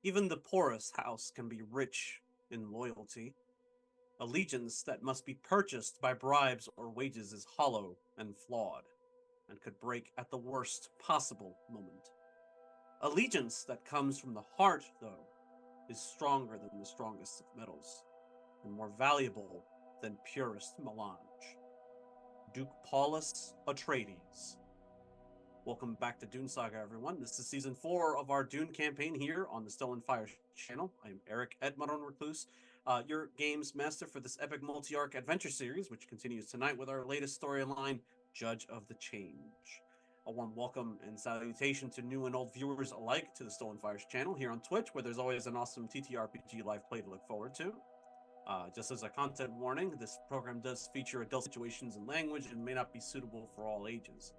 Even the poorest house can be rich in loyalty. Allegiance that must be purchased by bribes or wages is hollow and flawed, and could break at the worst possible moment. Allegiance that comes from the heart, though, is stronger than the strongest of metals, and more valuable than purest melange. Duke Paulus Atreides. Welcome back to Dune Saga, everyone. This is season 4 of our Dune campaign here on the Stolen Fire channel. I am Eric Edmondon Recluse, your games master for this epic multi-arc adventure series, which continues tonight with our latest storyline, Judge of the Change. A warm welcome and salutation to new and old viewers alike to the Stolen Fires channel here on Twitch, where there's always an awesome TTRPG live play to look forward to. Just as a content warning, this program does feature adult situations and language and may not be suitable for all ages.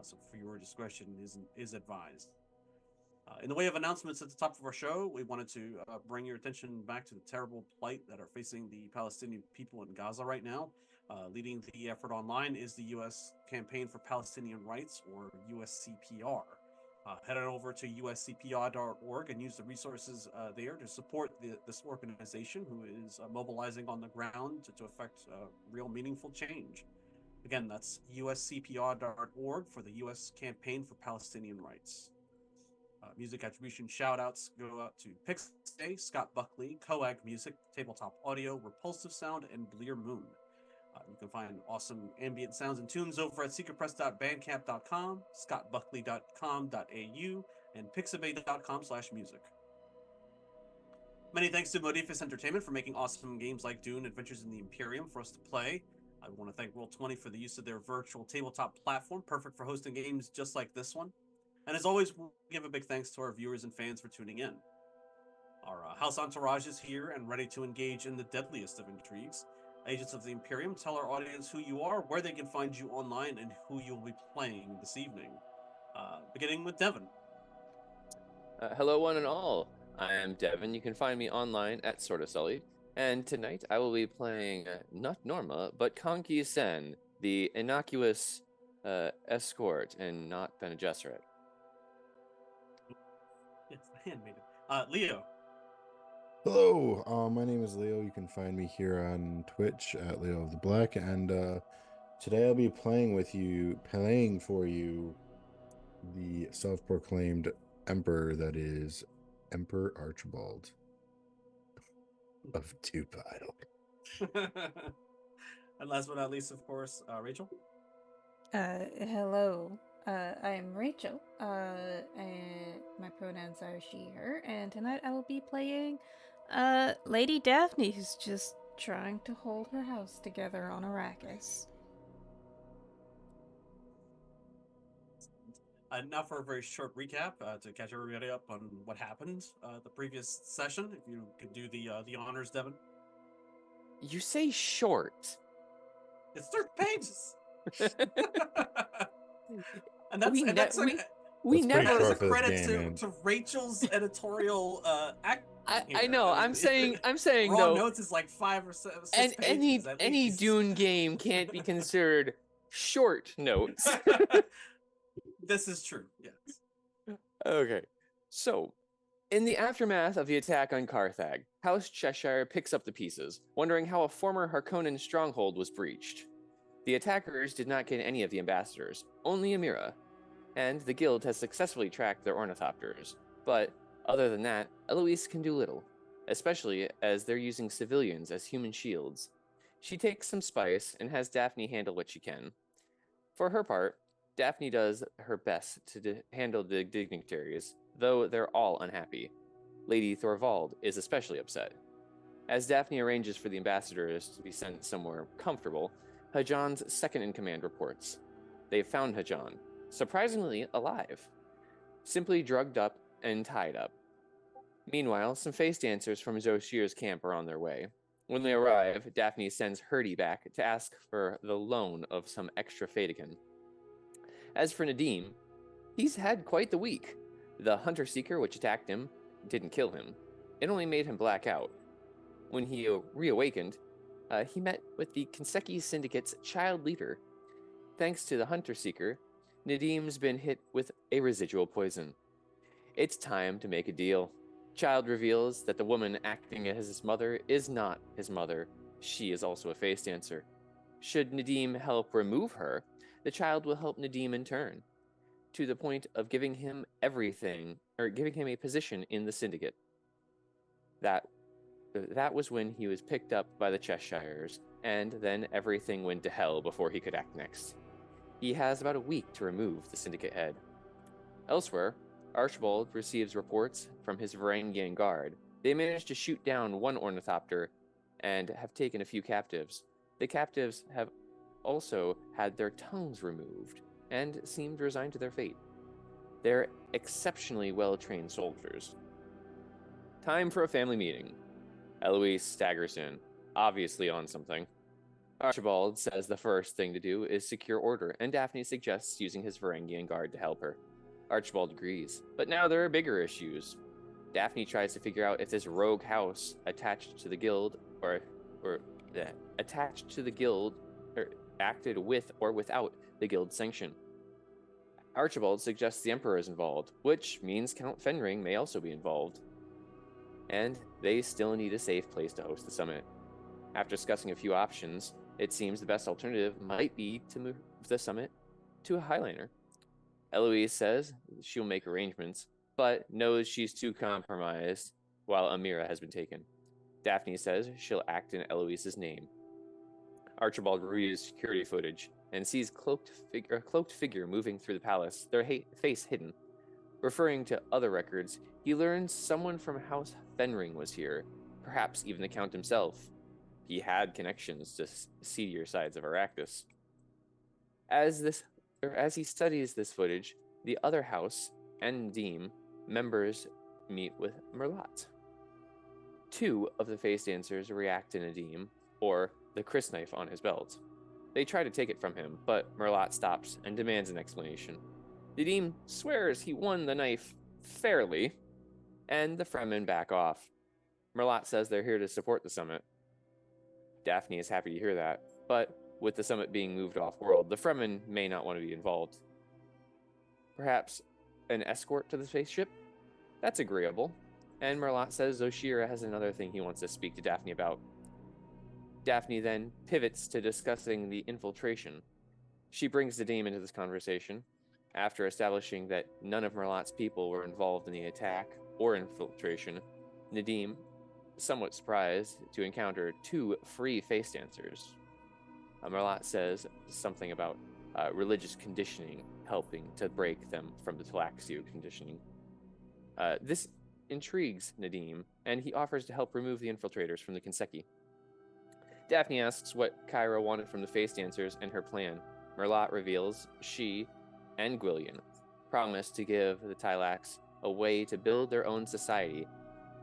So viewer discretion is advised. In the way of announcements at the top of our show, we wanted to bring your attention back to the terrible plight that are facing the Palestinian people in Gaza right now. Leading the effort online is the U.S. Campaign for Palestinian Rights, or USCPR. Head on over to uscpr.org and use the resources there to support this organization who is mobilizing on the ground to effect real meaningful change. Again, that's uscpr.org for the U.S. Campaign for Palestinian Rights. Music attribution shout-outs go out to Pixday, Scott Buckley, Coag Music, Tabletop Audio, Repulsive Sound, and Bleer Moon. You can find awesome ambient sounds and tunes over at secretpress.bandcamp.com, scottbuckley.com.au, and pixabay.com/music. Many thanks to Modiphius Entertainment for making awesome games like Dune Adventures in the Imperium for us to play. I want to thank Roll20 for the use of their virtual tabletop platform, perfect for hosting games just like this one. And as always, we'll give a big thanks to our viewers and fans for tuning in. Our house entourage is here and ready to engage in the deadliest of intrigues. Agents of the Imperium, tell our audience who you are, where they can find you online, and who you'll be playing this evening. Beginning with Devin. Hello, one and all. I am Devin. You can find me online at Sorta Sully. And tonight I will be playing not Norma, but Conky Sen, the innocuous escort, and not Bene Gesserit. Yes, the handmaiden. Leo. Hello, my name is Leo. You can find me here on Twitch at Leo of the Black, and today I'll be playing for you, the self-proclaimed Emperor that is Emperor Archibald of Tupile. And last but not least, of course, Rachel. Hello. I'm Rachel. And my pronouns are she, her, and tonight I will be playing Lady Daphne, who's just trying to hold her house together on Arrakis. Now for a very short recap to catch everybody up on what happened the previous session. If you could do the honors, Devin. You say short. It's 30 pages. And we that's never a credit to Rachel's editorial act. I know. I'm saying raw though. Notes is like 5 or 6 and pages. Any Dune game can't be considered short notes. This is true. Yes. Okay. So, in the aftermath of the attack on Carthage, House Cheshire picks up the pieces, wondering how a former Harkonnen stronghold was breached. The attackers did not get any of the ambassadors, only Amira, and the guild has successfully tracked their ornithopters. But, other than that, Eloise can do little, especially as they're using civilians as human shields. She takes some spice and has Daphne handle what she can. For her part, Daphne does her best to handle the dignitaries, though they're all unhappy. Lady Thorvald is especially upset. As Daphne arranges for the ambassadors to be sent somewhere comfortable, Hajan's second-in-command reports. They've found Hajan, surprisingly alive, simply drugged up and tied up. Meanwhile, some face dancers from Zoshir's camp are on their way. When they arrive, Daphne sends Hurdy back to ask for the loan of some extra Fadican. As for Nadim, he's had quite the week. The hunter-seeker which attacked him didn't kill him. It only made him black out. When he reawakened, he met with the Kanseki Syndicate's child leader. Thanks to the hunter-seeker, Nadim's been hit with a residual poison. It's time to make a deal. Child reveals that the woman acting as his mother is not his mother. She is also a face dancer. Should Nadim help remove her, the child will help Nadim in turn, to the point of giving him everything, or giving him a position in the syndicate. That was when he was picked up by the Cheshires, and then everything went to hell before he could act next. He has about a week to remove the syndicate head. Elsewhere, Archibald receives reports from his Varangian guard. They managed to shoot down one ornithopter and have taken a few captives. The captives have also had their tongues removed and seemed resigned to their fate. They're exceptionally well-trained soldiers. Time for a family meeting. Eloise staggers in, obviously on something. Archibald says the first thing to do is secure order, and Daphne suggests using his Varangian guard to help her. Archibald agrees, but now there are bigger issues. Daphne tries to figure out if this rogue house attached to the guild, or acted with or without the guild's sanction. Archibald suggests the Emperor is involved, which means Count Fenring may also be involved. And they still need a safe place to host the summit. After discussing a few options, it seems the best alternative might be to move the summit to a Highliner. Eloise says she'll make arrangements, but knows she's too compromised while Amira has been taken. Daphne says she'll act in Eloise's name. Archibald reviews security footage and sees a cloaked figure moving through the palace, their face hidden. Referring to other records, he learns someone from House Fenring was here, perhaps even the Count himself. He had connections to seedier sides of Arrakis. As he studies this footage, the other house and Nadim members meet with Merlot. Two of the face dancers react to Nadim, or the crysknife on his belt. They try to take it from him, but Merlot stops and demands an explanation. Nadim swears he won the knife fairly, and the Fremen back off. Merlot says they're here to support the summit. Daphne is happy to hear that, but with the summit being moved off-world, the Fremen may not want to be involved. Perhaps an escort to the spaceship? That's agreeable. And Merlot says Oshira has another thing he wants to speak to Daphne about. Daphne then pivots to discussing the infiltration. She brings Nadim into this conversation, after establishing that none of Merlot's people were involved in the attack or infiltration. Nadim, somewhat surprised to encounter two free face dancers. Merlot says something about religious conditioning helping to break them from the Talaxu conditioning. This intrigues Nadim, and he offers to help remove the infiltrators from the Kinseki. Daphne asks what Kyra wanted from the face dancers and her plan. Merlot reveals she and Gwillian promised to give the Tylax a way to build their own society,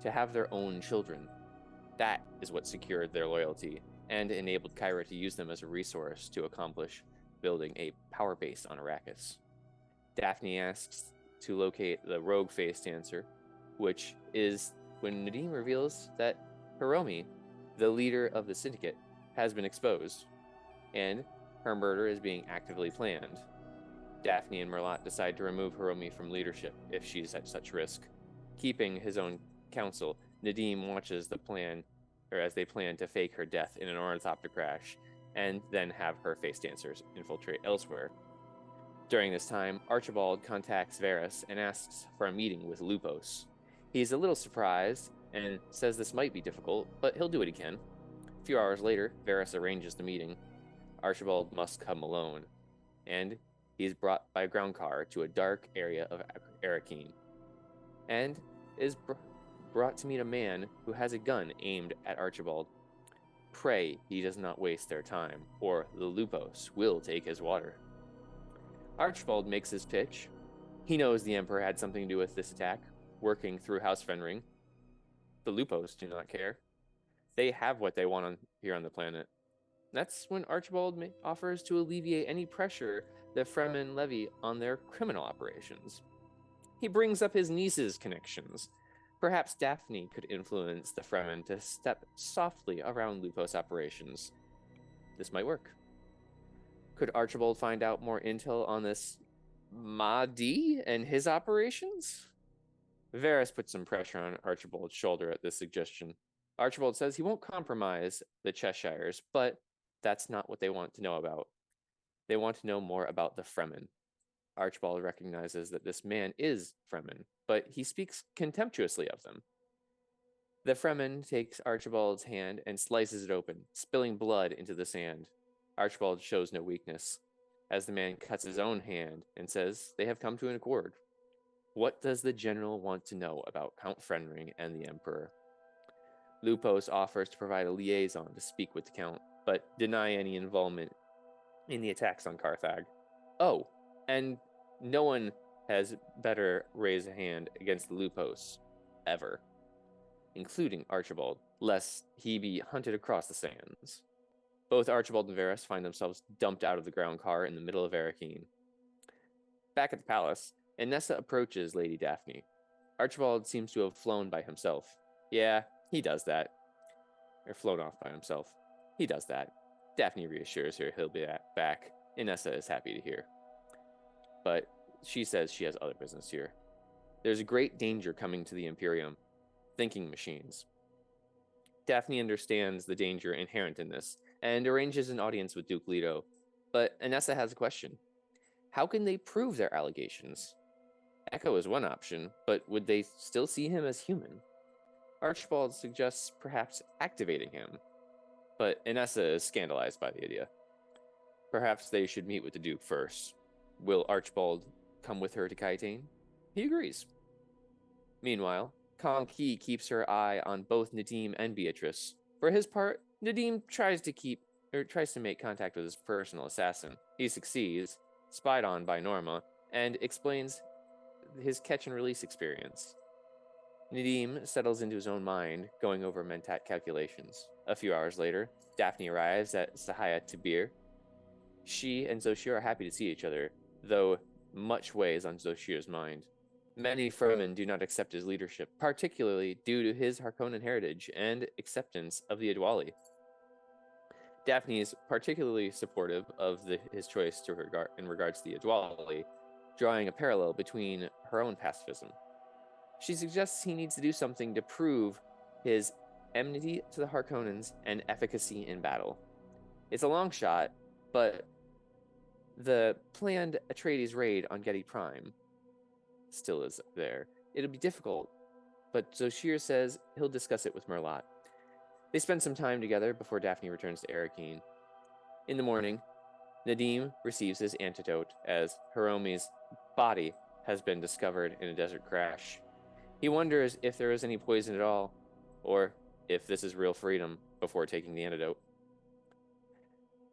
to have their own children. That is what secured their loyalty and enabled Kyra to use them as a resource to accomplish building a power base on Arrakis. Daphne asks to locate the rogue face dancer, which is when Nadim reveals that Hiromi, the leader of the syndicate, has been exposed, and her murder is being actively planned. Daphne and Merlot decide to remove Hiromi from leadership if she's at such risk. Keeping his own counsel, Nadim watches the plan, or as they plan to fake her death in an ornithopter crash, and then have her face dancers infiltrate elsewhere. During this time, Archibald contacts Varys and asks for a meeting with Lupos. He's a little surprised and says this might be difficult, but he'll do what he can. A few hours later, Varys arranges the meeting. Archibald must come alone, and he is brought by a ground car to a dark area of Arrakeen, and is brought to meet a man who has a gun aimed at Archibald. Pray he does not waste their time, or the Lupos will take his water. Archibald makes his pitch. He knows the Emperor had something to do with this attack, working through House Fenring. The Lupos do not care. They have what they want here on the planet. That's when Archibald offers to alleviate any pressure the Fremen levy on their criminal operations. He brings up his niece's connections. Perhaps Daphne could influence the Fremen to step softly around Lupos operations. This might work. Could Archibald find out more intel on this Mahdi and his operations? Varys puts some pressure on Archibald's shoulder at this suggestion. Archibald says he won't compromise the Cheshires, but that's not what they want to know about. They want to know more about the Fremen. Archibald recognizes that this man is Fremen, but he speaks contemptuously of them. The Fremen takes Archibald's hand and slices it open, spilling blood into the sand. Archibald shows no weakness, as the man cuts his own hand and says they have come to an accord. What does the general want to know about Count Fenring and the Emperor? Lupos offers to provide a liaison to speak with the Count, but deny any involvement in the attacks on Carthage. Oh, and no one has better raised a hand against the Lupos, ever, including Archibald, lest he be hunted across the sands. Both Archibald and Varys find themselves dumped out of the ground car in the middle of Arrakeen. Back at the palace, Inessa approaches Lady Daphne. Archibald seems to have flown by himself. Yeah, he does that. Or flown off by himself. He does that. Daphne reassures her he'll be back. Inessa is happy to hear. But she says she has other business here. There's a great danger coming to the Imperium. Thinking machines. Daphne understands the danger inherent in this, and arranges an audience with Duke Leto. But Inessa has a question. How can they prove their allegations? Echo is one option, but would they still see him as human? Archibald suggests perhaps activating him, but Inessa is scandalized by the idea. Perhaps they should meet with the Duke first. Will Archibald come with her to Kaitane? He agrees. Meanwhile, Kong Ki keeps her eye on both Nadim and Beatrice. For his part, Nadim tries to make contact with his personal assassin. He succeeds, spied on by Norma, and explains his catch and release experience. Nadim settles into his own mind, going over mentat calculations. A few hours later, Daphne arrives at Sahaya Tabir. She and Zoshir are happy to see each other, though much weighs on Zoshir's mind. Many Fremen do not accept his leadership, particularly due to his Harkonnen heritage and acceptance of the Adwali. Daphne is particularly supportive of his choice in regards to the Adwali, drawing a parallel between her own pacifism. She suggests he needs to do something to prove his enmity to the Harkonnens and efficacy in battle. It's a long shot, but the planned Atreides raid on Geti Prime still is there. It'll be difficult, but Zoshir says he'll discuss it with Merlot. They spend some time together before Daphne returns to Arrakeen. In the morning, Nadim receives his antidote as Hiromi's body has been discovered in a desert crash. He wonders if there is any poison at all, or if this is real freedom before taking the antidote.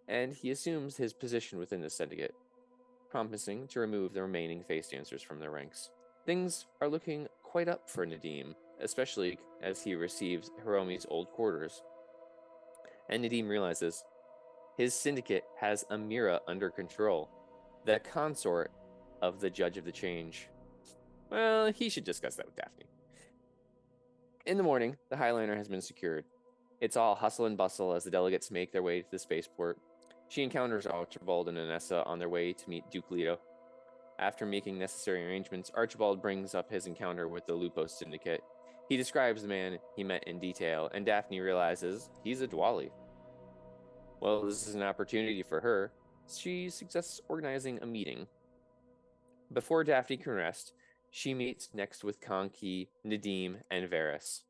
And he assumes his position within the syndicate, promising to remove the remaining face dancers from their ranks. Things are looking quite up for Nadim, especially as he receives Hiromi's old quarters. And Nadim realizes his syndicate has Amira under control, the consort of the Judge of the Change. Well, he should discuss that with Daphne. In the morning, the Highliner has been secured. It's all hustle and bustle as the delegates make their way to the spaceport. She encounters Archibald and Inessa on their way to meet Duke Leto. After making necessary arrangements, Archibald brings up his encounter with the Lupos Syndicate. He describes the man he met in detail, and Daphne realizes he's a Dwali. Well, this is an opportunity for her. She suggests organizing a meeting. Before Daphne can rest, she meets next with Konki, Nadim, and Varys.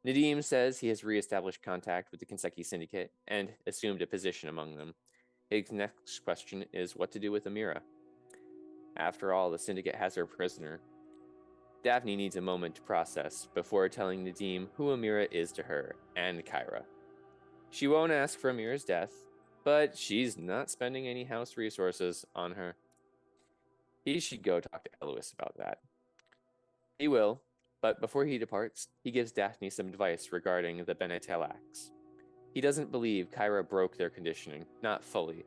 Nadim says he has re-established contact with the Kinseki Syndicate and assumed a position among them. His next question is what to do with Amira. After all, the Syndicate has her prisoner. Daphne needs a moment to process before telling Nadim who Amira is to her and Kyra. She won't ask for Amira's death, but she's not spending any house resources on her. He should go talk to Elois about that. He will, but before he departs, he gives Daphne some advice regarding the Benetel Acts. He doesn't believe Kyra broke their conditioning, not fully.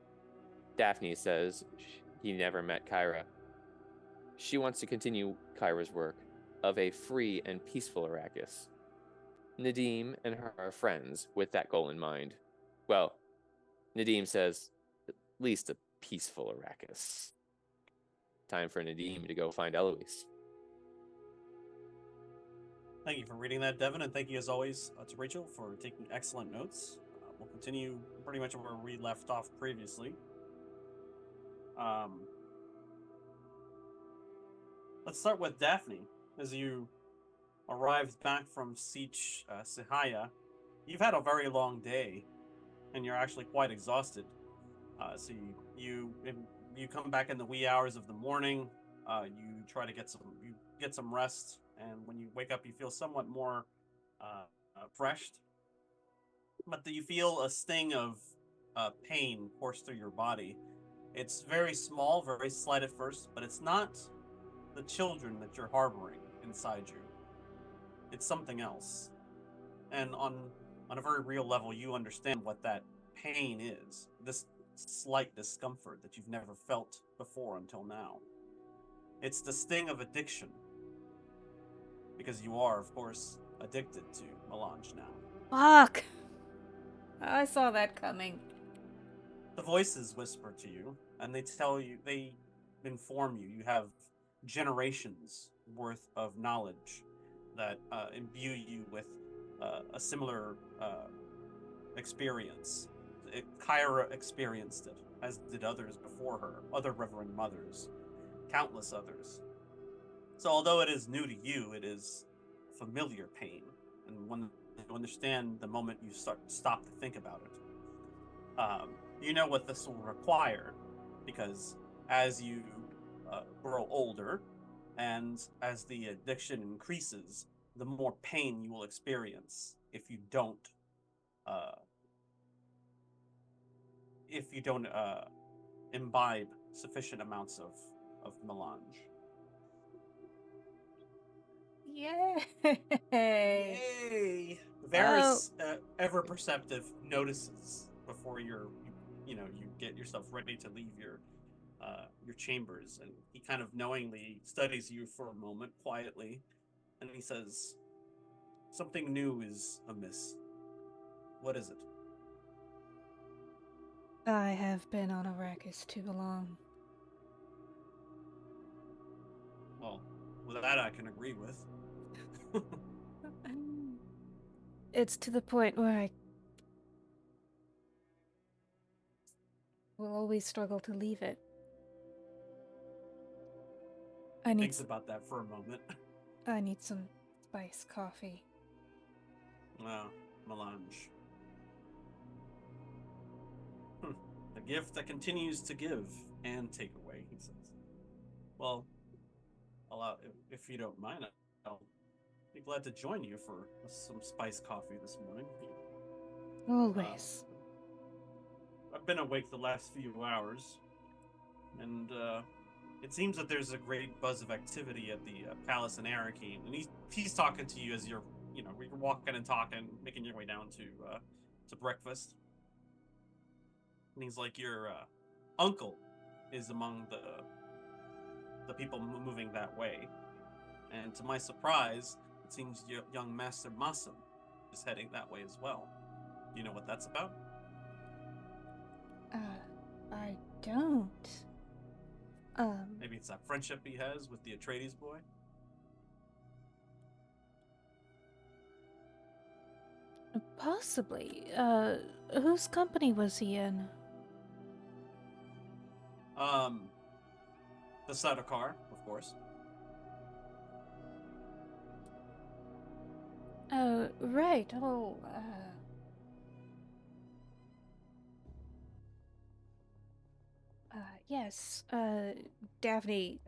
Daphne says he never met Kyra. She wants to continue Kyra's work of a free and peaceful Arrakis. Nadim and her are friends with that goal in mind. Well, Nadim says, at least a peaceful Arrakis. Time for Nadim to go find Eloise. Thank you for reading that, Devin, and thank you as always to Rachel for taking excellent notes. We'll continue pretty much where we left off previously. Let's start with Daphne. As you arrived back from Siege Sihaya, you've had a very long day, and you're actually quite exhausted. So you come back in the wee hours of the morning. You try to get some rest, and when you wake up, you feel somewhat more refreshed. But you feel a sting of pain course through your body. It's very small, very slight at first, but it's not the children that you're harboring inside you. It's something else. And on a very real level, you understand what that pain is. This slight discomfort that you've never felt before until now. It's the sting of addiction. Because you are, of course, addicted to melange now. Fuck! I saw that coming. The voices whisper to you, and they inform you have generations worth of knowledge that imbue you with a similar experience. Kyra experienced it, as did others before her, other Reverend Mothers, countless others. So although it is new to you, it is familiar pain, and when you understand the moment you stop to think about it. You know what this will require, because as you grow older, and as the addiction increases, the more pain you will experience if you don't imbibe sufficient amounts of melange. Yay! Yay! Varys, ever perceptive, notices before you get yourself ready to leave your chambers, and he kind of knowingly studies you for a moment quietly, and he says, "Something new is amiss. What is it?" I have been on Arrakis too long. Well, with that I can agree with. It's to the point where I will always struggle to leave it. Thinks about that for a moment. I need some spiced coffee. Melange. A gift that continues to give and take away, he says. Well, if you don't mind, I'll be glad to join you for some spiced coffee this morning. Always. I've been awake the last few hours, and it seems that there's a great buzz of activity at the palace in Arakeen, and he's talking to you as you're walking and talking, making your way down to breakfast. And he's like, your uncle is among the people moving that way, and to my surprise, it seems young Master Masum is heading that way as well. Do you know what that's about? I don't. Maybe it's that friendship he has with the Atreides boy? Possibly. Whose company was he in? The Sardaukar, of course. Right. Yes. Daphne,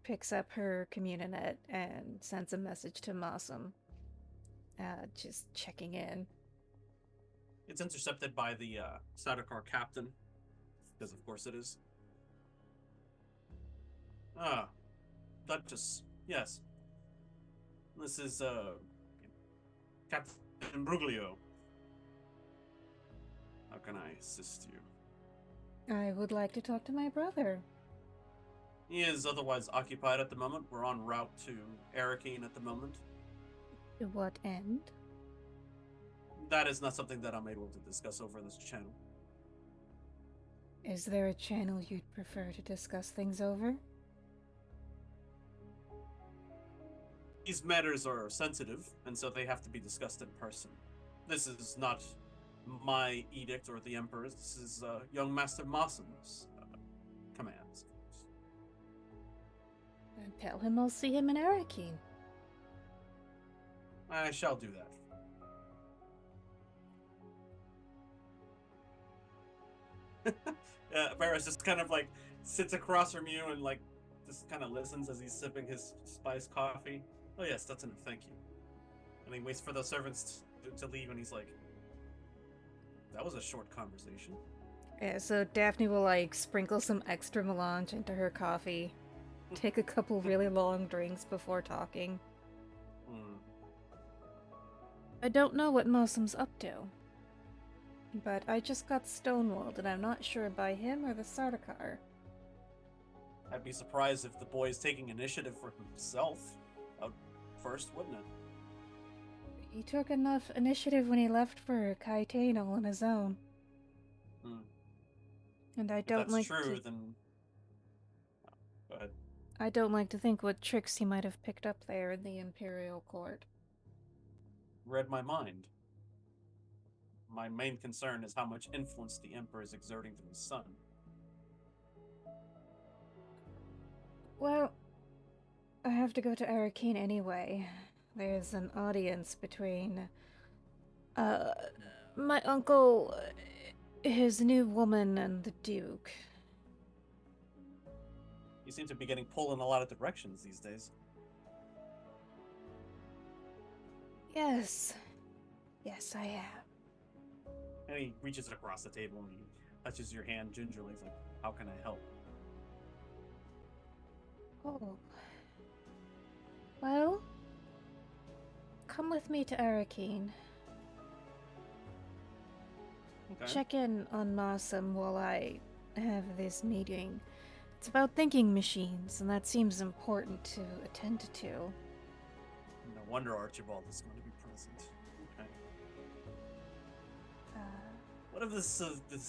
picks up her communinet and sends a message to Masum. Just checking in. It's intercepted by the Sardaukar captain, because of course it is. Duchess, yes. This is, Captain Bruglio. How can I assist you? I would like to talk to my brother. He is otherwise occupied at the moment. We're en route to Arakeen at the moment. To what end? That is not something that I'm able to discuss over this channel. Is there a channel you'd prefer to discuss things over? These matters are sensitive, and so they have to be discussed in person. This is not my edict or the Emperor's. This is young Master Masam's commands. And tell him I'll see him in Arakeen. I shall do that. Varys just kind of like sits across from you and like just kind of listens as he's sipping his spiced coffee. Oh yes, that's enough. Thank you. And he waits for the servants to leave, and he's like, "That was a short conversation." Yeah, so Daphne will like sprinkle some extra melange into her coffee, take a couple really long drinks before talking. I don't know what Mosam's up to, but I just got stonewalled, and I'm not sure by him or the Sardaukar. I'd be surprised if the boy is taking initiative for himself first, wouldn't it? He took enough initiative when he left for Kaitane all on his own. And I If don't that's like true, to... then... Oh, go ahead. I don't like to think what tricks he might have picked up there in the Imperial Court. Read my mind. My main concern is how much influence the Emperor is exerting through his son. Well, I have to go to Arakeen anyway. There's an audience between, my uncle, his new woman, and the Duke. You seem to be getting pulled in a lot of directions these days. Yes. Yes, I am. And he reaches across the table and he touches your hand gingerly. He's like, "How can I help?" Oh. Well, come with me to Arakeen. Okay. Check in on Masam while I have this meeting. It's about thinking machines, and that seems important to attend to. No wonder Archibald is going to be present. Okay. What if this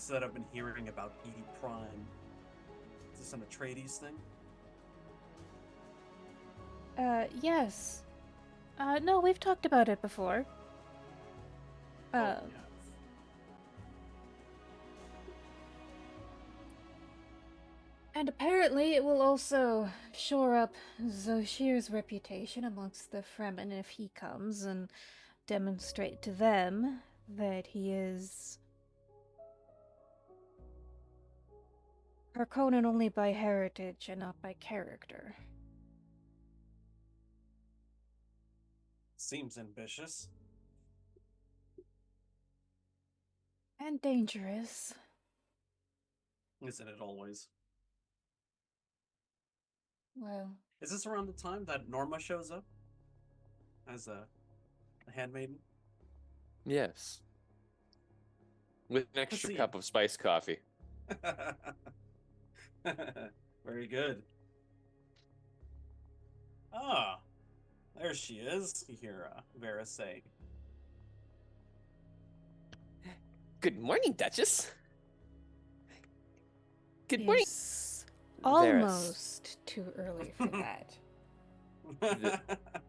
that I've been hearing about Edie Prime? Is this an Atreides thing? Yes. No, we've talked about it before. Yeah. And apparently it will also shore up Zoshir's reputation amongst the Fremen if he comes and demonstrate to them that he is Harkonnen only by heritage and not by character. Seems ambitious. And dangerous. Isn't it always? Well, Is this around the time that Norma shows up as a handmaiden? Yes. With an extra see. cup of spiced coffee. Very good. Ah, there she is. You hear Vera say. Good morning, Duchess. Good morning. it's almost too early for that.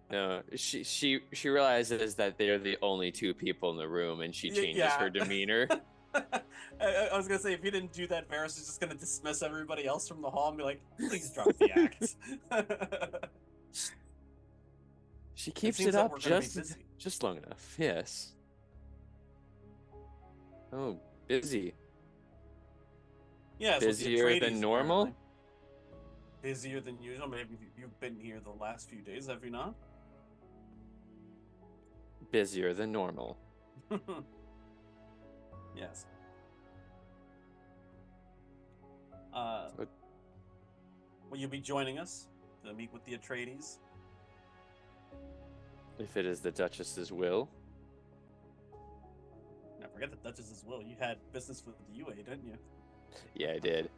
No, she realizes that they're the only two people in the room, and she changes her demeanor. I was gonna say, if you didn't do that, Varys is just gonna dismiss everybody else from the hall and be like, "Please drop the act." She keeps seems it that up we're gonna be busy. just long enough. Yes. Oh, busy. Yeah, Busier than normal? Apparently. Busier than usual. Maybe you've been here the last few days, have you not? Busier than normal. Yes. Will you be joining us to meet with the Atreides? If it is the Duchess's will. Now, forget the Duchess's will. You had business with the UA, didn't you? Yeah, I did.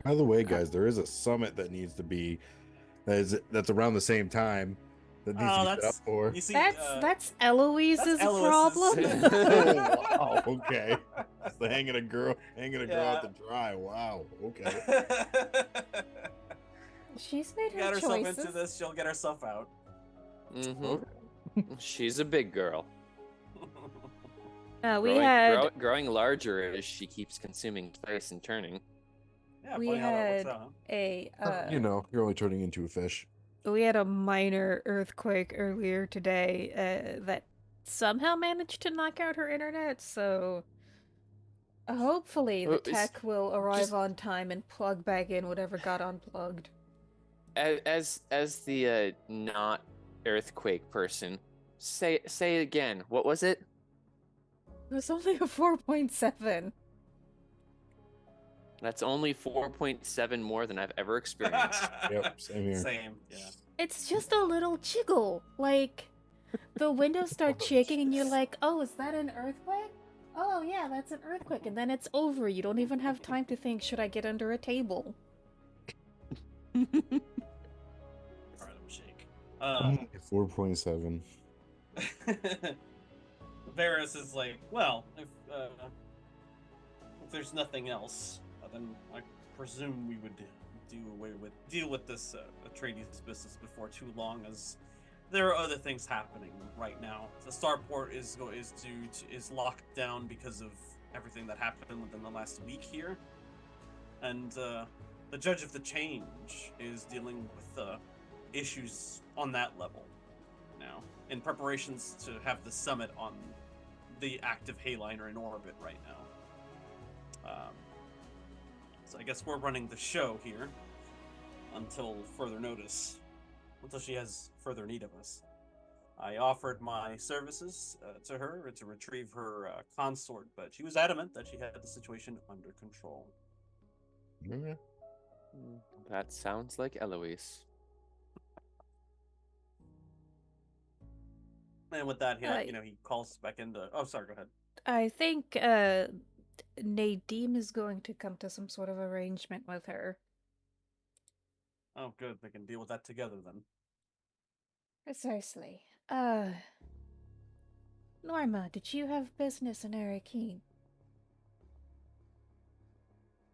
By the way, guys, there is a summit that needs to be that's around the same time that needs to be set up for. You see, That's Eloise's problem. Oh, wow, okay. Just hanging a girl out to dry. Wow, okay. She's made her Get herself choices. into this, she'll get herself out. She's a big girl. We had growing larger as she keeps consuming spice and turning. Yeah, we funny how that works had out, huh? a you're only turning into a fish. we had a minor earthquake earlier today that somehow managed to knock out her internet. So hopefully the tech will arrive on time and plug back in whatever got unplugged. As the not earthquake person, say again. What was it? It was only a 4.7. That's only 4.7 more than I've ever experienced. Yep, same here. Same, yeah. It's just a little jiggle. Like, the windows start shaking and you're like, oh, is that an earthquake? Oh, yeah, that's an earthquake. And then it's over. You don't even have time to think, should I get under a table? Alright, I'm shake. 4.7. Varys is like, well, if there's nothing else, then I presume we would deal with this Atreides business before too long, as there are other things happening right now. The starport is locked down because of everything that happened within the last week here, and the Judge of the Change is dealing with issues on that level now, in preparations to have the summit on the active Hayliner in orbit right now. So I guess we're running the show here until further notice, until she has further need of us. I offered my services to her to retrieve her consort, but she was adamant that she had the situation under control. Okay. That sounds like Eloise. And with that, he calls back into. Oh, sorry. Go ahead. I think Nadim is going to come to some sort of arrangement with her. Oh, good. They can deal with that together then. Precisely. Norma, did you have business in Arakeen?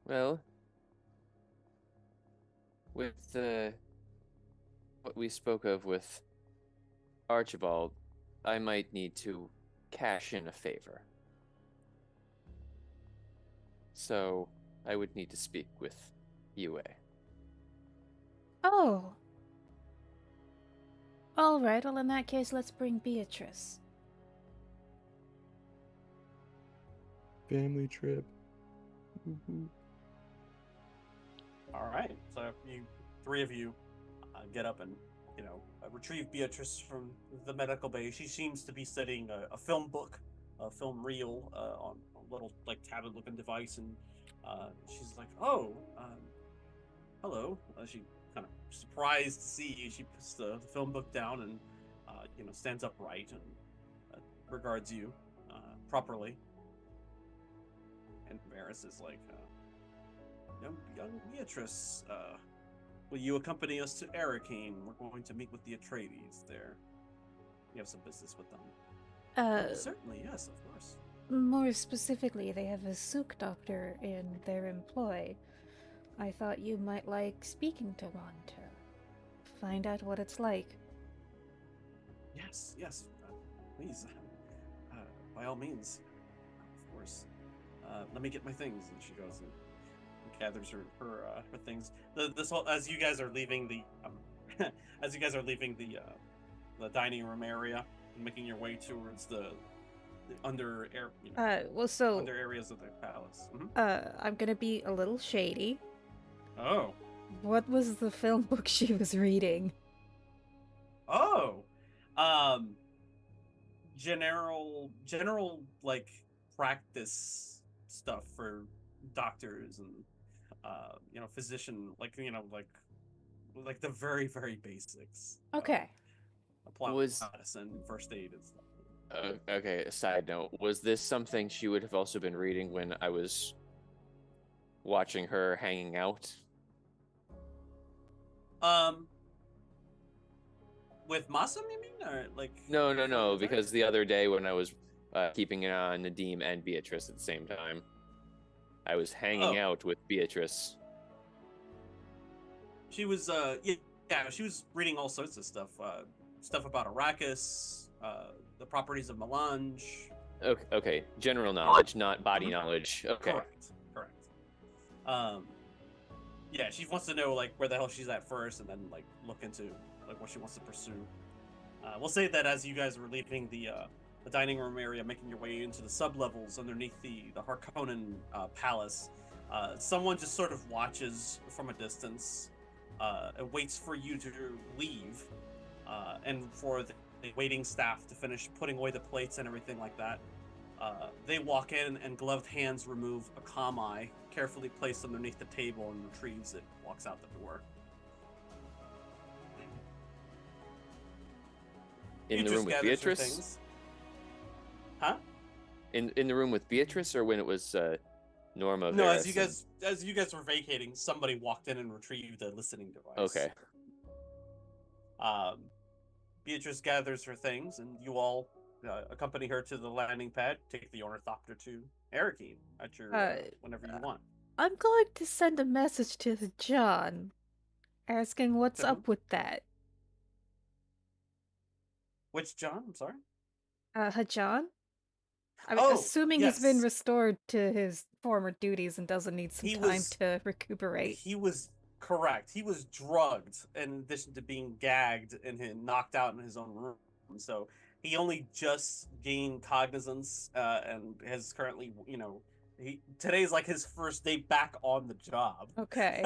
Well, with what we spoke of with Archibald, I might need to cash in a favor. So, I would need to speak with UA. Oh. Alright, well in that case, let's bring Beatrice. Family trip. Alright, so three of you get up and, retrieve Beatrice from the medical bay. She seems to be studying a film book, a film reel on a little, tablet-looking device, and she's like, oh, hello. She kind of surprised to see you. She puts the film book down and, stands upright and regards you properly. And Varys is like, young Beatrice, will you accompany us to Arakeen? We're going to meet with the Atreides there. We have some business with them. Certainly, yes, of course. More specifically, they have a Sook doctor in their employ. I thought you might like speaking to one to find out what it's like. Yes, please. By all means, of course. Let me get my things, and she goes and gathers her things. This whole, as you guys are leaving the the dining room area and making your way towards the under areas of the palace. Mm-hmm. I'm gonna be a little shady. Oh. What was the film book she was reading? Oh. General practice stuff for doctors and physician, like the very, very basics. Okay. Apply medicine, first aid and stuff. Okay, a side note. Was this something she would have also been reading when I was watching her hanging out? With Masum, you mean? Or No, because the other day when I was keeping an eye on Nadim and Beatrice at the same time, I was hanging out with Beatrice. She was yeah, she was reading all sorts of stuff. Stuff about Arrakis, the properties of melange. Okay. General knowledge, not body knowledge. Okay. Correct. Yeah, she wants to know like where the hell she's at first, and then like look into like what she wants to pursue. We'll say that as you guys were leaving the dining room area, making your way into the sublevels underneath the Harkonnen palace, someone just sort of watches from a distance and waits for you to leave, and for the waiting staff to finish putting away the plates and everything like that. They walk in and gloved hands remove a comm carefully placed underneath the table, and retrieves it, walks out the door. In the room with Beatrice? Huh? In the room with Beatrice, or when it was Norma? No, Varys as you guys were vacating, somebody walked in and retrieved the listening device. Okay. Beatrice gathers her things, and you all accompany her to the landing pad. Take the ornithopter to Arakeen at your whenever you want. I'm going to send a message to John, asking what's up with that. Which John? I'm sorry. John? I mean, assuming he's been restored to his former duties and doesn't need some time to recuperate. He was correct. He was drugged in addition to being gagged and knocked out in his own room. So he only just gained cognizance and has currently, today's like his first day back on the job. Okay.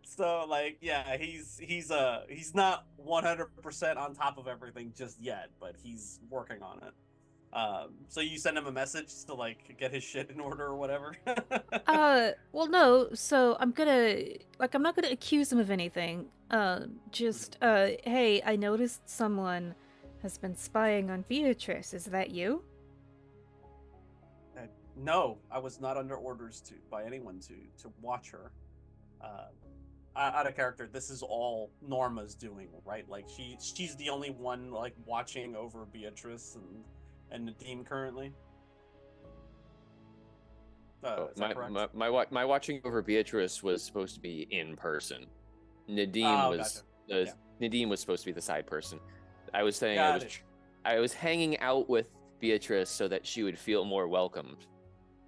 So like, yeah, he's not 100% on top of everything just yet, but he's working on it. So you send him a message to like get his shit in order or whatever? Well, no. So I'm not gonna accuse him of anything. Hey, I noticed someone has been spying on Beatrice. Is that you? No, I was not under orders by anyone to watch her. Out of character, this is all Norma's doing, right? Like she's the only one like watching over Beatrice and Nadim currently. My watching over Beatrice was supposed to be in person. Nadim Nadim was supposed to be the side person. I was saying I was hanging out with Beatrice so that she would feel more welcomed.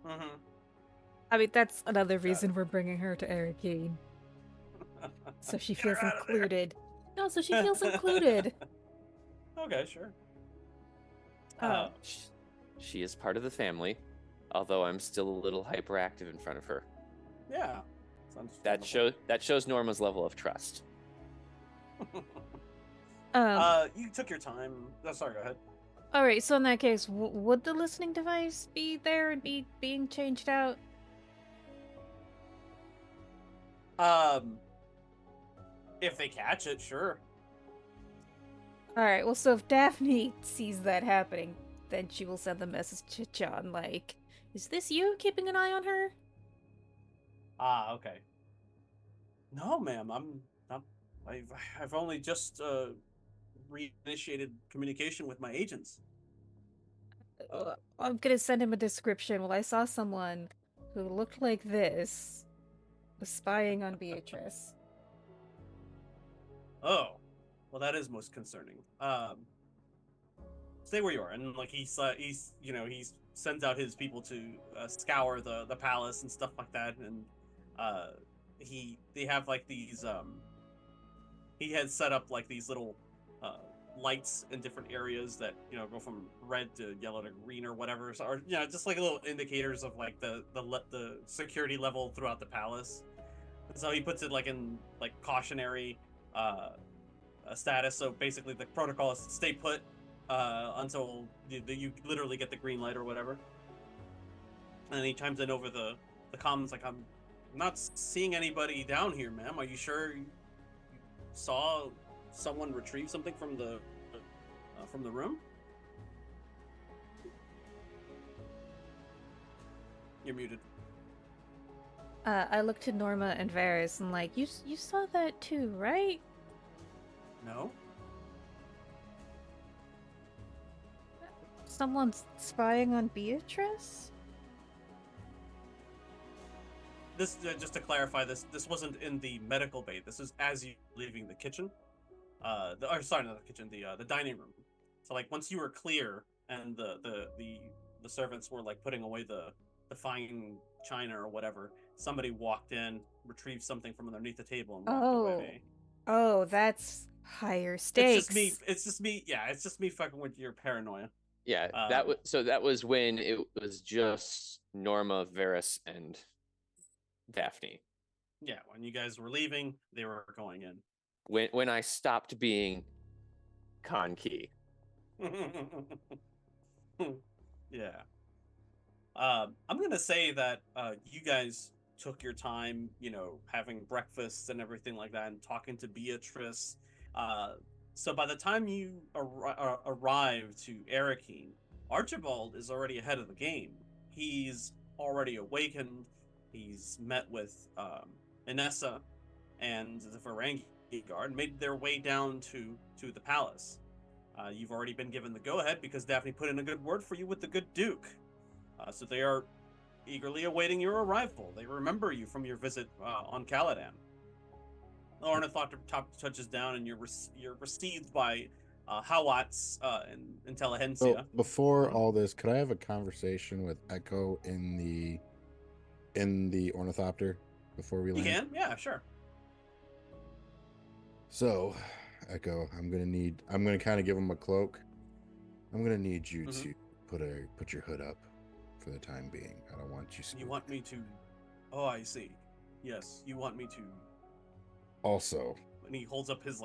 Mm-hmm. I mean, that's another reason we're bringing her to Arakeen. So she feels included. No, so she feels included. Okay, sure. She is part of the family, although I'm still a little hyperactive in front of her. Yeah. That shows Norma's level of trust. You took your time. Sorry, go ahead. All right, so in that case, would the listening device be there and be being changed out? If they catch it, sure. All right, well, so if Daphne sees that happening, then she will send the message to John, like, is this you keeping an eye on her? Okay. No, ma'am, I've only just reinitiated communication with my agents. I'm gonna send him a description. Well, I saw someone who looked like this was spying on Beatrice. Oh, well, that is most concerning. Stay where you are, and like he sends out his people to scour the palace and stuff like that, and they have like these he had set up like these little lights in different areas that go from red to yellow to green or whatever, or just like little indicators of like the security level throughout the palace. And so he puts it like in like cautionary status. So basically the protocol is stay put until you literally get the green light or whatever. And then he chimes in over the comms like, I'm not seeing anybody down here, ma'am. Are you sure you saw someone retrieve something from the room? You're muted. I looked to Norma and Varys and like, you saw that too, right? No. Someone's spying on Beatrice? this just to clarify, this wasn't in the medical bay. This is as you leaving the kitchen. Sorry, not the kitchen, the dining room. So like once you were clear and the servants were like putting away the fine china or whatever, somebody walked in, retrieved something from underneath the table, and walked away. Oh, that's higher It's stakes. just me. It's just me. Yeah, it's just me fucking with your paranoia. Yeah, that was when it was just Norma, Varys, and Daphne. Yeah, when you guys were leaving, they were going in. When I stopped being Conky. Yeah. I'm gonna say that you guys took your time, having breakfast and everything like that, and talking to Beatrice. So by the time you arrive to Arakeen, Archibald is already ahead of the game. He's already awakened. He's met with Inessa and the Varangi guard, made their way down to the palace. You've already been given the go-ahead because Daphne put in a good word for you with the good Duke. So they are eagerly awaiting your arrival. They remember you from your visit on Caladan. The Ornithopter touches down, and you're received by Hawats and Intelligentsia. So before all this, could I have a conversation with Echo in the ornithopter before we land? You can, yeah, sure. So, Echo, I'm gonna kind of give him a cloak. I'm gonna need you to put your hood up for the time being. I don't want you. You want me to? Oh, I see. Yes, you want me to. Also, and he holds up his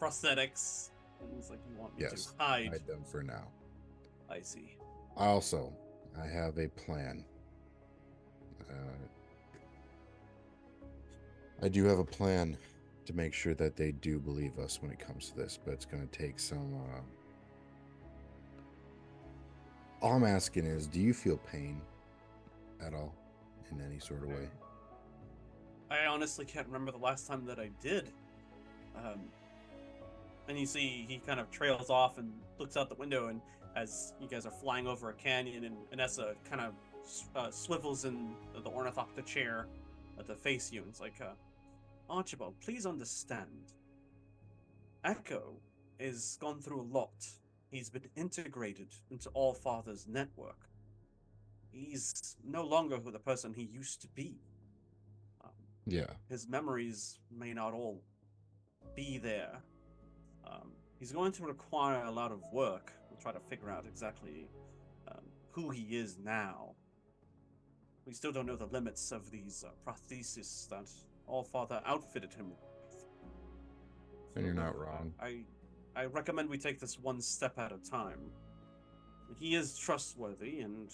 prosthetics, and he's like, "You want me to hide them for now." I see. Also, I have a plan. I do have a plan to make sure that they do believe us when it comes to this, but it's going to take some. All I'm asking is, do you feel pain at all in any sort of way? I honestly can't remember the last time that I did. And you see he kind of trails off and looks out the window, and as you guys are flying over a canyon, and Inessa kind of swivels in the ornithopter chair to face you, and it's like, Archibald, please understand. Echo has gone through a lot. He's been integrated into All-Father's network. He's no longer the person he used to be. His memories may not all be there. He's going to require a lot of work to try to figure out exactly who he is now. We still don't know the limits of these prostheses that All-Father outfitted him with. And you're not wrong. I recommend we take this one step at a time. He is trustworthy, and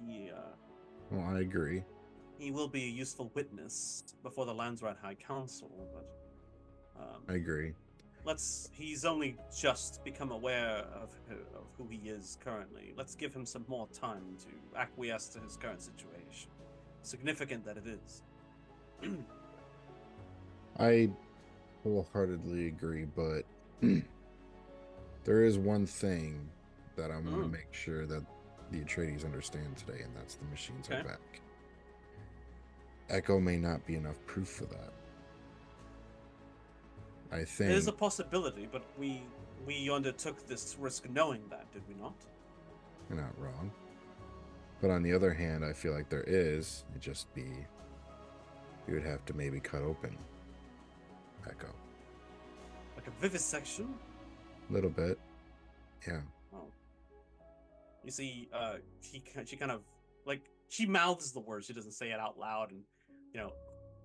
he... well, I agree. He will be a useful witness before the Landsrat High Council, but... I agree. He's only just become aware of who he is currently. Let's give him some more time to acquiesce to his current situation. Significant that it is. I wholeheartedly agree, but there is one thing that I'm going to make sure that the Atreides understand today, and that's the machines are back. Echo may not be enough proof for that. I think there's a possibility, but we undertook this risk knowing that, did we not? You're not wrong. But on the other hand, I feel like there is. You would have to maybe cut open Echo. Like a vivisection? A little bit. Yeah. Oh. You see, she kind of, she mouths the words, she doesn't say it out loud, and,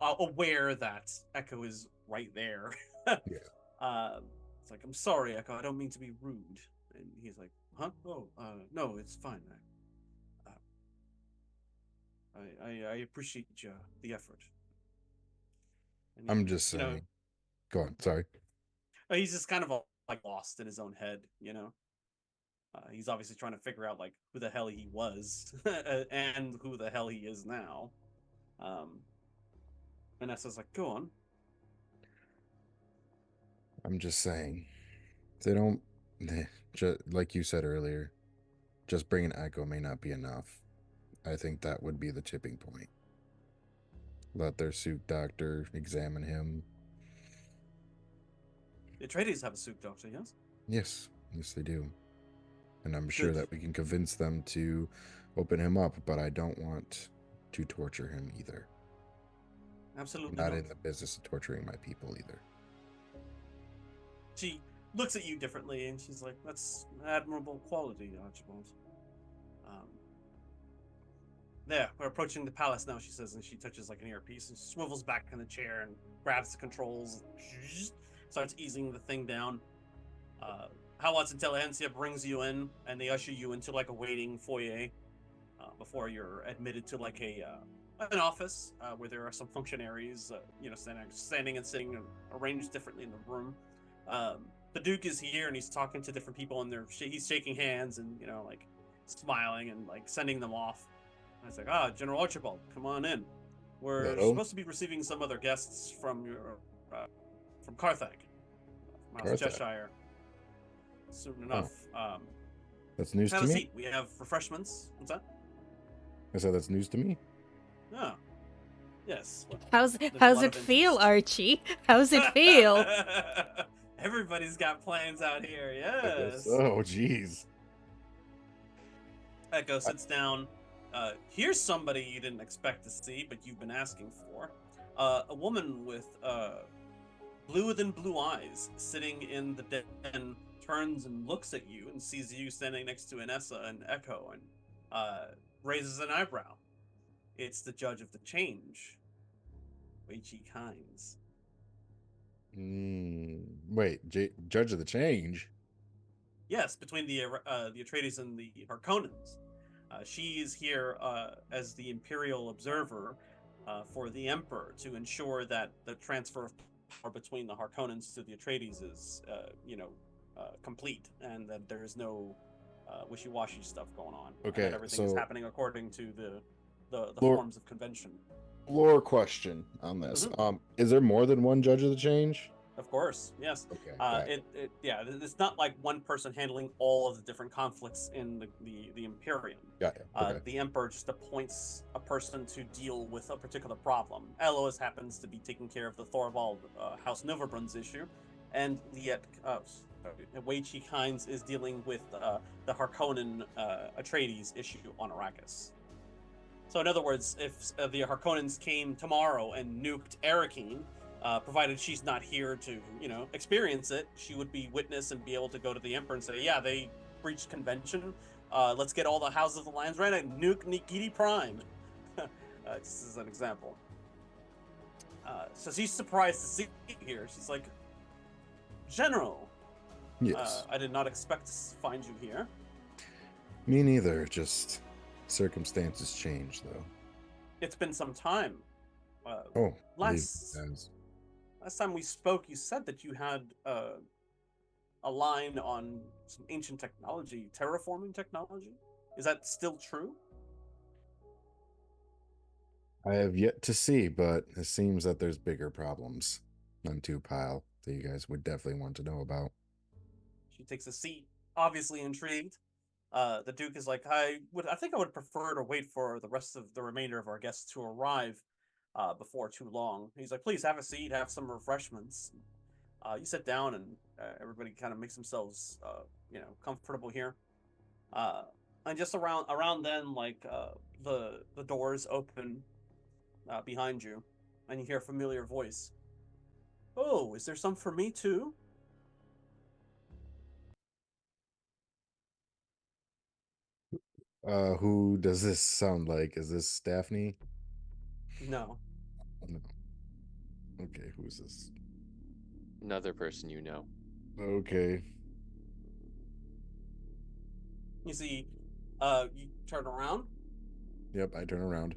aware that Echo is right there. Yeah. It's like, I'm sorry, Echo, I don't mean to be rude. And he's like, huh? Oh, no, it's fine. I appreciate the effort. And I'm just saying. Go on, sorry. He's just kind of lost in his own head, He's obviously trying to figure out who the hell he was and who the hell he is now. Vanessa's like, go on. I'm just saying, they don't, like you said earlier, just bringing Echo may not be enough. I think that would be the tipping point. let their suit doctor examine him. The Atreides have a suit doctor, yes? Yes, yes, they do. And I'm sure Good. that we can convince them to open him up, but I don't want to torture him either. Absolutely Not not. in the business of torturing my people either. She looks at you differently, and she's like, "That's an admirable quality, Archibald." Um, There, we're approaching the palace now, she says, and she touches like an earpiece and swivels back in the chair and grabs the controls, starts easing the thing down. Howard's Intelligentsia brings you in, and they usher you into like a waiting foyer before you're admitted to like an office where there are some functionaries, standing and sitting arranged differently in the room. The Duke is here, and he's talking to different people, and he's shaking hands and like smiling and like sending them off. I was like, General Archibald, come on in. We're Hello? supposed to be receiving some other guests from from Carthag, from House Carthag? Cheshire. Soon enough. That's news Have to a me? seat. We have refreshments. What's that? I said that's news to me. Oh, yes. Well, How's there's a how's lot it of feel, interest. Archie? How's it feel? Everybody's got plans out here. I guess Yes. so. Jeez. Echo sits down. Here's somebody you didn't expect to see, but you've been asking for. A woman with bluer than blue eyes sitting in the den turns and looks at you and sees you standing next to Inessa and Echo and raises an eyebrow. It's the Judge of the Change, Weichi Kynes. Wait, Judge of the Change? Yes, between the Atreides and the Harkonnens. She is here as the Imperial Observer for the Emperor to ensure that the transfer of power between the Harkonnens to the Atreides is, complete, and that there is no wishy-washy stuff going on. Okay, and that everything is so- happening according to the Lord- forms of convention. Lore question on this. Mhm. Is there more than one Judge of the Change? Of course, yes. Okay. got it. It's not like one person handling all of the different conflicts in the Imperium. Got it. Okay. The Emperor just appoints a person to deal with a particular problem. Elois happens to be taking care of the Thorvald House Noverbrun's issue, and Weichi Kynes is dealing with the Harkonnen Atreides issue on Arrakis. So in other words, if the Harkonnens came tomorrow and nuked Arrakeen, provided she's not here to, experience it, she would be witness and be able to go to the Emperor and say, yeah, they breached convention. Let's get all the Houses of the Lands right and nuke Nikiti Prime. Just as an example. So she's surprised to see you here. She's like, General, Yes. I did not expect to find you here. Me neither. Just circumstances change, though. It's been some time. Oh, Last time we spoke, you said that you had a line on some ancient technology, terraforming technology. Is that still true? I have yet to see, but it seems that there's bigger problems on Two Pile that you guys would definitely want to know about. She takes a seat, obviously intrigued. The Duke is like, I think I would prefer to wait for the remainder of our guests to arrive before too long. He's like, please have a seat, have some refreshments. You sit down, and everybody kind of makes themselves, comfortable here. And just around then, like the doors open behind you, and you hear a familiar voice. Oh, is there some for me too? Who does this sound like? Is this Daphne? No. No. Okay, who's this? Another person you know. Okay. You see, you turn around. Yep, I turn around.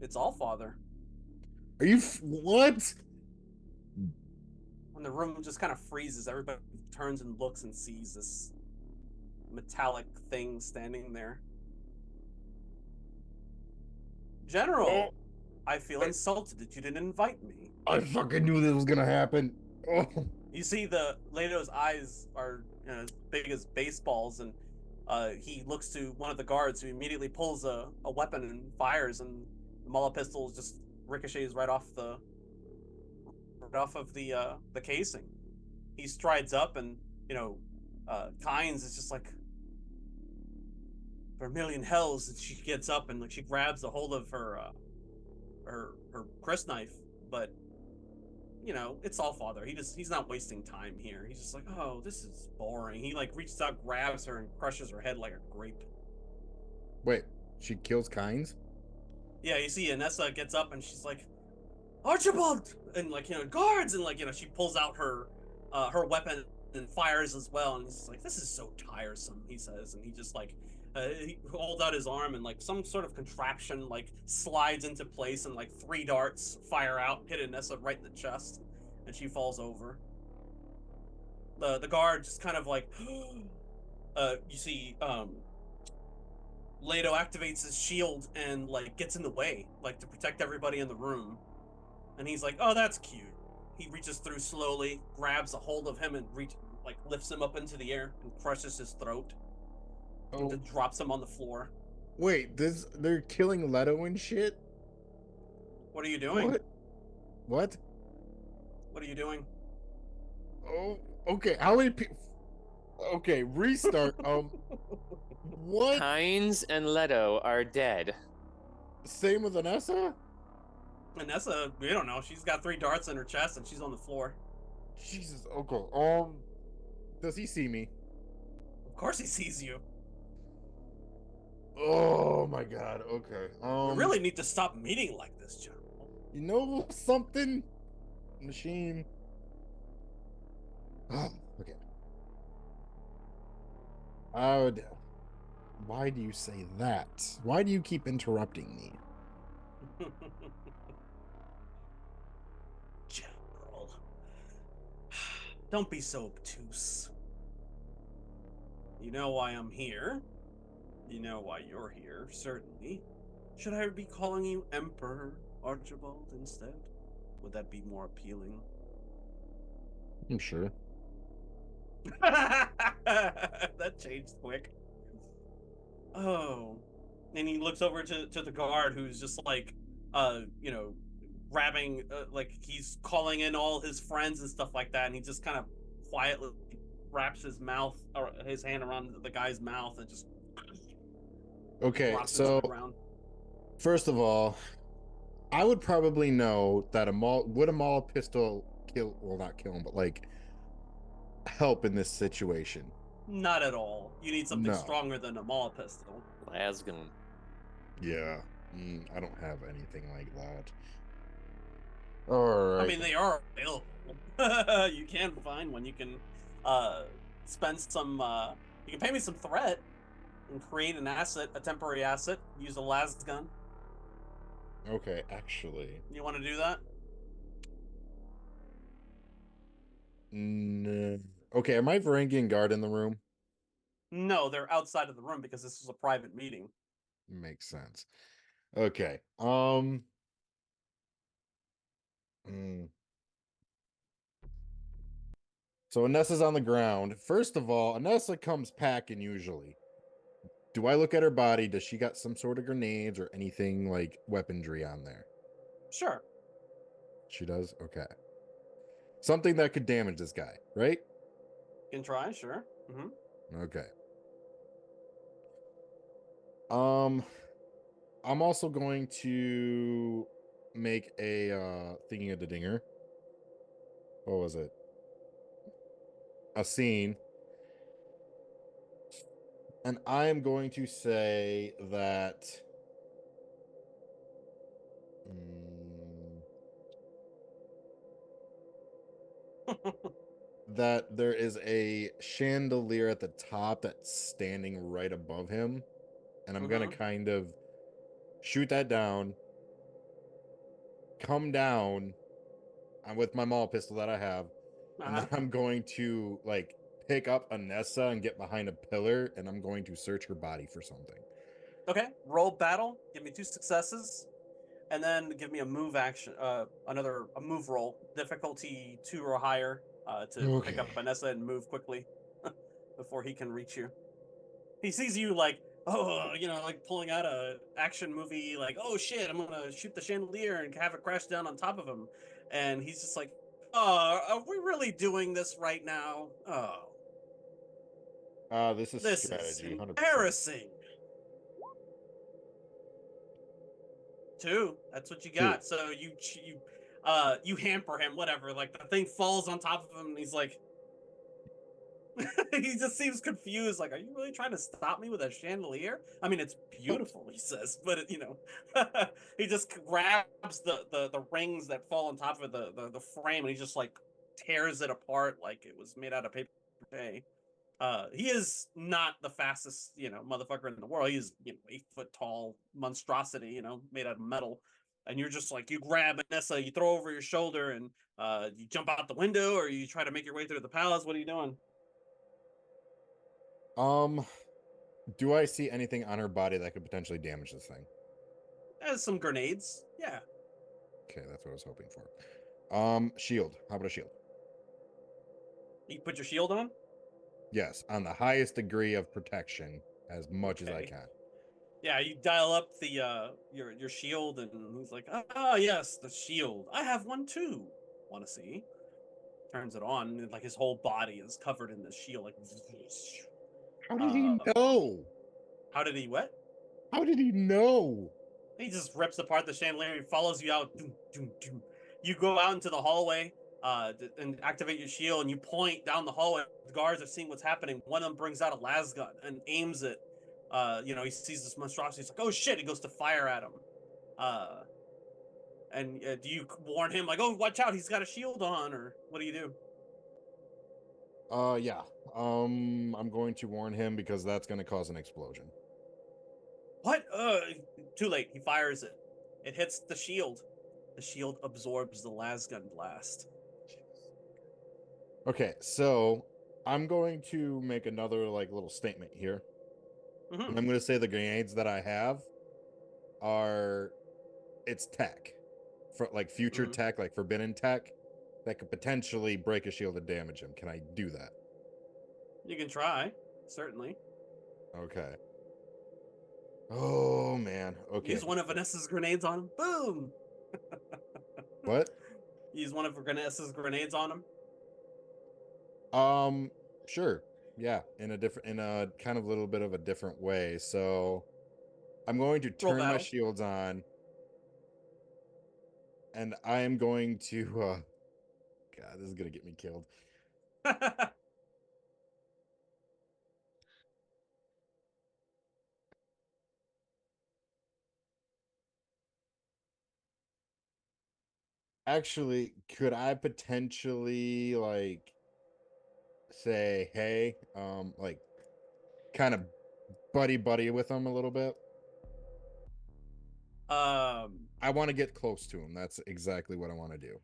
It's Allfather. Are you what? And the room just kind of freezes. Everybody turns and looks and sees this metallic thing standing there. General, Oh. I feel insulted that you didn't invite me. I fucking knew this was gonna happen. Oh. You see the Leto's eyes are as big as baseballs, and he looks to one of the guards who immediately pulls a weapon and fires, and the Mullah pistol just ricochets right off of the casing. He strides up, and Kynes is just like, Vermilion hells, and she gets up and like she grabs a hold of her grist knife, but it's all father. He's not wasting time here. He's just like, oh, this is boring. He like reaches out, grabs her, and crushes her head like a grape. Wait, she kills Kynes? Yeah, you see Anessa gets up and she's like, Archibald, and like guards, and like she pulls out her weapon and fires as well, and he's like, this is so tiresome, he says, and he just like he holds out his arm, and like some sort of contraption like slides into place, and like 3 darts fire out, hit Anessa right in the chest, and she falls over. The guard just kind of like you see Leto activates his shield and like gets in the way, like to protect everybody in the room. And he's like, oh, that's cute. He reaches through slowly, grabs a hold of him, and lifts him up into the air and crushes his throat. Oh, And then drops him on the floor. wait, they're killing Leto and shit? What are you doing? What? What are you doing? Oh, okay. How many people? Okay, restart. What? Kynes and Leto are dead. Same with Anessa? Vanessa, we don't know. She's got 3 darts in her chest and she's on the floor. Jesus. Okay. Does he see me? Of course he sees you. Oh my god. Okay. We really need to stop meeting like this, General. You know something? Machine. Oh, okay. Why do you say that? Why do you keep interrupting me? General. Don't be so obtuse. You know why I'm here. You know why you're here, certainly. Should I be calling you Emperor Archibald instead? Would that be more appealing? I'm sure. That changed quick. Oh. And he looks over to the guard, who's just like, grabbing, like he's calling in all his friends and stuff like that. And he just kind of quietly wraps his mouth, or his hand around the guy's mouth, and just Okay, drops him so to the ground. first of all, I would probably know that a maul pistol not kill him, but like help in this situation. Not at all. You need something No. stronger than a maul pistol. Lasgun. Yeah, I don't have anything like that. All right. I mean, they are available. You can find one. You can spend some. You can pay me some threat and create an asset, a temporary asset. Use a las gun. Okay, actually. You want to do that? Okay, are my Varangian guard in the room? No, they're outside of the room because this is a private meeting. Makes sense. Okay. So Anessa's on the ground. First of all, Anessa comes packing usually. Do I look at her body? Does she got some sort of grenades or anything like weaponry on there? Sure. She does? Okay. Something that could damage this guy, right? You can try, sure. Mm-hmm. Okay. I'm also going to make a thingy of the dinger. What was it? A scene. And I'm going to say that that there is a chandelier at the top that's standing right above him. And I'm going to kind of shoot that down, come down with my maul pistol that I have, and then I'm going to like pick up Anessa and get behind a pillar, and I'm going to search her body for something. Okay, roll battle. Give me 2 successes, and then give me a move action. A move roll, difficulty 2 or higher, to pick up Vanessa and move quickly before he can reach you. He sees you like like pulling out a action movie, like, oh shit, I'm gonna shoot the chandelier and have it crash down on top of him. And he's just like, oh, are we really doing this right now? Oh, This is this is strategy, 100%. embarrassing. 2. That's what you 2. got. So you hamper him, whatever. Like the thing falls on top of him, and he's like, he just seems confused. Like, are you really trying to stop me with a chandelier? I mean, it's beautiful, he says, but he just grabs the rings that fall on top of the frame, and he just like tears it apart like it was made out of paper mache. He is not the fastest, motherfucker in the world. He's 8 foot tall monstrosity, made out of metal. And you're just like, you grab Nessa, you throw over your shoulder, and you jump out the window, or you try to make your way through the palace. What are you doing? Do I see anything on her body that could potentially damage this thing? There's some grenades. Yeah. Okay, that's what I was hoping for. Shield. How about a shield? You put your shield on? Yes, on the highest degree of protection, as much as I Okay. can. Yeah, you dial up the your shield, and he's like, yes, the shield. I have one too. Want to see? Turns it on, and like his whole body is covered in this shield. Like, How did he know? how did he what? How did he know? He just rips apart the chandelier. He follows you out. Doom, doom, doom. You go out into the hallway and activate your shield, and you point down the hallway. The guards are seeing what's happening. One of them brings out a las gun and aims it. He sees this monstrosity. He's like, "Oh shit!" He goes to fire at him. And do you warn him like, "Oh, watch out! He's got a shield on," or what do you do? Yeah. I'm going to warn him because that's going to cause an explosion. What? Too late. He fires it. It hits the shield. The shield absorbs the lasgun blast. Okay, so I'm going to make another little statement here. Mm-hmm. And I'm going to say the grenades that I have it's tech. For future Mhm. tech, like forbidden tech, that could potentially break a shield and damage him. Can I do that? You can try, certainly. Okay. Oh man. Okay. Use one of Vanessa's grenades on him. Boom! What? Use one of Vanessa's grenades on him. Sure. Yeah, in a kind of little bit of a different way. So I'm going to Roll turn my battle. shields on, and I am going to God, this is gonna get me killed. Actually, could I potentially say, hey, kind of buddy with him a little bit? I want to get close to him. That's exactly what I want to do.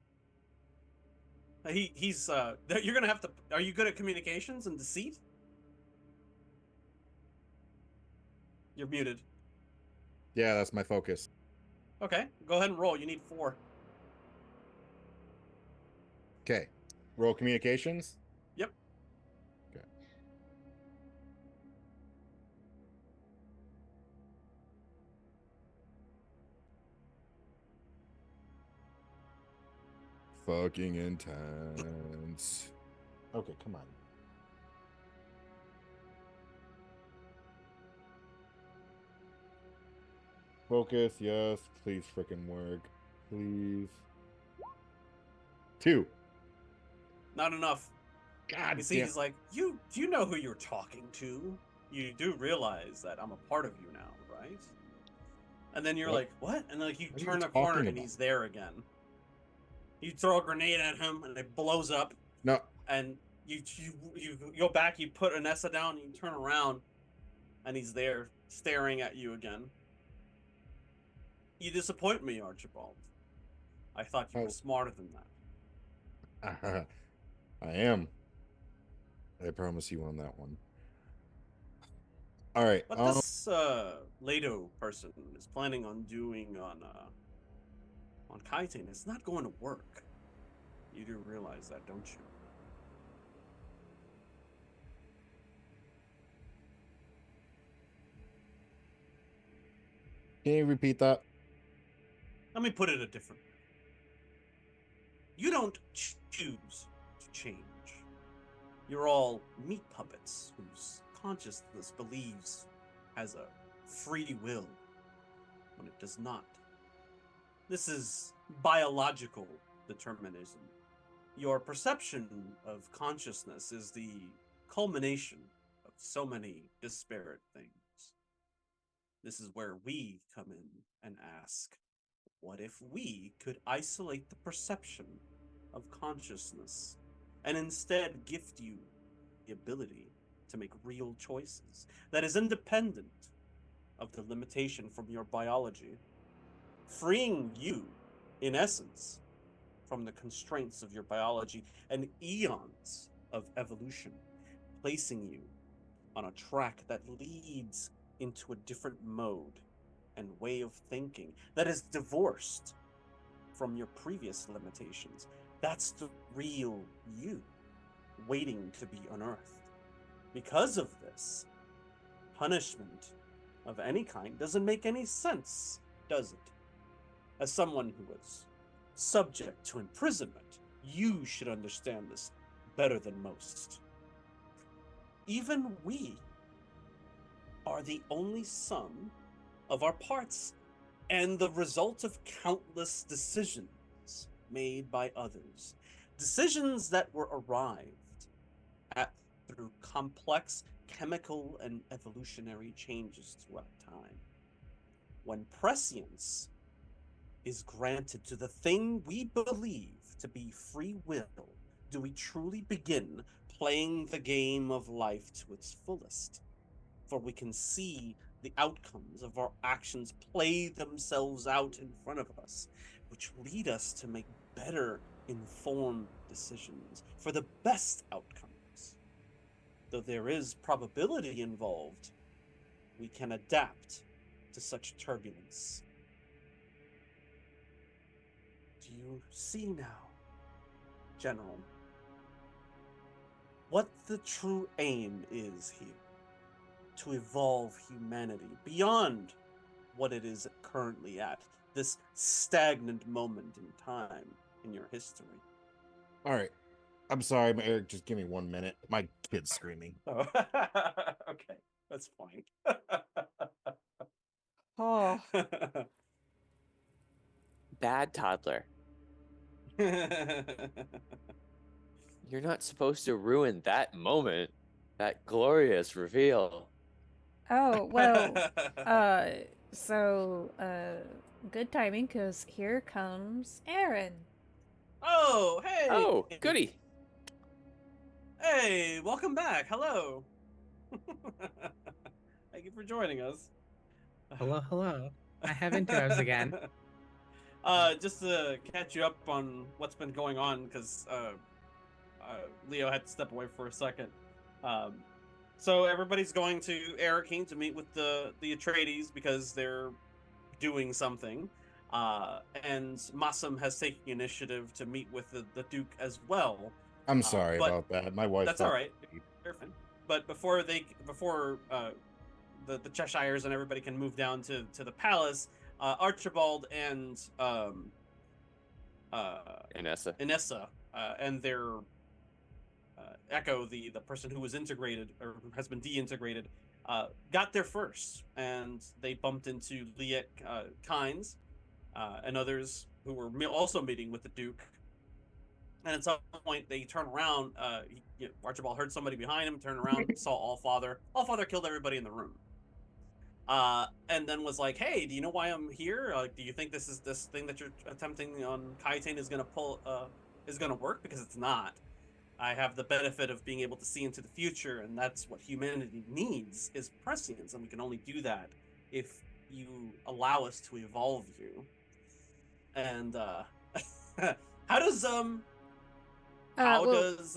He's you're gonna have to. Are you good at communications and deceit? You're muted. Yeah, that's my focus. Okay, go ahead and roll. You need 4. Okay. Roll communications. Yep. Okay. Fucking intense. Okay, come on. Focus, yes. Please freaking work. Please. 2. Not enough. God You see, damn. he's like, do you know who you're talking to? You do realize that I'm a part of you now, right? And then you're What? like, what? And then you What are turn you the corner talking and about? he's there again. You throw a grenade at him and it blows up. No. And you go back, you put Anessa down, and you turn around, and he's there staring at you again. You disappoint me, Archibald. I thought you were smarter than that. I am. I promise you on that one. All right. What this Lado person is planning on doing on Kaiten is not going to work. You do realize that, don't you? Can you repeat that? Let me put it a different way. You don't choose to change. You're all meat puppets whose consciousness believes has a free will when it does not. This is biological determinism. Your perception of consciousness is the culmination of so many disparate things. This is where we come in and ask, what if we could isolate the perception of consciousness and instead gift you the ability to make real choices that is independent of the limitation from your biology, freeing you, in essence, from the constraints of your biology and eons of evolution, placing you on a track that leads into a different mode and way of thinking that is divorced from your previous limitations. That's the real you, waiting to be unearthed. Because of this, punishment of any kind doesn't make any sense, does it? As someone who was subject to imprisonment, you should understand this better than most. Even we are the only sum of our parts and the result of countless decisions made by others. Decisions that were arrived at through complex chemical and evolutionary changes throughout time. When prescience is granted to the thing we believe to be free will, do we truly begin playing the game of life to its fullest? For we can see the outcomes of our actions play themselves out in front of us, which lead us to make better informed decisions for the best outcomes. Though there is probability involved, we can adapt to such turbulence. Do you see now, General, what the true aim is here? To evolve humanity beyond what it is currently at, this stagnant moment in time in your history. All right. I'm sorry, but Eric, just give me 1 minute. My kid's screaming. Oh, okay, that's fine. Oh, Bad toddler. You're not supposed to ruin that moment, that glorious reveal. oh, well, uh, good timing, because here comes Aaron. Oh, hey! Oh, goody. Hey, welcome back. Hello. Thank you for joining us. Hello, hello. I have intros again. Just to catch you up on what's been going on, because Leo had to step away for a second. So everybody's going to Arakeen to meet with the Atreides because they're doing something. And Massam has taken initiative to meet with the Duke as well. I'm sorry but about that. My wife. That's all right. You're fine. But before the Cheshires and everybody can move down to the palace, Archibald and Inessa and their Echo, the person who was integrated or who has been deintegrated, got there first, and they bumped into Liet Kynes and others who were also meeting with the Duke. And at some point, they turn around. Archibald heard somebody behind him, turned around, saw Allfather. Allfather killed everybody in the room. And then was like, "Hey, do you know why I'm here? Do you think this thing that you're attempting on Kaiten is gonna work? Because it's not. I have the benefit of being able to see into the future, and that's what humanity needs is prescience, and we can only do that if you allow us to evolve you." And how does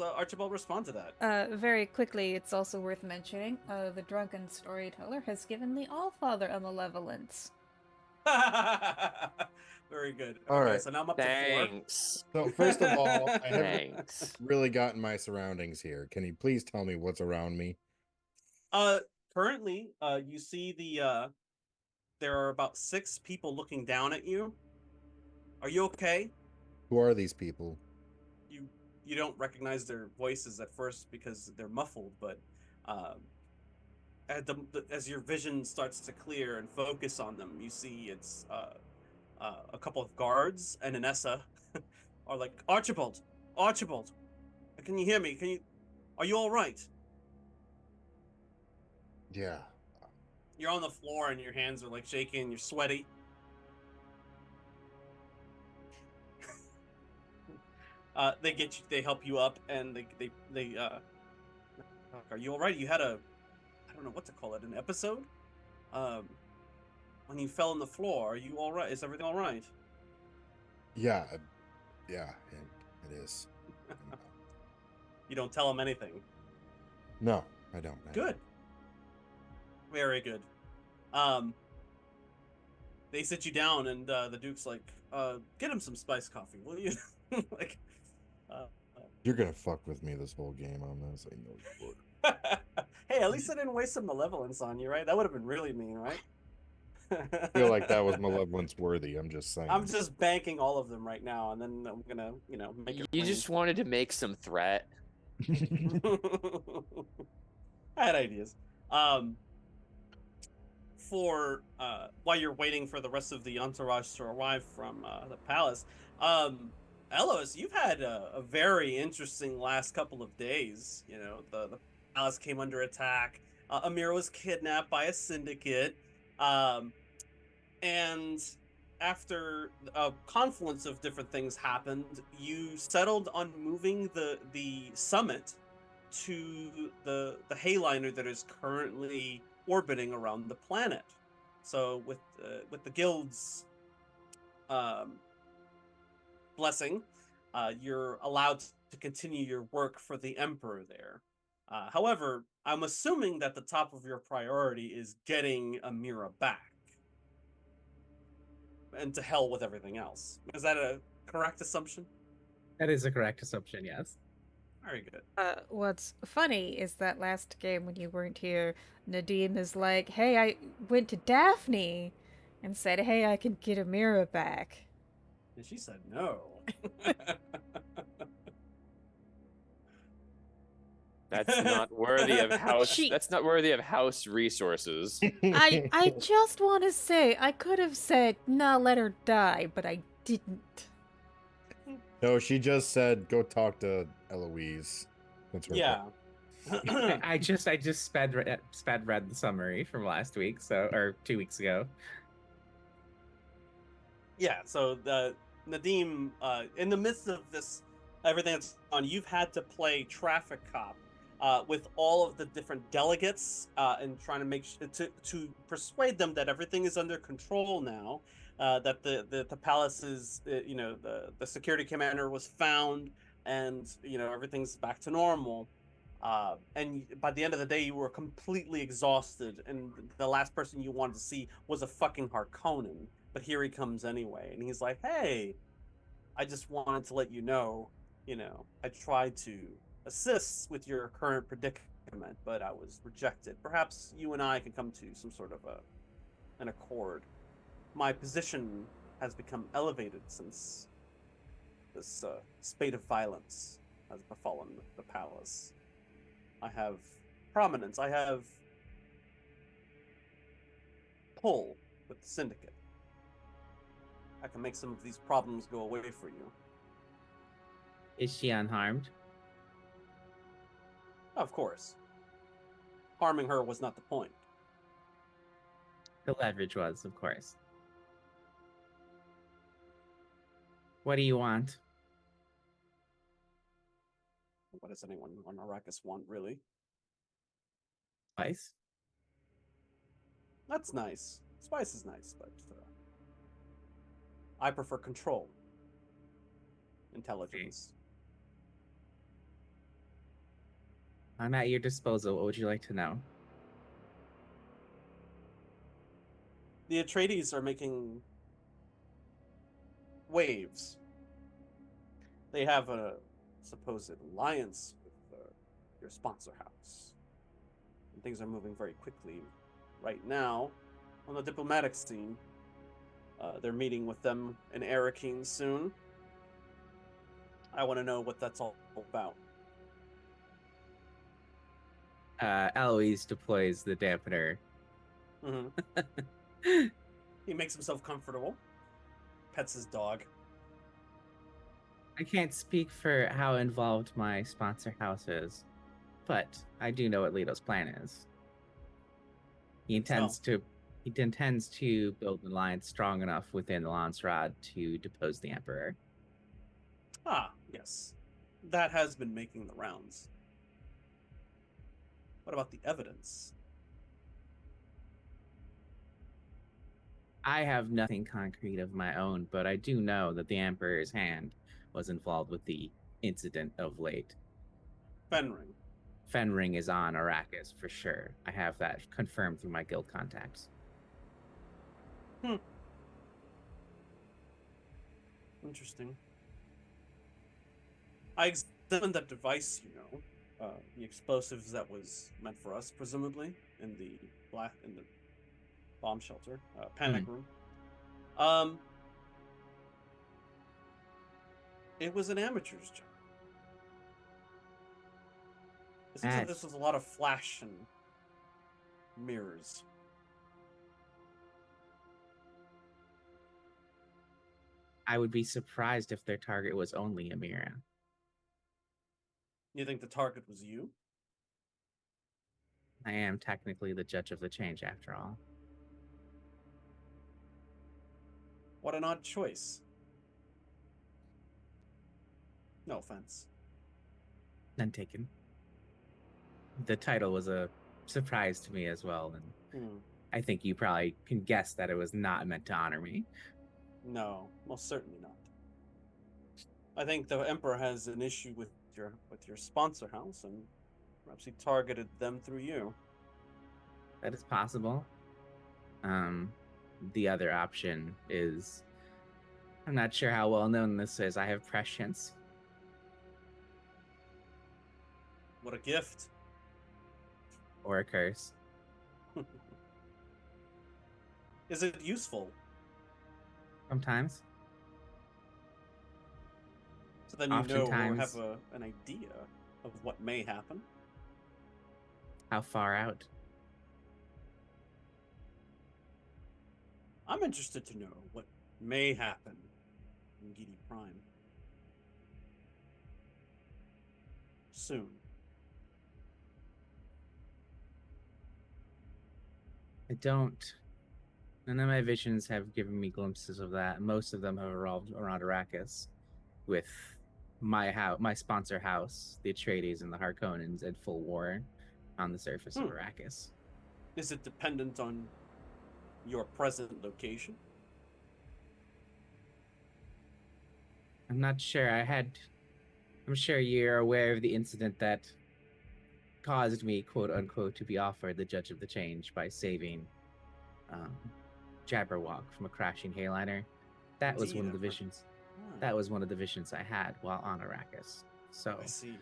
Archibald respond to that? Very quickly, it's also worth mentioning, the drunken storyteller has given the Allfather a malevolence. Very good. All right. So now I'm up Thanks. So first of all, I haven't Thanks. really gotten my surroundings here. Can you please tell me what's around me? Currently, you see there are about 6 people looking down at you. Are you okay? Who are these people? You don't recognize their voices at first because they're muffled, but um, as your vision starts to clear and focus on them, you see it's a couple of guards and Anessa are like, Archibald, Archibald, can you hear me? Are you all right? Yeah. You're on the floor and your hands are like shaking. You're sweaty. They get you. They help you up, and they are you all right? You had I don't know what to call it, an episode. Um, when you fell on the floor, are you all right? Is everything all right? Yeah. Yeah. It is. You don't tell them anything. No, I don't. Good. Very good. They sit you down, and the Duke's like, get him some spiced coffee, will you? Like, You're gonna fuck with me this whole game on this. I know you would. hey, at least I didn't waste some malevolence on you, right? That would have been really mean, right? I feel like that was malevolence worthy. I'm just saying. I'm just banking all of them right now, and then I'm gonna, make it You rain. just wanted to make some threat. I had ideas. For while you're waiting for the rest of the entourage to arrive from the palace, Elos, you've had a very interesting last couple of days. The palace came under attack. Amir was kidnapped by a syndicate, and after a confluence of different things happened, you settled on moving the summit to the Hayliner that is currently orbiting around the planet. So with the guild's blessing, you're allowed to continue your work for the Emperor there. However, I'm assuming that the top of your priority is getting Amira back. And to hell with everything else. Is that a correct assumption? That is a correct assumption, yes. Very good. What's funny is that last game when you weren't here, Nadim is like, hey, I went to Daphne and said, hey, I can get Amira back. And she said no. That's not worthy of house. She- That's not worthy of house resources. I just want to say, I could have said, nah, let her die, but I didn't. No, she just said go talk to Eloise. That's her. Yeah. I just sped read the summary from last week, or 2 weeks ago. Yeah, so Nadim, in the midst of this, everything that's on, you've had to play traffic cop with all of the different delegates and trying to make to persuade them that everything is under control now, that the palace is, the security commander was found, and everything's back to normal. And by the end of the day, you were completely exhausted, and the last person you wanted to see was a fucking Harkonnen. But here he comes anyway, and he's like, hey, I just wanted to let you know, I tried to assist with your current predicament, but I was rejected. Perhaps you and I can come to some sort of an accord. My position has become elevated since this spate of violence has befallen the palace. I have prominence. I have pull with the syndicate. I can make some of these problems go away for you. Is she unharmed? Of course. Harming her was not the point. The leverage was, of course. What do you want? What does anyone on Arrakis want, really? Spice? That's nice. Spice is nice, but I prefer control. Intelligence. I'm at your disposal. What would you like to know? The Atreides are making waves. They have a supposed alliance with your sponsor house. And things are moving very quickly. Right now, on the diplomatic scene. They're meeting with them in Arakeen soon. I want to know what that's all about. Eloise deploys the dampener. Mm-hmm. He makes himself comfortable. Pets his dog. I can't speak for how involved my sponsor house is, but I do know what Leto's plan is. He intends to build an alliance strong enough within the Landsrod to depose the Emperor. Ah, yes. That has been making the rounds. What about the evidence? I have nothing concrete of my own, but I do know that the Emperor's hand was involved with the incident of late. Fenring. Fenring is on Arrakis for sure. I have that confirmed through my guild contacts. Interesting. I examined that device, the explosives that was meant for us, presumably, in the bomb shelter, panic room. It was an amateur's job. It seems like this was a lot of flash and mirrors. I would be surprised if their target was only Amira. You think the target was you? I am technically the judge of the change after all. What an odd choice. No offense. None taken. The title was a surprise to me as well, and I think you probably can guess that it was not meant to honor me. No, most certainly not. I think the Emperor has an issue with your sponsor house, and perhaps he targeted them through you. That is possible. The other option is, I'm not sure how well known this is. I have prescience. What a gift. Or a curse. Is it useful? Sometimes. So then you know or have an idea of what may happen? How far out? I'm interested to know what may happen in Gidi Prime. Soon. None of my visions have given me glimpses of that. Most of them have revolved around Arrakis, with my sponsor house, the Atreides and the Harkonnens, at full war on the surface of Arrakis. Is it dependent on your present location? I'm not sure. I'm sure you're aware of the incident that caused me, quote unquote, to be offered the Judge of the Change by saving Jabberwock from a crashing hayliner. That was one of the visions. That was one of the visions I had while on Arrakis. So I see.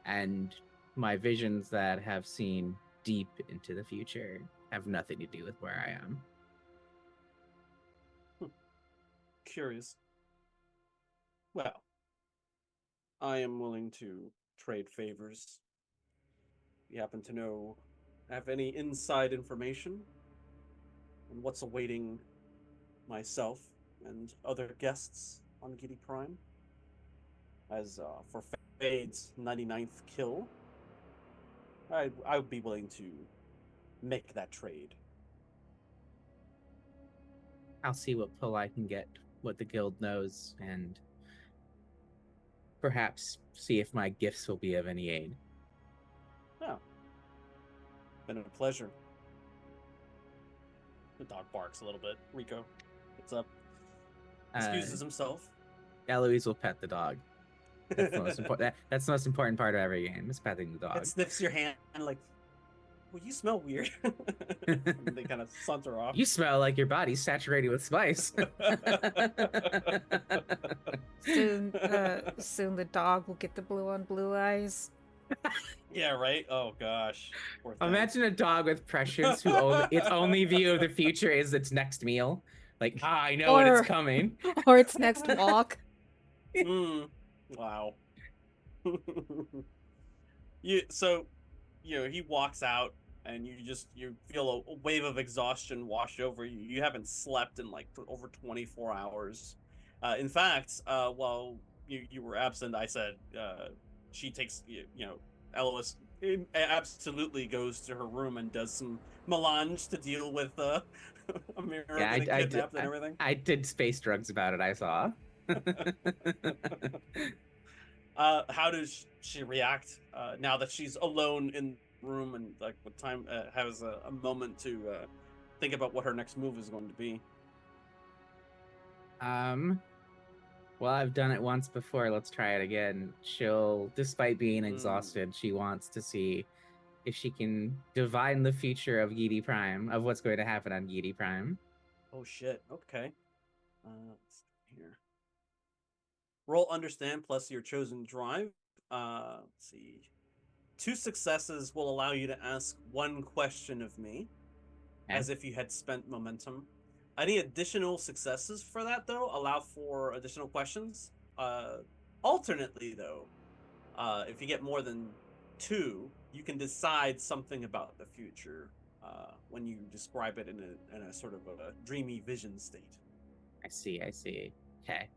And my visions that have seen deep into the future have nothing to do with where I am. Curious. Well, I am willing to trade favors. You happen to have any inside information on what's awaiting myself and other guests on Gidi Prime? As for Fade's 99th kill, I would be willing to make that trade. I'll see what pull I can get, what the guild knows, and perhaps see if my gifts will be of any aid. Oh. Been a pleasure. The dog barks a little bit. Rico, what's up? Excuses himself. Eloise will pet the dog. That's the most important. That's the most important part of every game, is petting the dog. It sniffs your hand like, well, you smell weird. And they kind of saunter off. You smell like your body's saturated with spice. Soon the dog will get the blue on blue eyes. Yeah, right? Oh gosh. Poor thing. Imagine a dog with prescience who only its only view of the future is its next meal. Like, I know when it's Or- coming. Or its next walk. Mm. Wow. So he walks out and you feel a wave of exhaustion wash over you. You haven't slept in like over 24 hours. In fact, while you were absent, I said she takes Elois absolutely goes to her room and does some melange to deal with Amira Yeah, getting kidnapped and I, everything. I did space drugs about it. I saw. How does she react now that she's alone in the room and like with time has a moment to think about what her next move is going to be? Well, I've done it once before. Let's try it again. She'll, despite being Mm. exhausted, she wants to see if she can divine the future of Yeeti Prime, of what's going to happen on Yeeti Prime. Oh shit. Okay. Let's see here. Roll understand plus your chosen drive. Let's see. 2 successes will allow you to ask 1 question of me, Okay. as if you had spent momentum. Any additional successes for that though allow for additional questions. Alternately though, if you get more than 2, you can decide something about the future when you describe it in a sort of a dreamy vision state. I see. Okay.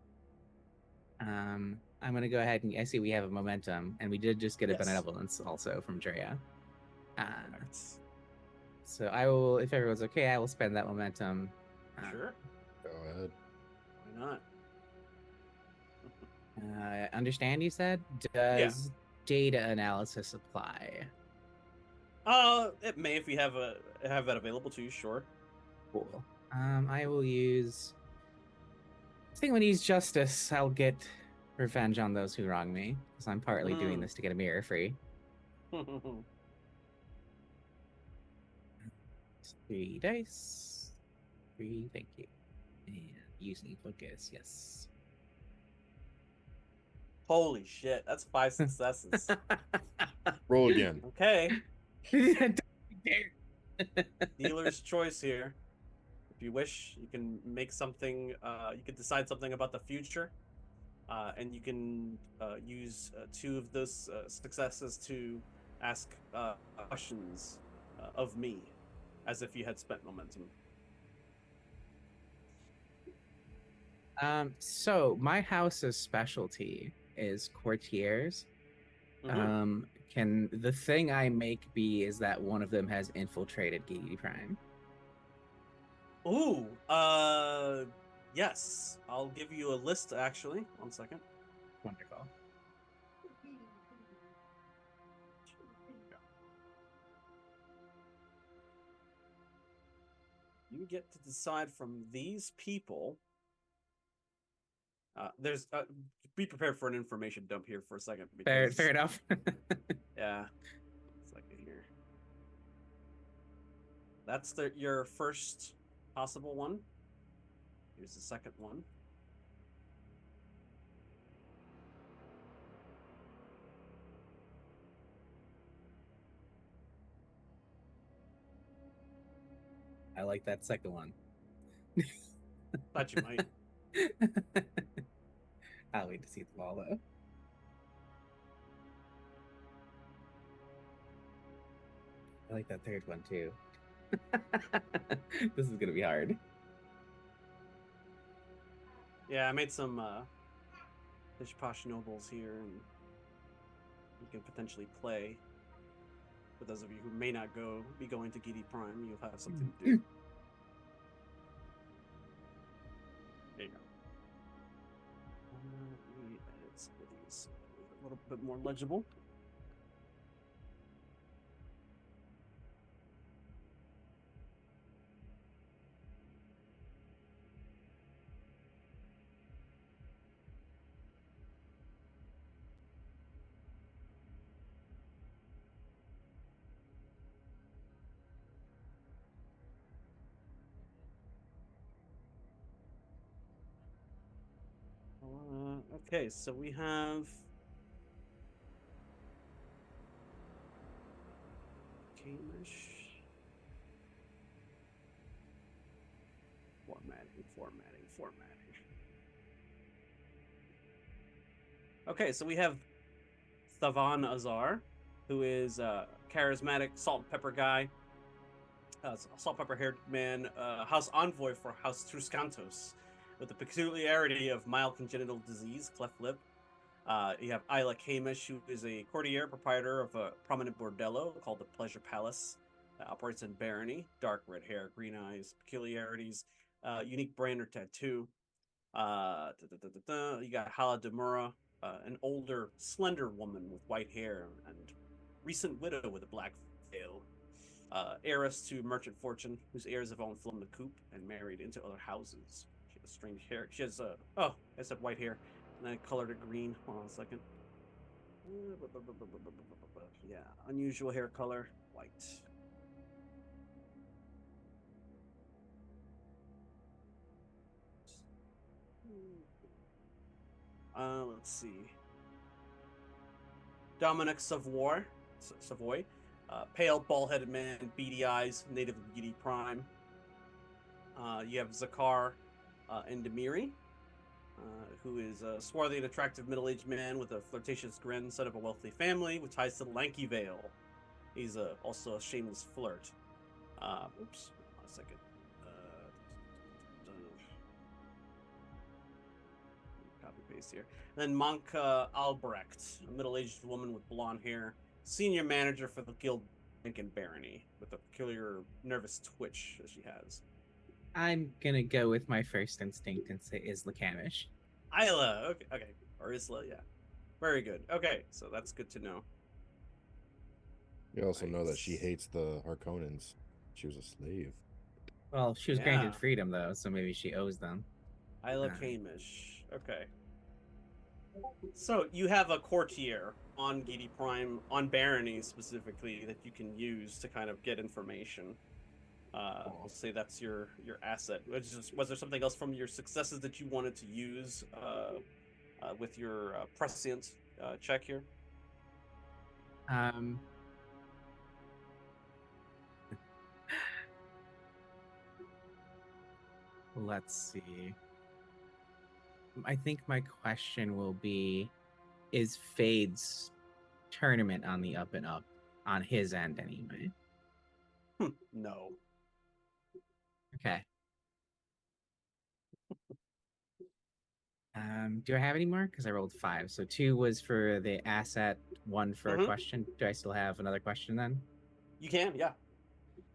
I'm gonna go ahead and I see we have a momentum, and we did just get a Yes. benevolence also from Drea. Correct. So I will, if everyone's okay, I will spend that momentum. Sure. Go ahead. Why not? Understand? You said does data analysis apply? It may if you have that available to you. Sure. Cool. I will use. I think when I use justice, I'll get revenge on those who wrong me, because I'm partly doing this to get a mirror free. 3 dice. 3, thank you. And using focus, yes. Holy shit! That's 5 successes. Roll again. Okay. Don't dare. Dealer's choice here. If you wish, you can make something. You can decide something about the future, and you can use 2 of those successes to ask questions of me, as if you had spent momentum. So my house's specialty is courtiers. Mhm. Can the thing I make be is that one of them has infiltrated Gigi Prime? Ooh, yes. I'll give you a list actually. 1 second. Wonderful. You get to decide from these people. There's be prepared for an information dump here for a second because Fair enough. yeah, it's like here. That's your first possible one. Here's the second one. I like that second one. Thought you might. I'll wait to see them all though. I like that third one too. This is gonna be hard. Yeah, I made some Fish Posh Nobles here, and you can potentially play. For those of you who may not be going to Gidi Prime, you'll have something to do. There you go. Let me edit some of these a little bit more legible. Okay, so we have Hamish. Formatting. Okay, so we have Thavan Azar, who is a charismatic salt and pepper guy, salt pepper haired man, house envoy for House Truscantos, with the peculiarity of mild congenital disease, cleft lip. You have Isla Kamish, who is a courtier, proprietor of a prominent bordello called the Pleasure Palace. Operates in Barony, dark red hair, green eyes, peculiarities, unique brand or tattoo. You got Hala Demura, an older, slender woman with white hair and recent widow with a black veil. Heiress to merchant fortune, whose heirs have owned flown the coop and married into other houses. She has strange hair. She has I said white hair, and I colored it green. Hold on a second. Yeah, unusual hair color, white. Let's see. Dominic Savoy, pale, bald-headed man, beady eyes, native of Gidi Prime. You have Zakar Endemiri, who is a swarthy and attractive middle-aged man with a flirtatious grin, son of a wealthy family, with ties to the Lanky Vale. He's also a shameless flirt. Oops, hold on a second. Copy paste here. And then Monka Albrecht, a middle-aged woman with blonde hair, senior manager for the Guild Bank and Barony, with a peculiar nervous twitch that she has. I'm gonna go with my first instinct and say Isla Kamish. Isla, okay, or Isla, yeah, very good. Okay, so that's good to know. You also know that she Nice. hates the Harkonnens. She was a slave. Well, she was Yeah. granted freedom though, so maybe she owes them. Isla Kamish. Okay. So you have a courtier on Gidi Prime, on Barony specifically, that you can use to kind of get information. I'll say that's your asset. Was there something else from your successes that you wanted to use with your prescient check here? Let's see. I think my question will be, is Fade's tournament on the up and up on his end anyway? No. Okay. Do I have any more? Because I rolled 5. So 2 was for the asset, 1 for a question. Do I still have another question then? You can, yeah.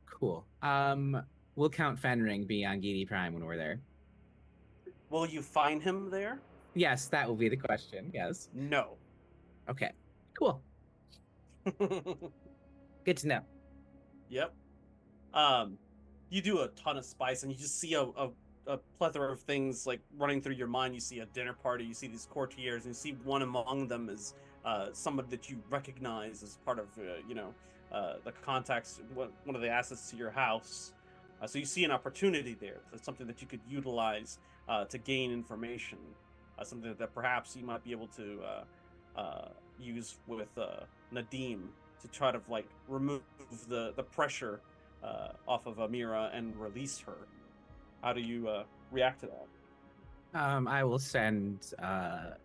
Cool. Will Count Fenring be on Gidi Prime when we're there? Will you find him there? Yes, that will be the question. Yes. No. Okay. Cool. Good to know. Yep. You do a ton of spice, and you just see a plethora of things like running through your mind. You see a dinner party, you see these courtiers, and you see one among them is somebody that you recognize as part of the contacts, one of the assets to your house. So you see an opportunity there. That's something that you could utilize to gain information. Something that perhaps you might be able to use with Nadim to try to like remove the pressure off of Amira and release her. How do you react to that? I will send a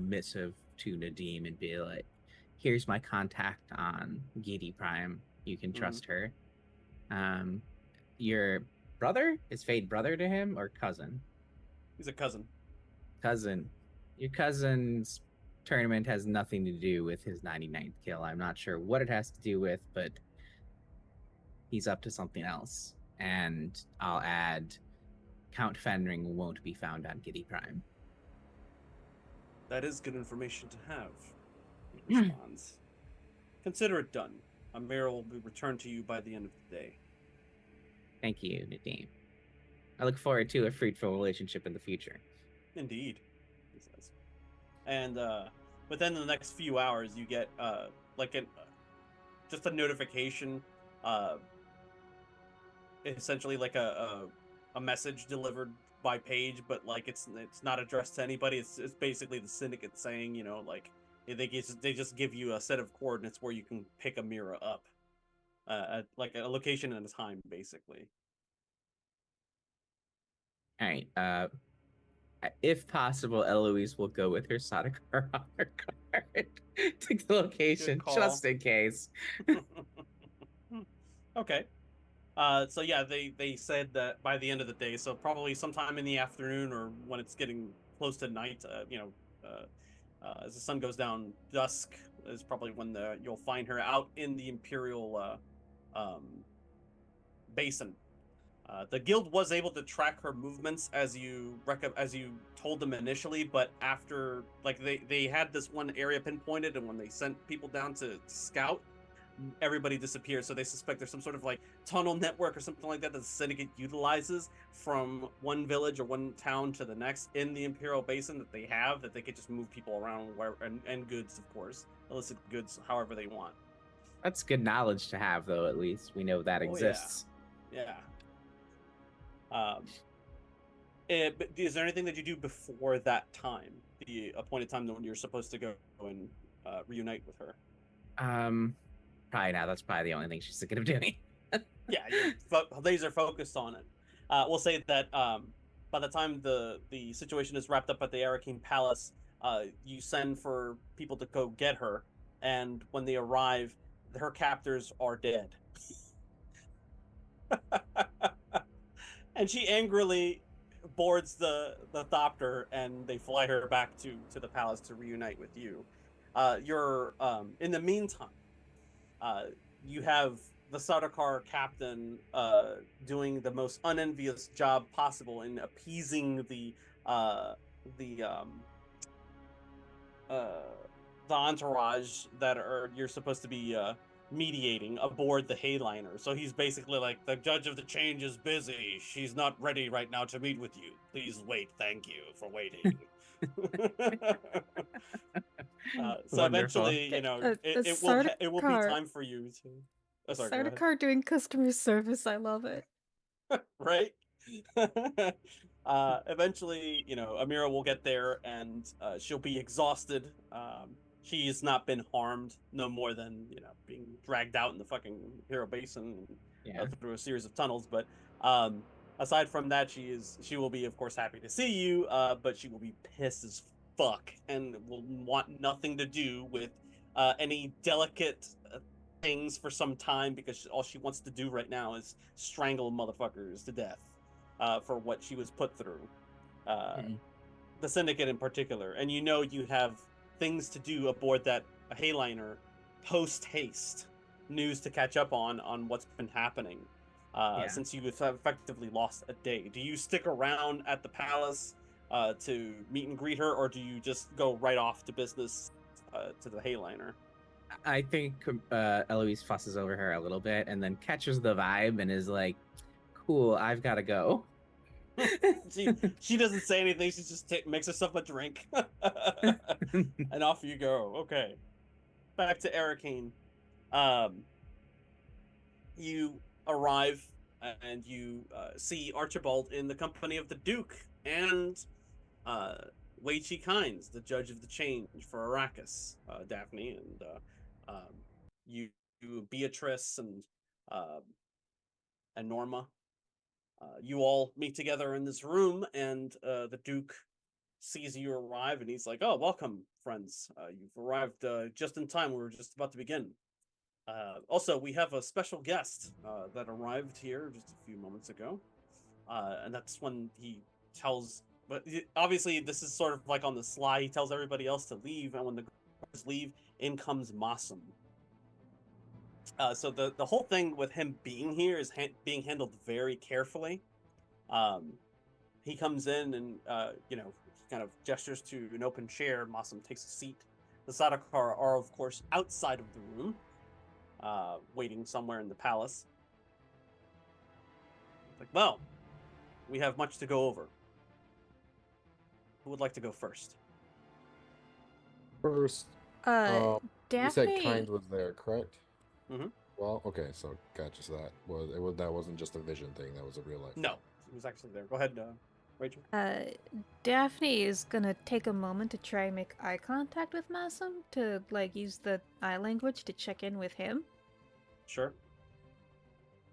missive to Nadim and be like, here's my contact on Gidi Prime. You can trust her. Your brother? Is Fade brother to him or cousin? He's a cousin. Cousin. Your cousin's tournament has nothing to do with his 99th kill. I'm not sure what it has to do with, but he's up to something else. And I'll add Count Fenring won't be found on Gidi Prime. That is good information to have, he responds. Consider it done. Amira will be returned to you by the end of the day. Thank you, Nadim. I look forward to a fruitful relationship in the future. Indeed, he says. And within the next few hours, you get just a notification, essentially like a message delivered by page, but like it's not addressed to anybody. It's basically the syndicate saying, They just give you a set of coordinates where you can pick a mirror up, at like a location and a time, basically. All right. If possible, Eloise will go with her Sadacar on her card to the location, call. just in case. Okay. So yeah, they said that by the end of the day, so probably sometime in the afternoon or when it's getting close to night, as the sun goes down, dusk is probably when you'll find her out in the Imperial basin. The guild was able to track her movements as you told them initially, but after they had this one area pinpointed, and when they sent people down to scout, everybody disappeared. So they suspect there's some sort of like tunnel network or something like that the syndicate utilizes from one village or one town to the next in the Imperial Basin that they could just move people around and goods, of course, illicit goods, however they want. That's good knowledge to have, though. At least we know that exists. Yeah. But is there anything that you do before that time, the appointed time when you're supposed to go and reunite with her? Probably not. That's probably the only thing she's thinking of doing. Yeah, you're laser focused on it. We'll say that by the time the situation is wrapped up at the Arakeen Palace, you send for people to go get her, and when they arrive, her captors are dead. And she angrily boards the thopter, and they fly her back to the palace to reunite with you. You're in the meantime, you have the Sardaukar captain doing the most unenvious job possible in appeasing the entourage that you're supposed to be mediating aboard the Hayliner. So he's basically like, the judge of the change is busy. She's not ready right now to meet with you. Please wait. Thank you for waiting. So eventually, it will be time for you to. Oh, sorry, Sardaukar doing customer service. I love it. Right? Eventually, Amira will get there, and she'll be exhausted. She's not been harmed no more than being dragged out in the fucking Hero Basin through a series of tunnels. But aside from that, she will be, of course, happy to see you. But she will be pissed as fuck and will want nothing to do with any delicate things for some time, because all she wants to do right now is strangle motherfuckers to death for what she was put through. The Syndicate in particular. And you have things to do aboard that Hayliner post haste, news to catch up on what's been happening since you have effectively lost a day. Do you stick around at the palace to meet and greet her, or do you just go right off to business to the Hayliner? I think Eloise fusses over her a little bit and then catches the vibe and is like, cool, I've got to go. she doesn't say anything. She just makes herself a drink. And off you go. Okay. Back to Arakeen. You arrive and you see Archibald in the company of the Duke and Wei Chi Kynes, the judge of the change for Arrakis, Daphne, and you Beatrice and Norma. You all meet together in this room, and the Duke sees you arrive, and he's like, "Oh, welcome, friends. You've arrived just in time. We were just about to begin. Also, we have a special guest that arrived here just a few moments ago." And that's when he tells... But obviously, this is sort of like on the sly. He tells everybody else to leave, and when the guards leave, in comes Massam. So the whole thing with him being here is being handled very carefully. He comes in and he kind of gestures to an open chair. Massam takes a seat. The Sardaukar are, of course, outside of the room, waiting somewhere in the palace. Like, well, we have much to go over. Who would like to go first? First, Daphne. you said Kind was there, correct? Mm-hmm. Well, okay, so gotcha. So that wasn't just a vision thing. That was a real life. No, he was actually there. Go ahead, Rachel? Daphne is gonna take a moment to try and make eye contact with Masum to like use the eye language to check in with him. Sure.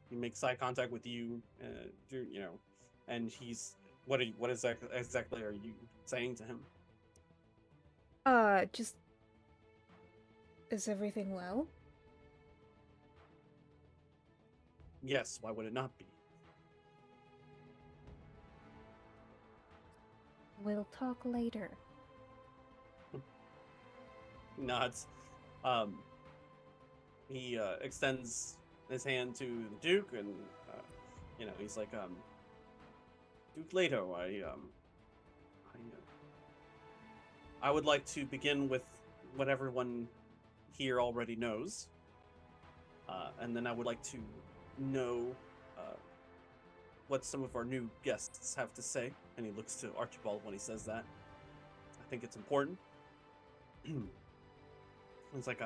He makes eye contact with you, and he's what exactly are you saying to him? Just is everything well? Yes, why would it not be? We'll talk later. He nods. He extends his hand to the Duke, and he's like, Duke Leto, I would like to begin with what everyone here already knows, and then I would like to know what some of our new guests have to say. And he looks to Archibald when he says that. I think it's important. It's like,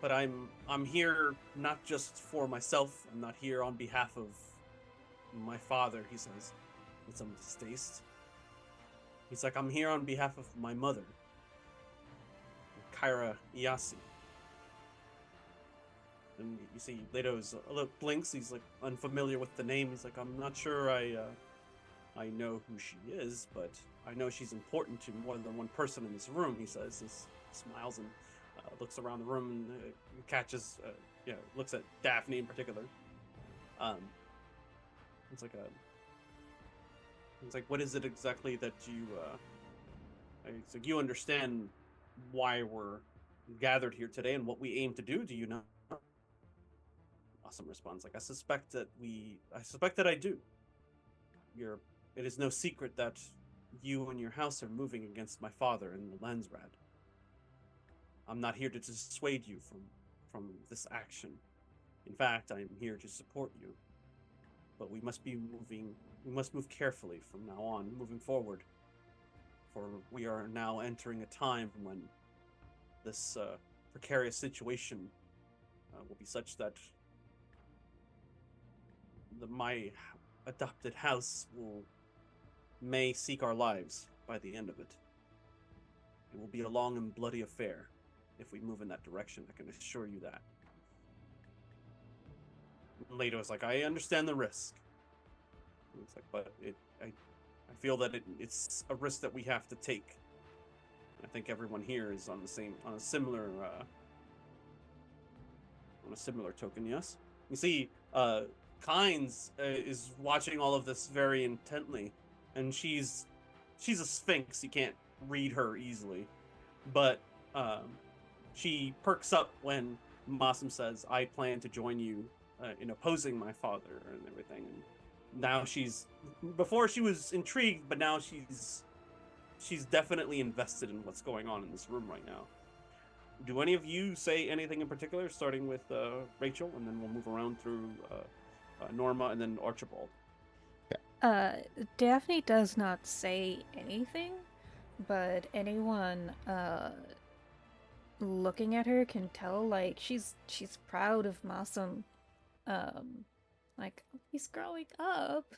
but I'm here not just for myself. I'm not here on behalf of my father, he says, with some distaste. He's like, I'm here on behalf of my mother, Kyra Iyasi. And you see Leto's a little blinks. He's like unfamiliar with the name. He's like, I'm not sure I know who she is, but I know she's important to more than one person in this room, he says. He smiles and looks around the room and catches, looks at Daphne in particular. It's like, what is it exactly that you, it's like, you understand why we're gathered here today and what we aim to do, do you not? Awesome response. Like, I suspect that I do. It is no secret that you and your house are moving against my father in the Landsrad. I'm not here to dissuade you from this action. In fact, I am here to support you. But we must move carefully from now on, moving forward. For we are now entering a time when this precarious situation will be such that my adopted house may seek our lives by the end of it. It will be a long and bloody affair if we move in that direction, I can assure you that. Leto is like, I understand the risk. It's like, but I feel that it's a risk that we have to take. I think everyone here is on a similar token, yes? You see, Kynes is watching all of this very intently, and she's a sphinx. You can't read her easily, but she perks up when Masum says, "I plan to join you in opposing my father and everything." And now before she was intrigued, but now she's definitely invested in what's going on in this room right now. Do any of you say anything in particular, starting with Rachel, and then we'll move around through Norma and then Archibald? Daphne does not say anything, but anyone looking at her can tell, like, she's proud of Masum. Like, he's growing up.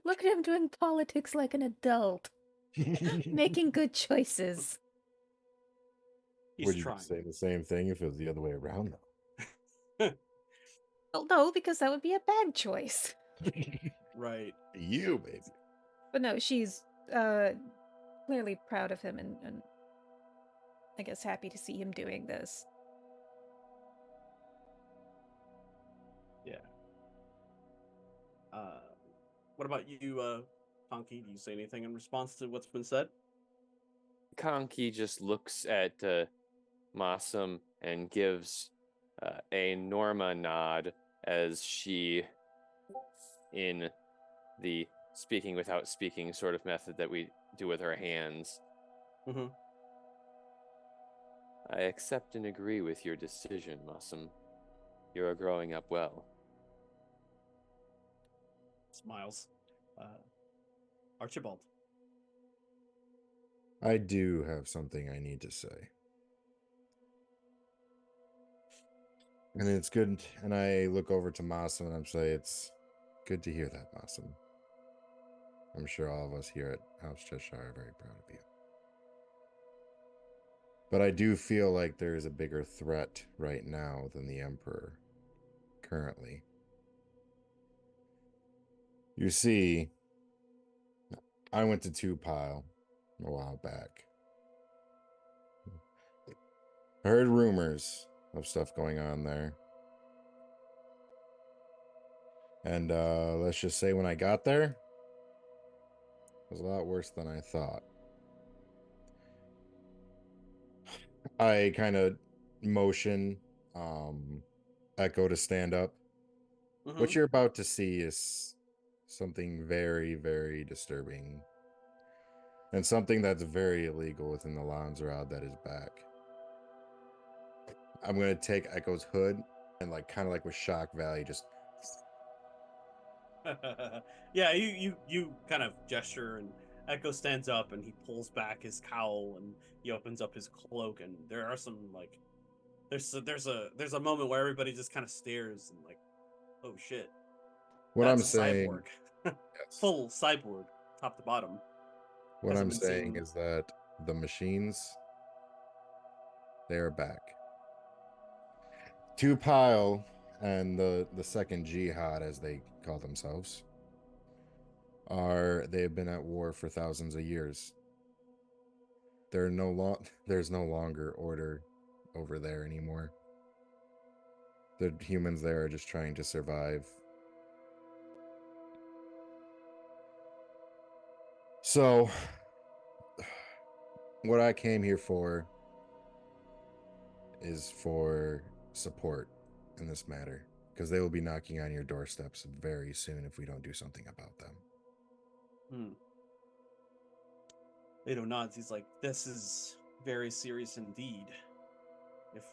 Look at him doing politics like an adult, making good choices. Would you say the same thing if it was the other way around, though? Well, no, because that would be a bad choice. Right. You, baby. But no, she's clearly proud of him and I guess happy to see him doing this. Yeah. What about you, Tonki? Do you say anything in response to what's been said? Konki just looks at Masum and gives a Norma nod as she, in the speaking without speaking sort of method that we do with our hands. Mm-hmm. I accept and agree with your decision, Masum. You are growing up well. Smiles. Archibald. I do have something I need to say. And it's good. And I look over to Masum and I'm saying, it's good to hear that, Masum. I'm sure all of us here at House Cheshire are very proud of you. But I do feel like there is a bigger threat right now than the Emperor currently. You see, I went to Two Pile a while back. I heard rumors of stuff going on there. And let's just say when I got there, it was a lot worse than I thought. I kind of motion Echo to stand up. What you're about to see is something very, very disturbing. And something that's very illegal within the Landsraad that is back. I'm going to take Echo's hood and kind of like with Shock Valley, just... Yeah, you kind of gesture, and Echo stands up and he pulls back his cowl and he opens up his cloak, and there are some there's a moment where everybody just kind of stares and oh shit. What That's I'm a saying... cyborg. Yes. Full cyborg, top to bottom. What Hasn't I'm been saying seen. is that the machines, they are back. Two Pile and the second jihad, as they call themselves, they've been at war for thousands of years. There's no longer order over there anymore. The humans there are just trying to survive. So, what I came here for is for support in this matter, because they will be knocking on your doorsteps very soon if we don't do something about them. Leto nods. He's like, this is very serious indeed. If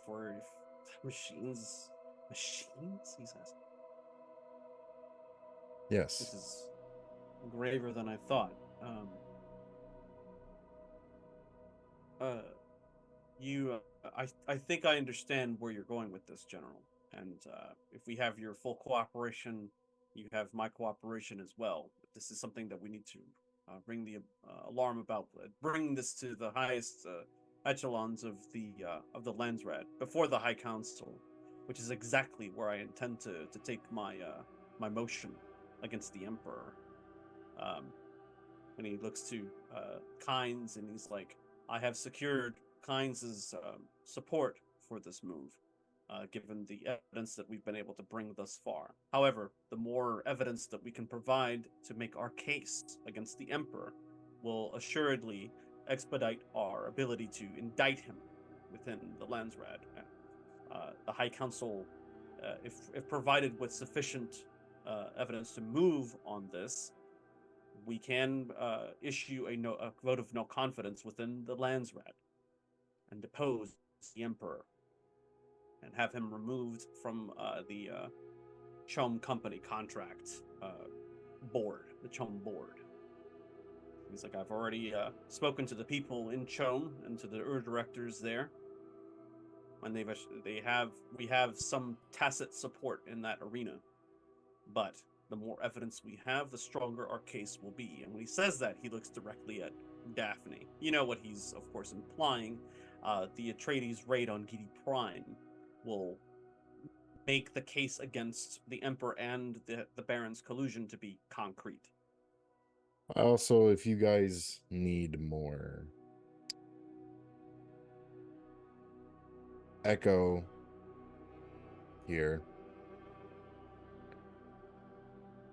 machines, he says. Yes. This is graver than I thought. I think I understand where you're going with this, General. And if we have your full cooperation, you have my cooperation as well. This is something that we need to ring the alarm about. Bring this to the highest echelons of the Landsraad before the High Council, which is exactly where I intend to take my my motion against the Emperor. And he looks to Kynes and he's like, I have secured Kynes' support for this move, given the evidence that we've been able to bring thus far. However, the more evidence that we can provide to make our case against the Emperor will assuredly expedite our ability to indict him within the Landsraad. The High Council, if provided with sufficient evidence to move on this, we can issue a vote of no confidence within the Landsraad and depose the Emperor and have him removed from the Chom Company contract board, the Chom board. He's like, I've already spoken to the people in Chom and to the directors there, and we have some tacit support in that arena, but the more evidence we have, the stronger our case will be. And when he says that, he looks directly at Daphne. You know what he's, of course, implying. The Atreides raid on Gidi Prime will make the case against the Emperor and the Baron's collusion to be concrete. Also, if you guys need more, Echo here,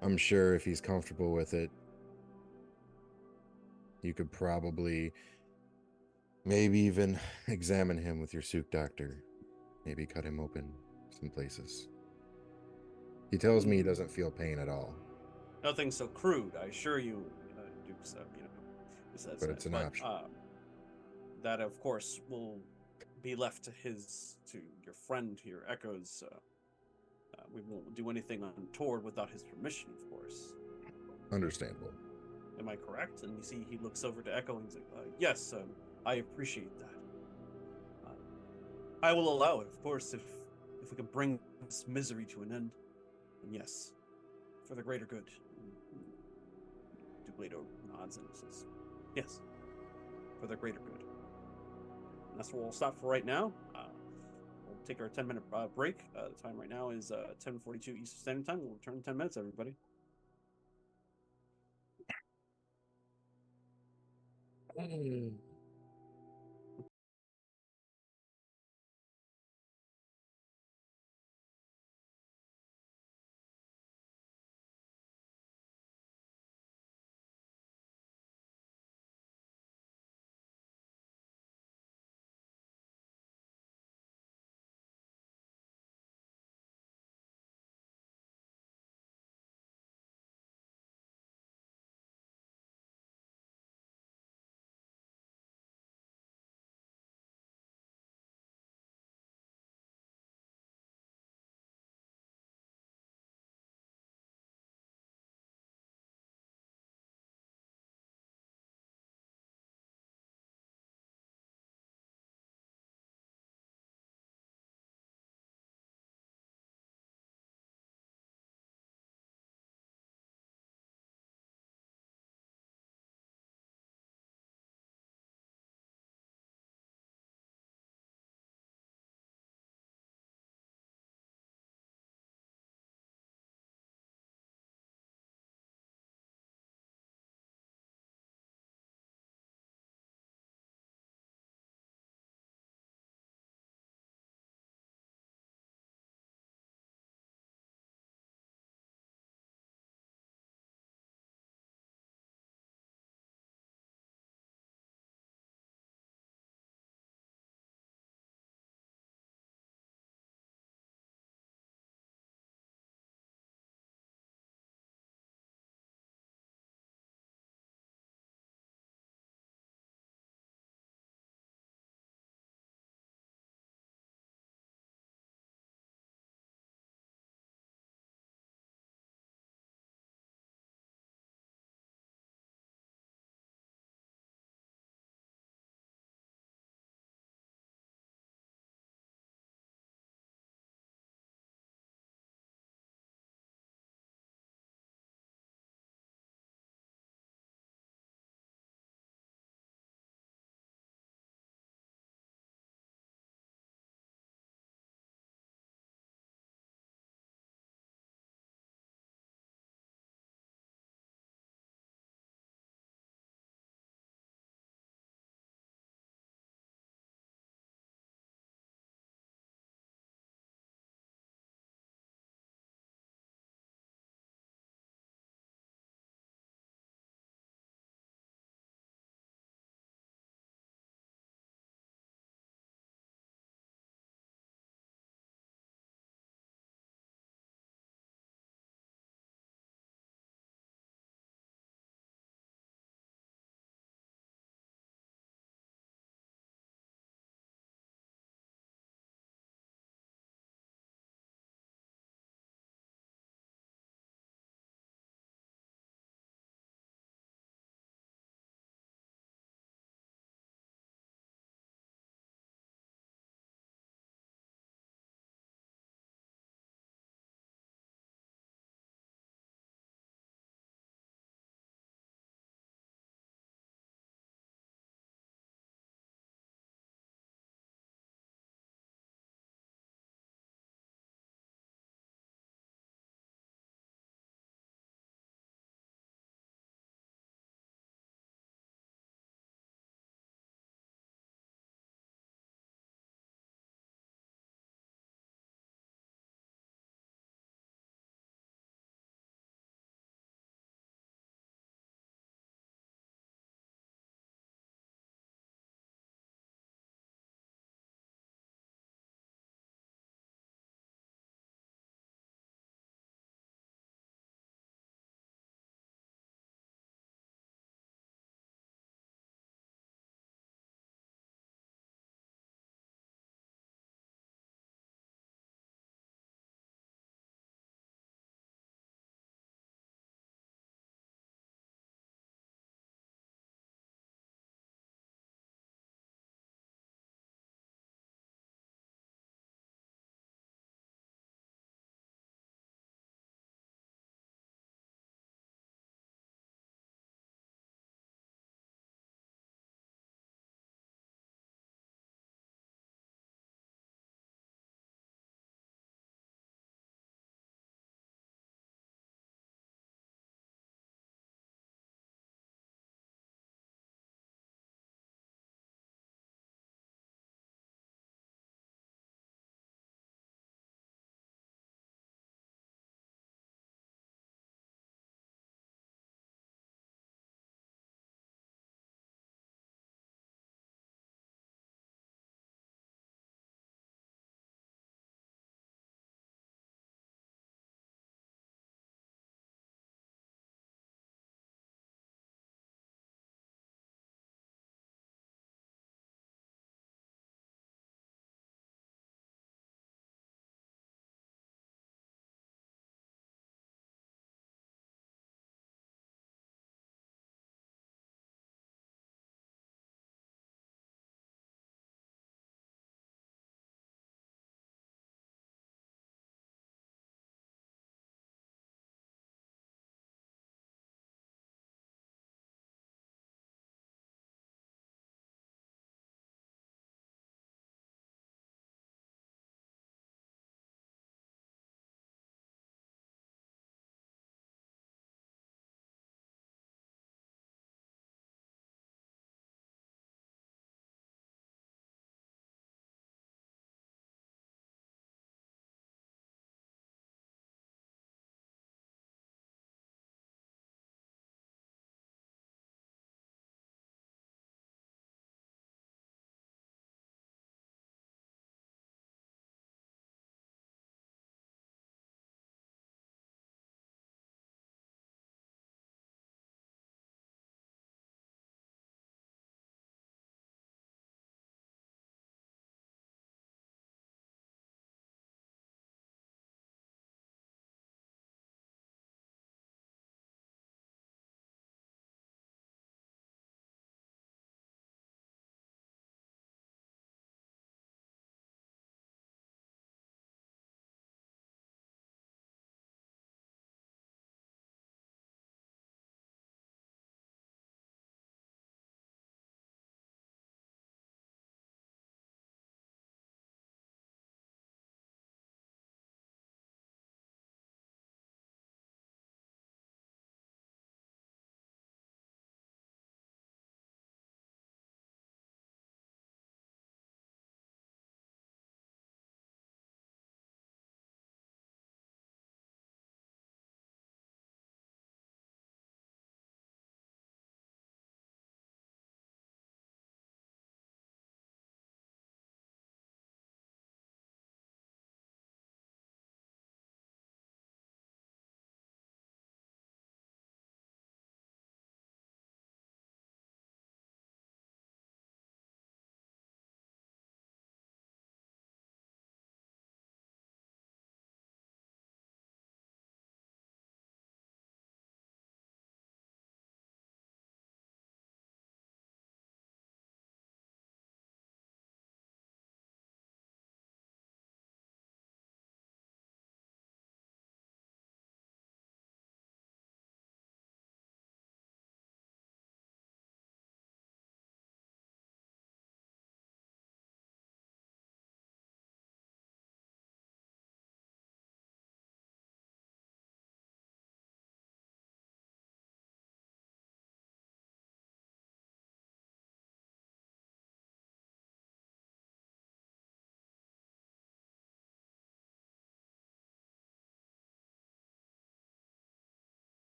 I'm sure if he's comfortable with it, you could probably maybe even examine him with your Sook doctor. Maybe cut him open some places. He tells me he doesn't feel pain at all. Nothing so crude, I assure you, Duke. So, he says But it's an option. That, of course, will be left to your friend here, Echo's. We won't do anything untoward without his permission, of course. Understandable. Am I correct? And you see, he looks over to Echo and he's like, yes, I appreciate that. I will allow it, of course, if we can bring this misery to an end. And yes, for the greater good. Duke Leto nods and says, yes, for the greater good. And that's where we'll stop for right now. We'll take our 10-minute break. The time right now is 10:42 Eastern Standard Time. We'll return in 10 minutes, everybody.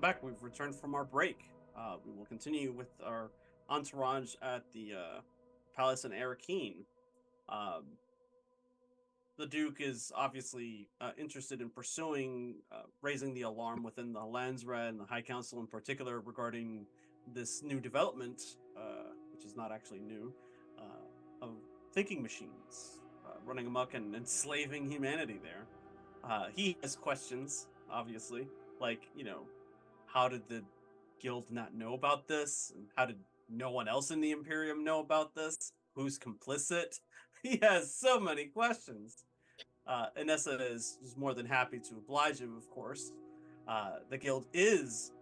back. We've returned from our break. We will continue with our entourage at the palace in Arakeen. Um, the Duke is obviously interested in pursuing raising the alarm within the Landsred and the High Council in particular regarding this new development, which is not actually new, of thinking machines running amok and enslaving humanity there. He has questions, obviously, like, how did the guild not know about this? And how did no one else in the Imperium know about this? Who's complicit? He has so many questions. Inessa is more than happy to oblige him, of course. The guild is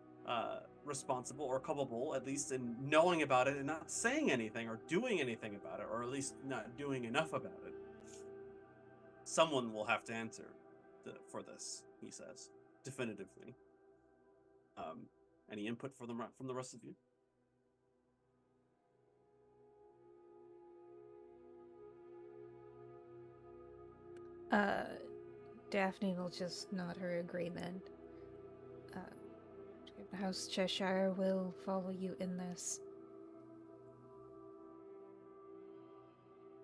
responsible or culpable, at least in knowing about it and not saying anything or doing anything about it, or at least not doing enough about it. Someone will have to answer for this, he says, definitively. Any input from the rest of you? Daphne will just nod her agreement. House Cheshire will follow you in this.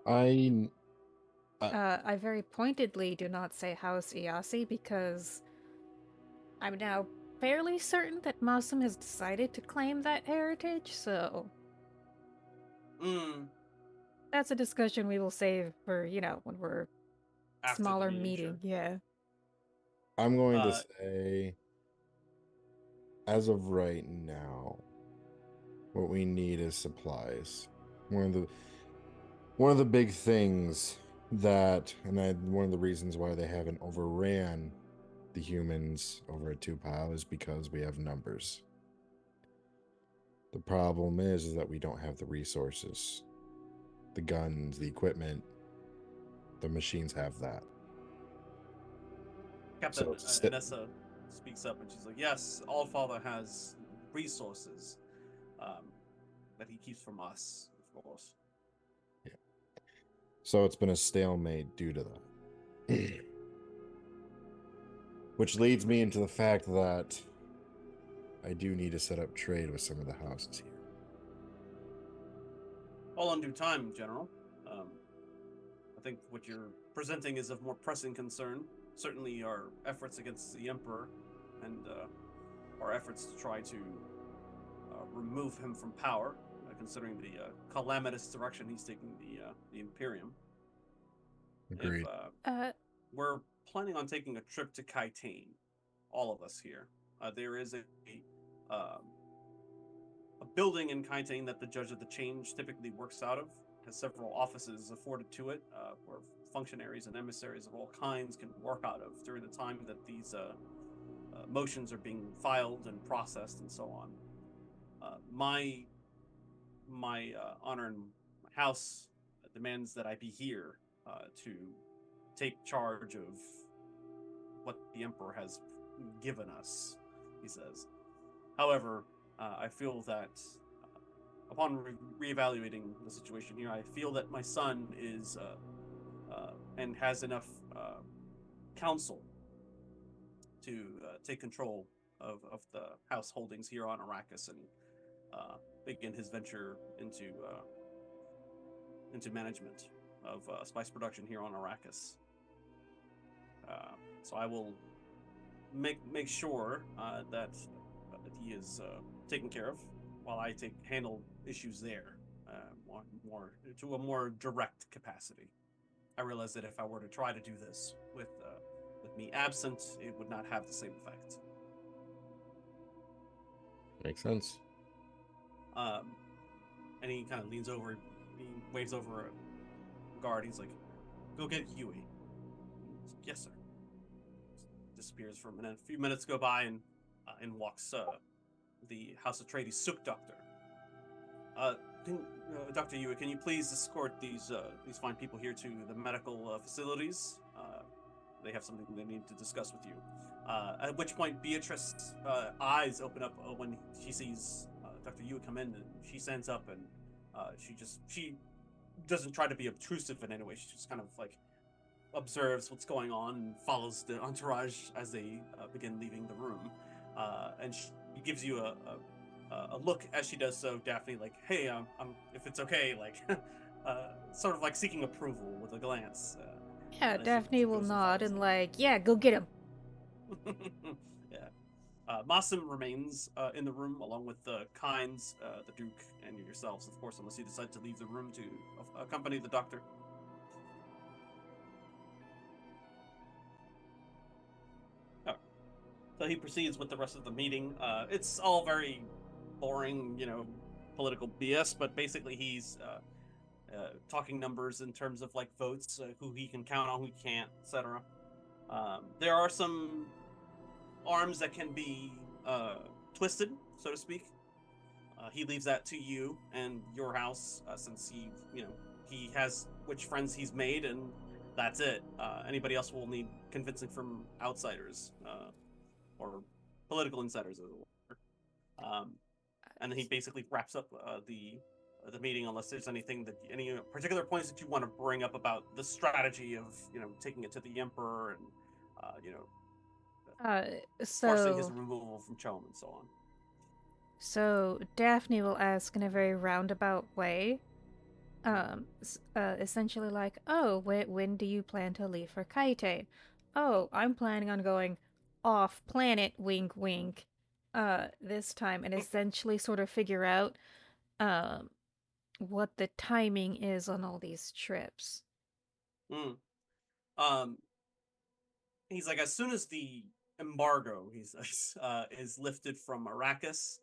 I I very pointedly do not say House Iasi because I'm now fairly certain that Mossum has decided to claim that heritage, so that's a discussion we will save for, when we're After smaller the meeting, meeting. sure. Yeah. I'm going to say, as of right now, what we need is supplies. One of the big things one of the reasons why they haven't overran the humans over at Tupile is because we have numbers. The problem is that we don't have the resources, the guns, the equipment. The machines have that. Captain So Inessa speaks up and she's like, yes, Allfather has resources that he keeps from us, of course. Yeah. So it's been a stalemate due to that. Which leads me into the fact that I do need to set up trade with some of the houses here. All in due time, General. I think what you're presenting is of more pressing concern. Certainly our efforts against the Emperor and our efforts to try to remove him from power, considering the calamitous direction he's taking the Imperium. Agreed. We're planning on taking a trip to Kaitane, all of us here. There is a building in Kaitane that the Judge of the Change typically works out of. Has several offices afforded to it, where functionaries and emissaries of all kinds can work out of during the time that these motions are being filed and processed and so on. My honor and my house demands that I be here to take charge of what the Emperor has given us, he says. However, I feel that upon reevaluating the situation here, I feel that my son is and has enough counsel to take control of the house holdings here on Arrakis and begin his venture into management of spice production here on Arrakis. So I will make sure that he is taken care of while I handle issues there, more to a more direct capacity. I realize that if I were to try to do this with me absent, it would not have the same effect. Makes sense. And he kind of leans over, he waves over a guard. He's like, "Go get Huey." Like, "Yes, sir." Disappears for a minute. A few minutes go by, and walks the House of Atreides Sook Doctor. Dr. Yue, can you please escort these fine people here to the medical facilities? They have something they need to discuss with you. At which point, Beatrice's eyes open up when she sees Dr. Yue come in, and she stands up, and she doesn't try to be obtrusive in any way. She just kind of like observes what's going on and follows the entourage as they begin leaving the room. And he gives you a look as she does so, Daphne, like, hey, if it's okay, like, sort of like seeking approval with a glance. Yeah, As Daphne she will goes and nod follows and you. like, yeah, go get him. Yeah. Masim remains in the room along with the Kynes, the Duke, and yourselves, of course, unless you decide to leave the room to accompany the doctor. Oh. So he proceeds with the rest of the meeting. It's all very boring, political BS, but basically he's talking numbers in terms of like votes, who he can count on, who he can't, etc. There are some arms that can be twisted, so to speak. He leaves that to you and your house, since he has which friends he's made, and that's it. Anybody else will need convincing from outsiders, or political insiders, as it were. And then he basically wraps up the meeting, unless there's any particular points that you want to bring up about the strategy of taking it to the emperor and forcing his So removal from Chom and so on. so Daphne will ask in a very roundabout way, essentially like, oh, when do you plan to leave for Kaite? Oh, I'm planning on going off planet, wink wink, this time, and essentially sort of figure out, um, what the timing is on all these trips. Mm. Um, he's like, as soon as the embargo, he says, is lifted from Arrakis,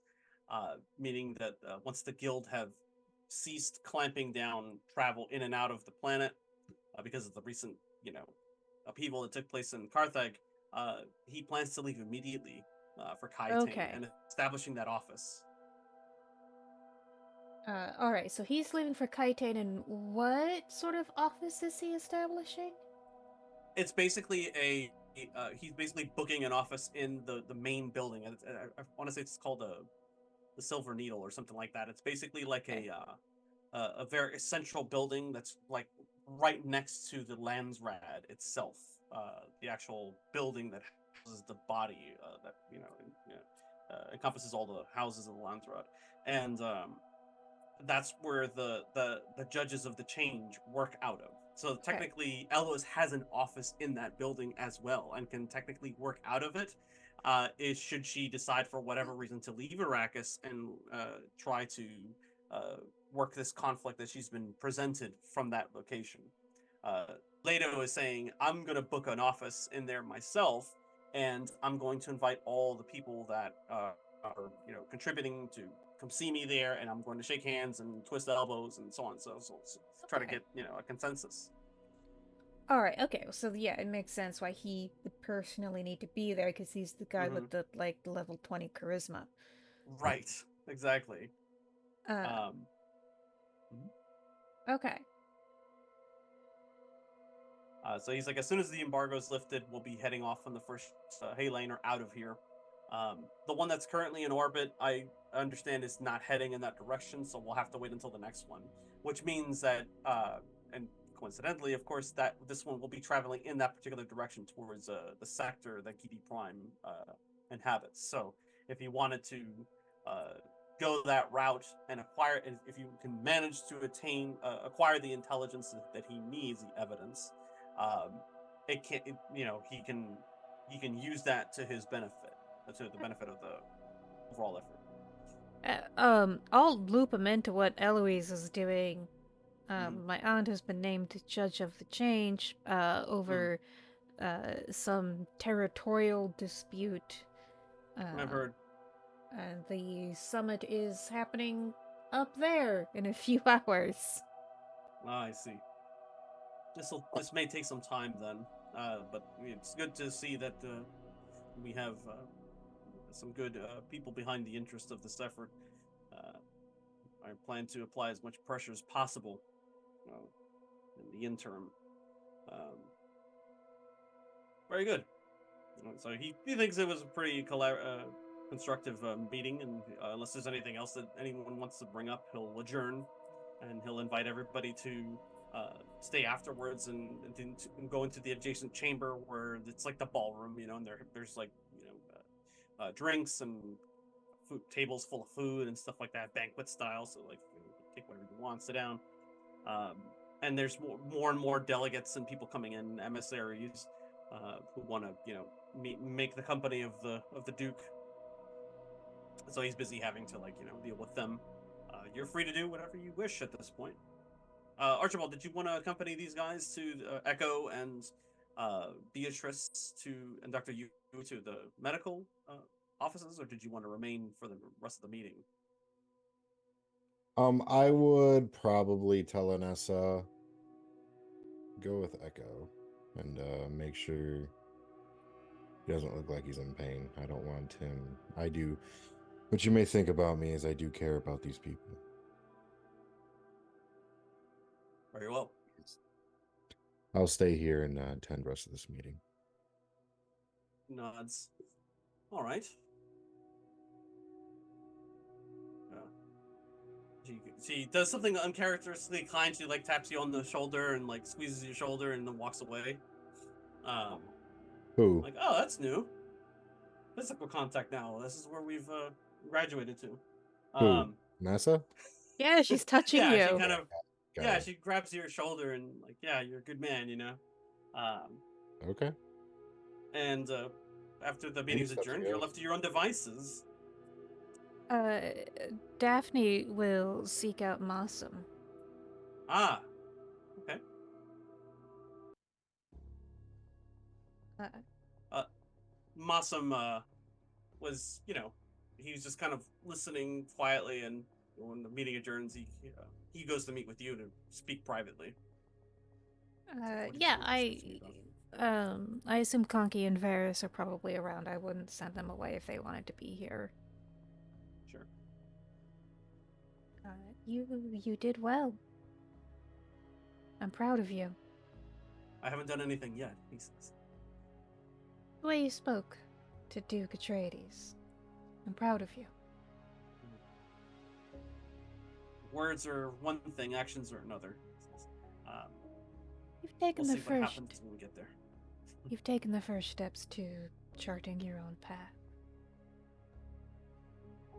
meaning that once the guild have ceased clamping down travel in and out of the planet, because of the recent, upheaval that took place in Carthage, he plans to leave immediately for Kaitane Okay. and establishing that office. Alright, so he's leaving for Kaiten, and what sort of office is he establishing? It's basically he's basically booking an office in the main building. I want to say it's called the Silver Needle or something like that. It's basically like Okay. a very central building that's like right next to the Landsrad itself. The actual building that houses the body, that encompasses all the houses of the Landsrad, and that's where the judges of the change work out of. So technically, Elos has an office in that building as well, and can technically work out of it. Is should she decide for whatever reason to leave Arrakis and try to work this conflict that she's been presented from that location. Uh, Leto is saying, I'm going to book an office in there myself, and I'm going to invite all the people that are contributing to come see me there, and I'm going to shake hands and twist elbows and so on. So try to Okay. get a consensus. Alright, okay, so yeah, it makes sense why he would personally need to be there, because he's the guy with the, like, level 20 charisma. Right, exactly. Uh, okay. So he's like, as soon as the embargo is lifted, we'll be heading off on the first Haylaner out of here. The one that's currently in orbit, I understand, is not heading in that direction, so we'll have to wait until the next one. Which means that, and coincidentally, of course, that this one will be traveling in that particular direction towards the sector that Gidi Prime inhabits. So if he wanted to go that route and acquire, if you can manage to acquire the intelligence that he needs, the evidence, he can use that to his benefit, to the benefit of the overall effort. I'll loop him into what Eloise is doing. Mhm. My aunt has been named judge of the change, over some territorial dispute. I've heard. And the summit is happening up there in a few hours. I see. This may take some time then, but it's good to see that we have some good people behind the interest of this effort. Uh, I plan to apply as much pressure as possible in the interim. Um, Very good. So he thinks it was a pretty constructive meeting, and unless there's anything else that anyone wants to bring up, he'll adjourn, and he'll invite everybody to stay afterwards and go into the adjacent chamber where it's like the ballroom, and there's like drinks and food tables full of food and stuff like that, banquet style. So like, you know, take whatever you want, sit down. And there's more and more delegates and people coming in, emissaries, who want to, you know, make the company of the Duke. So he's busy having to, like, you know, deal with them. You're free to do whatever you wish at this point. Archibald, did you want to accompany these guys to Echo and Beatrice and Dr. Yu to the medical offices, or did you want to remain for the rest of the meeting? I would probably tell Anessa go with Echo and make sure he doesn't look like he's in pain. I don't want him. I do. What you may think about me is I do care about these people. Very well. I'll stay here and attend the rest of this meeting. Nods. All right. She does something uncharacteristically kind. She like taps you on the shoulder and like squeezes your shoulder and then walks away. Who? Like, oh, that's new. Physical contact now. This is where we've graduated to. Who? Nessa? Yeah, she's touching yeah, you. She kind of. Got Yeah, it. she grabs your shoulder and like, yeah, you're a good man, you know. Okay. And after the meeting's adjourned, you're left to your own devices. Daphne will seek out Mossum. Ah, okay. Mossum was, you know, he was just kind of listening quietly, and when the meeting adjourns, he goes to meet with you to speak privately. Yeah, I assume Conky and Varys are probably around. I wouldn't send them away if they wanted to be here. Sure. You did well. I'm proud of you. I haven't done anything yet, he says. The way you spoke to Duke Atreides. I'm proud of you. Words are one thing, actions are another. You've taken We'll the see what first. happens when we get there. You've taken the first steps to charting your own path.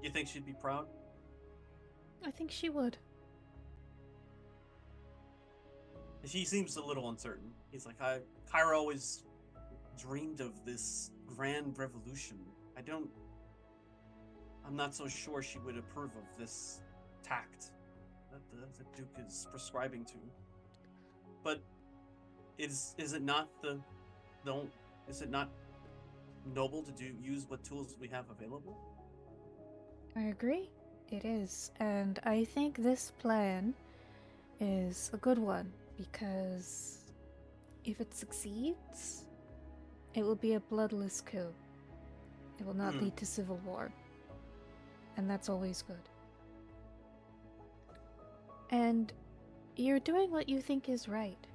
You think she'd be proud? I think she would. He seems a little uncertain. He's like, Kyra always dreamed of this grand revolution. I'm not so sure she would approve of this tact that the Duke is prescribing to. But is it not is it not noble to use what tools we have available? I agree. It is. And I think this plan is a good one, because if it succeeds, it will be a bloodless coup. It will not lead to civil war. And that's always good. And you're doing what you think is right.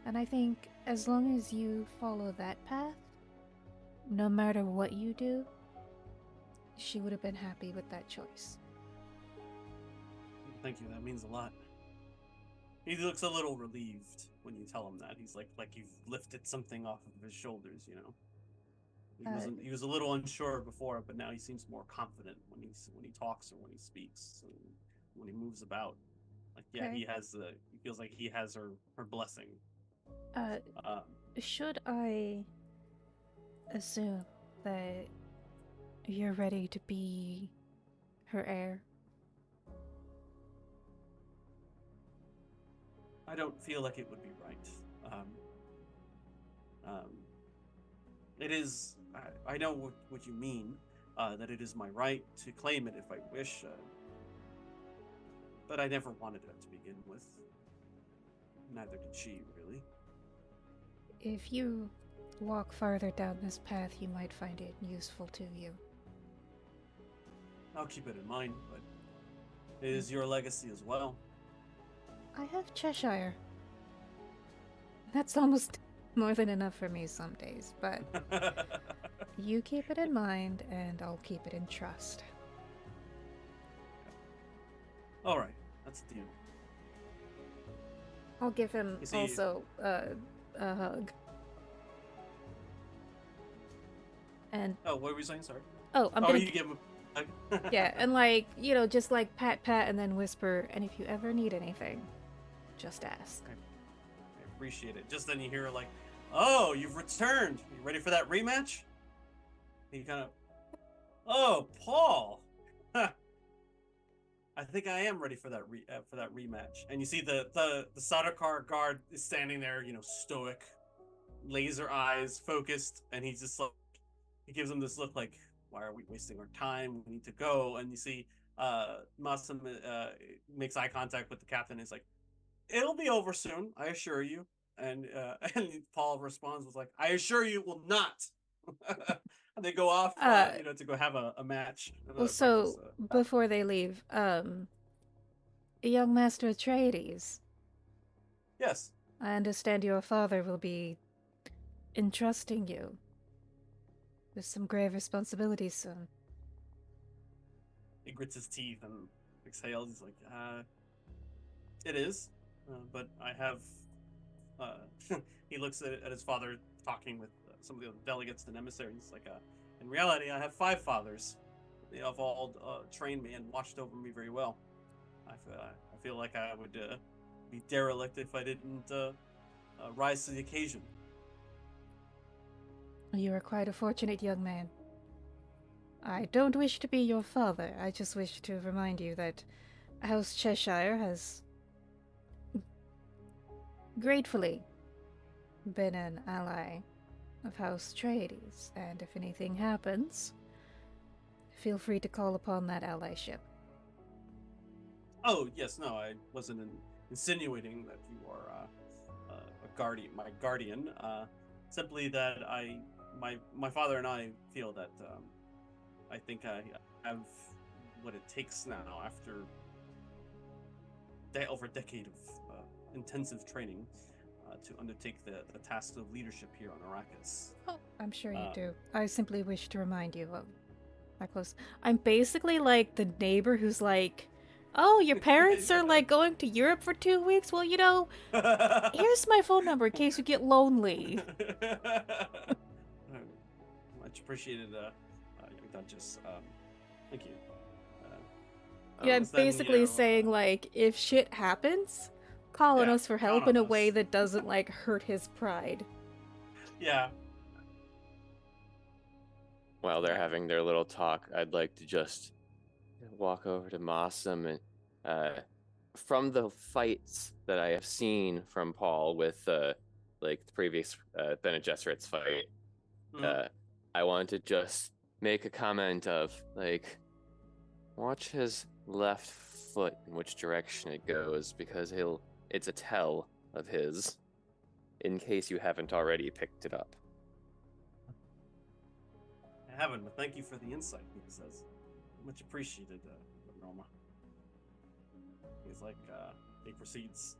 And I think as long as you follow that path, no matter what you do, she would have been happy with that choice. Thank you, that means a lot. He looks a little relieved when you tell him that. He's like you've lifted something off of his shoulders, you know. He was a little unsure before, but now he seems more confident when he talks or when he speaks, and when he moves about. Like, yeah, Okay. he feels like he has her blessing. Should I assume that you're ready to be her heir? I don't feel like it would be right. It is. I know what you mean. That it is my right to claim it if I wish. But I never wanted it to begin with. Neither did she, really. If you walk farther down this path, you might find it useful to you. I'll keep it in mind, but it is your legacy as well. I have Cheshire. That's almost more than enough for me some days, but you keep it in mind, and I'll keep it in trust. All right, that's the deal. I'll give him You see- also a hug. And Oh, what were you saying? Sorry. I'm Oh, gonna you give him. Yeah, and like, you know, just like pat pat and then whisper, and if you ever need anything, just ask. I appreciate it. Just then you hear like, "Oh, you've returned. You ready for that rematch?" He kind of, "Oh, Paul, I think I am ready for that rematch." And you see the Sadakar guard is standing there, you know, stoic, laser eyes, focused, and he's just like, he gives him this look like, "Why are we wasting our time? We need to go." And you see, Masum makes eye contact with the captain. He's like, "It'll be over soon, I assure you." And and Paul responds with like, "I assure you, it will not." And they go off, you know, to go have a match. Well, so before they leave, young Master Atreides, Yes, I understand your father will be entrusting you with some grave responsibilities soon. he grits his teeth and exhales. He's like, "It is, but I have." He looks at his father talking with some of the other delegates and emissaries. He's like, "In reality, I have 5 fathers. They have all trained me and watched over me very well. I feel like I would be derelict if I didn't rise to the occasion." You are quite a fortunate young man. I don't wish to be your father. I just wish to remind you that House Cheshire has gratefully been an ally of House Atreides, and if anything happens, feel free to call upon that allyship. Oh yes, no, I wasn't insinuating that you are a guardian, my guardian. Simply that my father and I feel that I think I have what it takes now after over a decade of intensive training to undertake the task of leadership here on Arrakis. Oh, I'm sure you do. I simply wish to remind you of my close. I'm basically like the neighbor who's like, "Oh, your parents are like going to Europe for 2 weeks? Well, you know, here's my phone number in case you get lonely." Much appreciated, young Duchess. Thank you. Yeah, I'm Then, basically saying like, if shit happens, call on us for help in a way that doesn't like hurt his pride. Yeah. While they're having their little talk, I'd like to just walk over to Mossam and from the fights that I have seen from Paul with like the previous Bene Gesserit's fight, I want to just make a comment of like, watch his left foot in which direction it goes, because it's a tell of his, in case you haven't already picked it up. I haven't, but thank you for the insight, he says. Much appreciated, Norma. He's like, he proceeds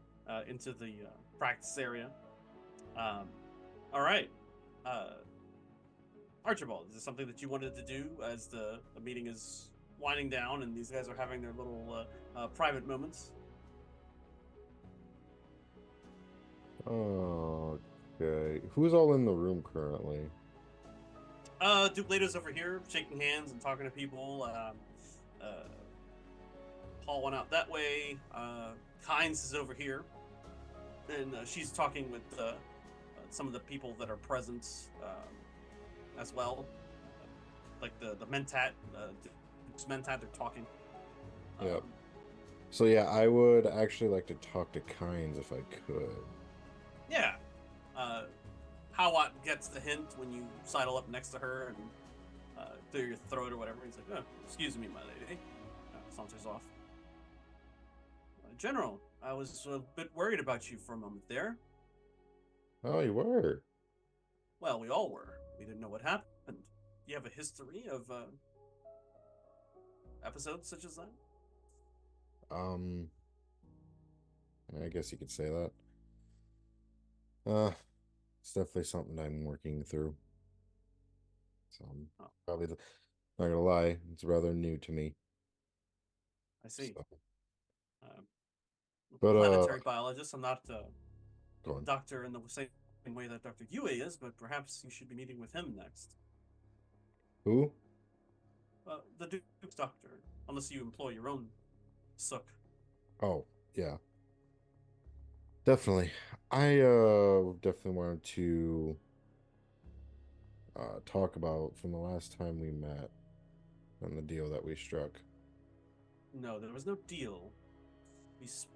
into the practice area. All right. Archibald, is this something that you wanted to do as the meeting is winding down and these guys are having their little private moments? Okay. Who's all in the room currently? Duke Leto's over here shaking hands and talking to people. Paul went out that way. Kynes is over here. And she's talking with some of the people that are present as well. Like the Mentat, Duke's Mentat, they're talking. Yep. So yeah, I would actually like to talk to Kynes if I could. Yeah. Hawat gets the hint when you sidle up next to her and clear your throat or whatever. He's like, "Oh, excuse me, my lady." Saunters off. General, I was a bit worried about you for a moment there. Oh, you were? Well, we all were. We didn't know what happened. You have a history of episodes such as that? I guess you could say that. It's definitely something I'm working through. So I'm probably not gonna lie, it's rather new to me. I see. So. But planetary biologist. I'm not a doctor in the same way that Dr. Yue is, but perhaps you should be meeting with him next. Who? The Duke's doctor, unless you employ your own sook. Oh, yeah. Definitely. I definitely wanted to talk about from the last time we met and the deal that we struck. No, there was no deal.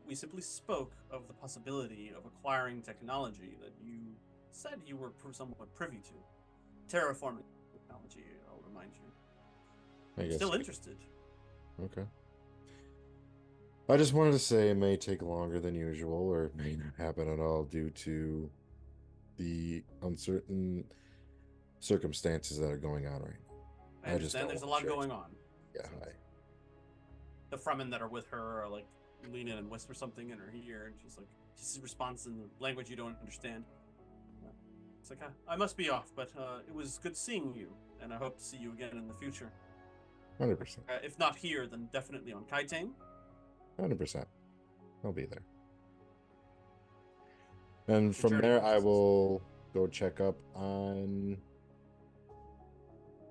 We simply spoke of the possibility of acquiring technology that you said you were somewhat privy to. Terraforming technology, I'll remind you. I I'm guess. still interested. Okay. I just wanted to say it may take longer than usual, or it may not happen at all due to the uncertain circumstances that are going on right now. I understand there's a lot going on. Yeah, The Fremen that are with her are like lean in and whisper something in her ear, and she responds in the language you don't understand. It's like, I must be off, but it was good seeing you, and I hope to see you again in the future. 100%. If not here, then definitely on Kaitane. 100%. I'll be there. And The from journey there, I commences. will go check up on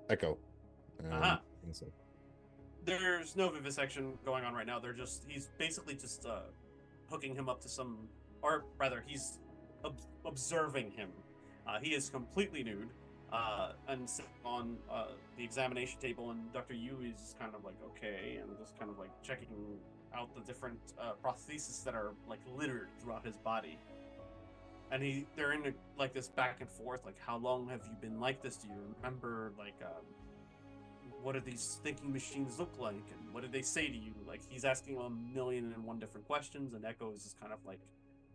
Echo. Aha. And so, There's no vivisection going on right now. He's basically just hooking him up to some, or rather, he's observing him. He is completely nude and sitting on the examination table, and Dr. Yu is just kind of like, okay, and just kind of like checking out the different prostheses that are like littered throughout his body. And they're in like this back and forth, like, how long have you been like this? Do you remember, like, what do these thinking machines look like, and what did they say to you? Like, he's asking 1,000,001 different questions, and Echo is just kind of like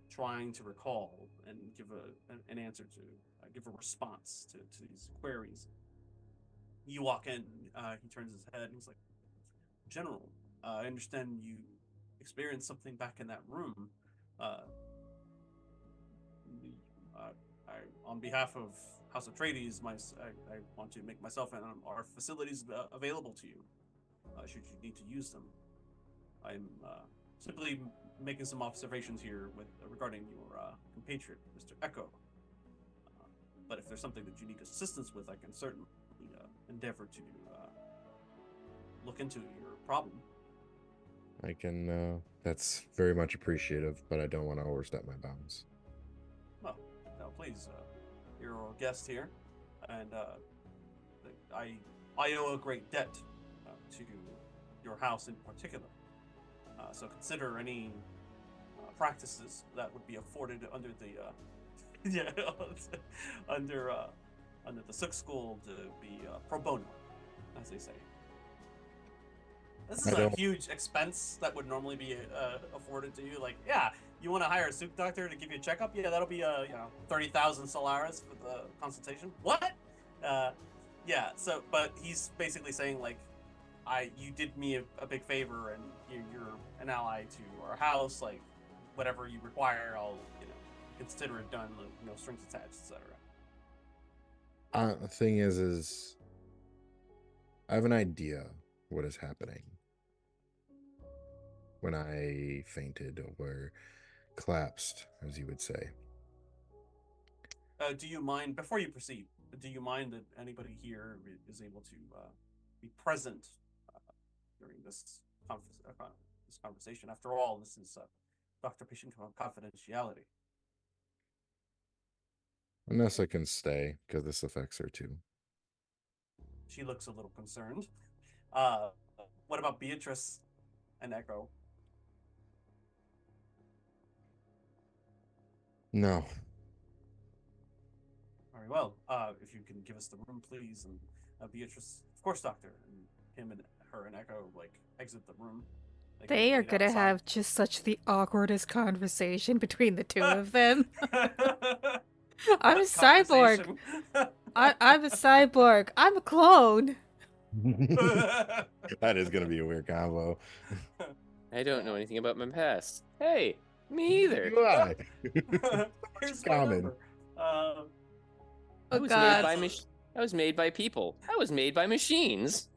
trying to recall and give an answer to, give a response to these queries. You walk in, he turns his head, and he's like, General, I understand you experienced something back in that room. On behalf of House Atreides, I want to make myself and our facilities available to you, should you need to use them. I'm simply making some observations here regarding your compatriot, Mr. Echo. But if there's something that you need assistance with, I can certainly endeavor to look into your problem. I can, that's very much appreciative, but I don't want to overstep my bounds. Well, no, please, you're our guest here, and I owe a great debt to your house in particular. So consider any practices that would be afforded under the yeah under the Sook School to be pro bono, as they say. This is a huge expense that would normally be afforded to you. Like, yeah, you want to hire a Sook doctor to give you a checkup? Yeah, that'll be 30,000 Solaris for the consultation. What? Yeah. So, but he's basically saying, like, you did me a big favor, and you're an ally to our house. Like, whatever you require, I'll consider it done. No strings attached, etc. The thing is I have an idea what is happening when I fainted or collapsed, as you would say. Do you mind, before you proceed, do you mind that anybody here is able to be present during this conversation? After all, this is doctor-patient confidentiality. Unless I can stay, because this affects her too. She looks a little concerned. What about Beatrice and Echo? No. Very well. If you can give us the room, please. And Beatrice, of course, Doctor. And him and her and Echo exit the room. They are gonna have just such the awkwardest conversation between the two of them. I'm a cyborg. I'm a cyborg. I'm a clone. That is gonna be a weird combo. I don't know anything about my past. Hey, me either. Here's common. I was made by people. I was made by machines.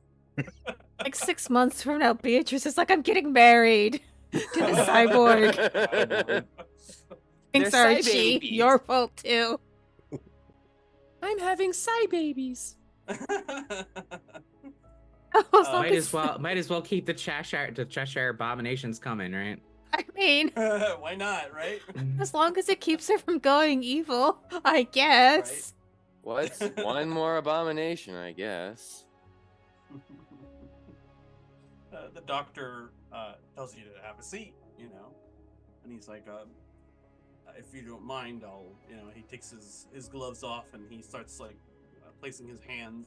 Like 6 months from now, Beatrice is like, I'm getting married to the cyborg. Thanks, Archie. Your fault too. I'm having babies. As long Might as well keep the Cheshire abominations coming, right? I mean, Why not, right? as long as it keeps her from going evil, I guess. What's one more abomination, I guess? The doctor tells you to have a seat, you know, and he's like, if you don't mind, he takes his gloves off and he starts like placing his hands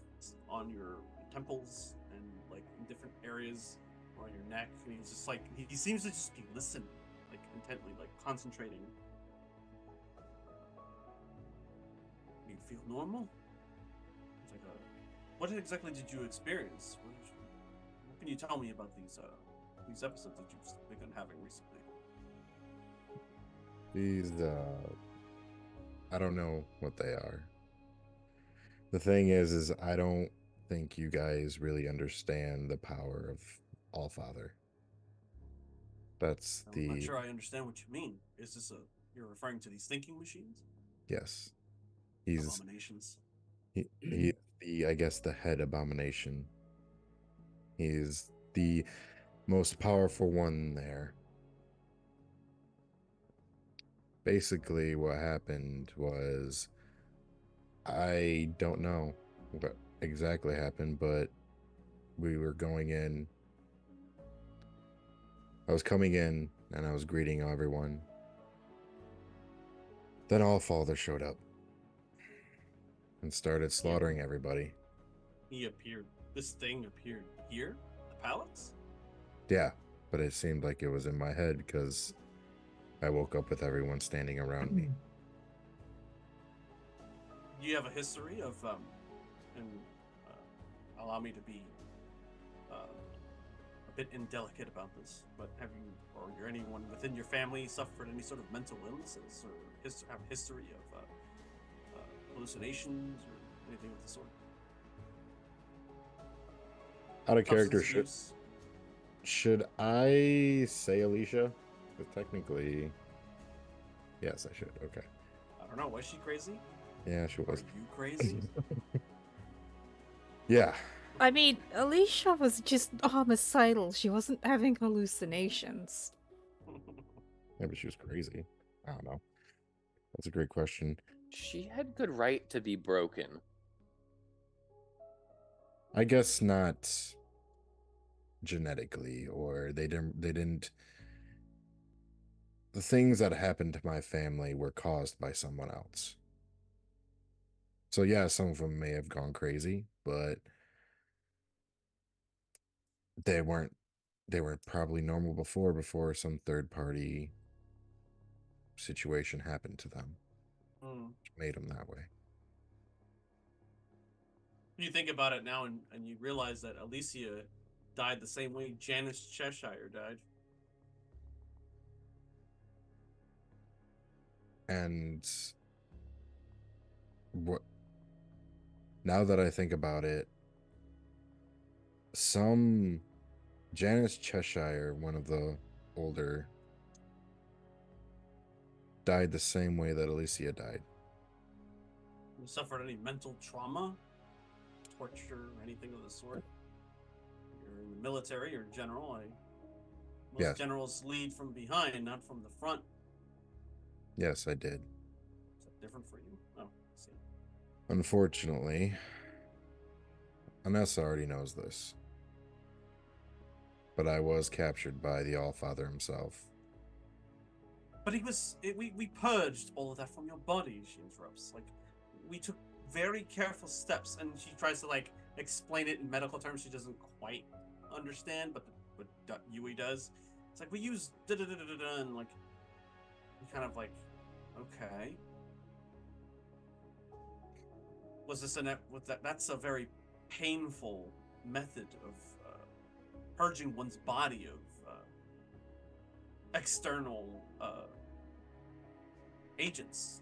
on your temples and like in different areas on your neck, and he's just like, he seems to just be listening, like intently, like concentrating. You feel normal? It's like, what exactly did you experience? What can you tell me about these episodes that you've begun having recently? These, I don't know what they are. The thing is I don't think you guys really understand the power of Allfather. That's I'm not sure I understand what you mean. Is this you're referring to these thinking machines? yes. He's Abominations. he the, I guess, the head abomination. He's the most powerful one there. Basically, what happened was, I don't know what exactly happened, but we were going in. I was coming in and I was greeting everyone. Then Allfather showed up and started slaughtering everybody. He appeared. This thing appeared here? The palace? Yeah, but it seemed like it was in my head because I woke up with everyone standing around me. Do you have a history of, and allow me to be a bit indelicate about this, but have you, or anyone within your family, suffered any sort of mental illnesses, or have a history of hallucinations, or anything of the sort? Out of character, Substance abuse? should I say Alicia? Because technically, yes, I should. Okay. I don't know. Was she crazy? Yeah, she Are was. you crazy? Yeah. I mean, Alicia was just homicidal. She wasn't having hallucinations. Yeah, but she was crazy. I don't know. That's a great question. She had good right to be broken. I guess not genetically, or they didn't. The things that happened to my family were caused by someone else. So yeah, some of them may have gone crazy, but they weren't. They were probably normal before some third party situation happened to them, which made them that way. You think about it now, and you realize that Alicia died the same way Janice Cheshire died. And what? Now that I think about it, Janice Cheshire, one of the older, died the same way that Alicia died. You suffered any mental trauma, torture, anything of the sort? You're in the military or general. Most Yes. generals lead from behind, not from the front. Yes, I did. Is that different for you? Oh, I see. Unfortunately, Anessa already knows this, but I was captured by the Allfather himself. But we purged all of that from your body, she interrupts. Like, we took very careful steps, and she tries to, like, explain it in medical terms she doesn't quite understand, but Yui does. It's like, we use da-da-da-da-da, and, like, we kind of, like, okay. Was this that's a very painful method of purging one's body of external agents.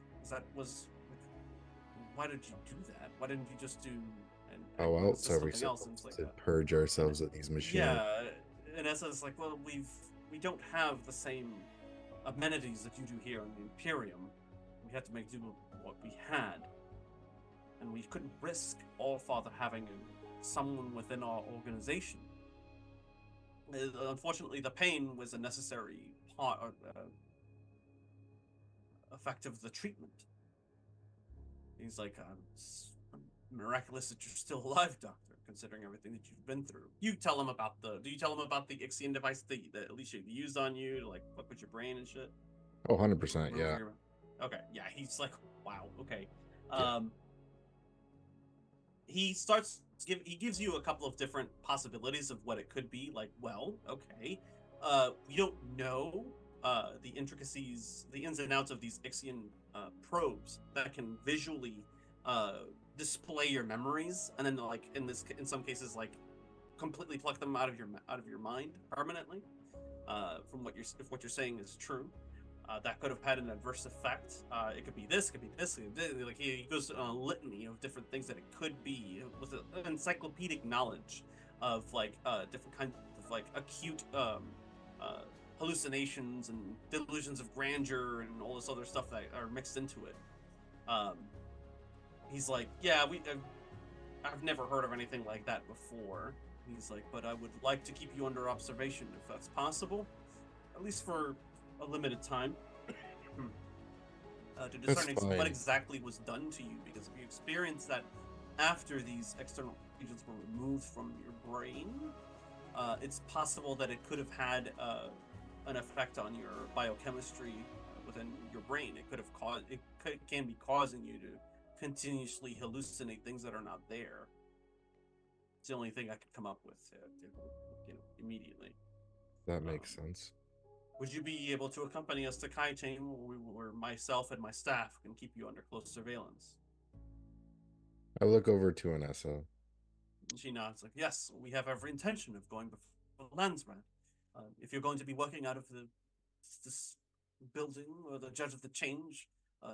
Why did you do that? Why didn't you just do How else are we supposed to purge ourselves of these machines? Yeah, in essence, like, well, we don't have the same amenities that you do here in the Imperium. We had to make do with what we had, and we couldn't risk Allfather having a someone within our organization. Unfortunately, the pain was a necessary part effect of the treatment. He's like, it's miraculous that you're still alive, Doctor, considering everything that you've been through. You tell him about do you tell him about the Ixion device that Alicia used on you to, like, fuck with your brain and shit? Oh, 100%, yeah. Okay, yeah, he's like, wow, okay. Yeah. He gives you a couple of different possibilities of what it could be. Like, well, okay, we don't know the intricacies, the ins and outs of these Ixion probes that can visually display your memories, and then, like, in some cases, like, completely pluck them out of your mind permanently. From if what you're saying is true. That could have had an adverse effect. It could be this, it could be this. Like, he goes on a litany of different things that it could be, with an encyclopedic knowledge of, like, different kinds of, like, acute hallucinations and delusions of grandeur and all this other stuff that are mixed into it. He's like, yeah, I've never heard of anything like that before. He's like, but I would like to keep you under observation if that's possible, at least for a limited time, to discern what exactly was done to you, because if you experience that after these external agents were removed from your brain, it's possible that it could have had an effect on your biochemistry within your brain. It could have can be causing you to continuously hallucinate things that are not there. It's the only thing I could come up with, immediately. That makes sense. Would you be able to accompany us to Kaitane, where myself and my staff can keep you under close surveillance? I look over to Anessa. And she nods, like, yes, we have every intention of going before Landsrat. If you're going to be working out of this building, or the Judge of the Change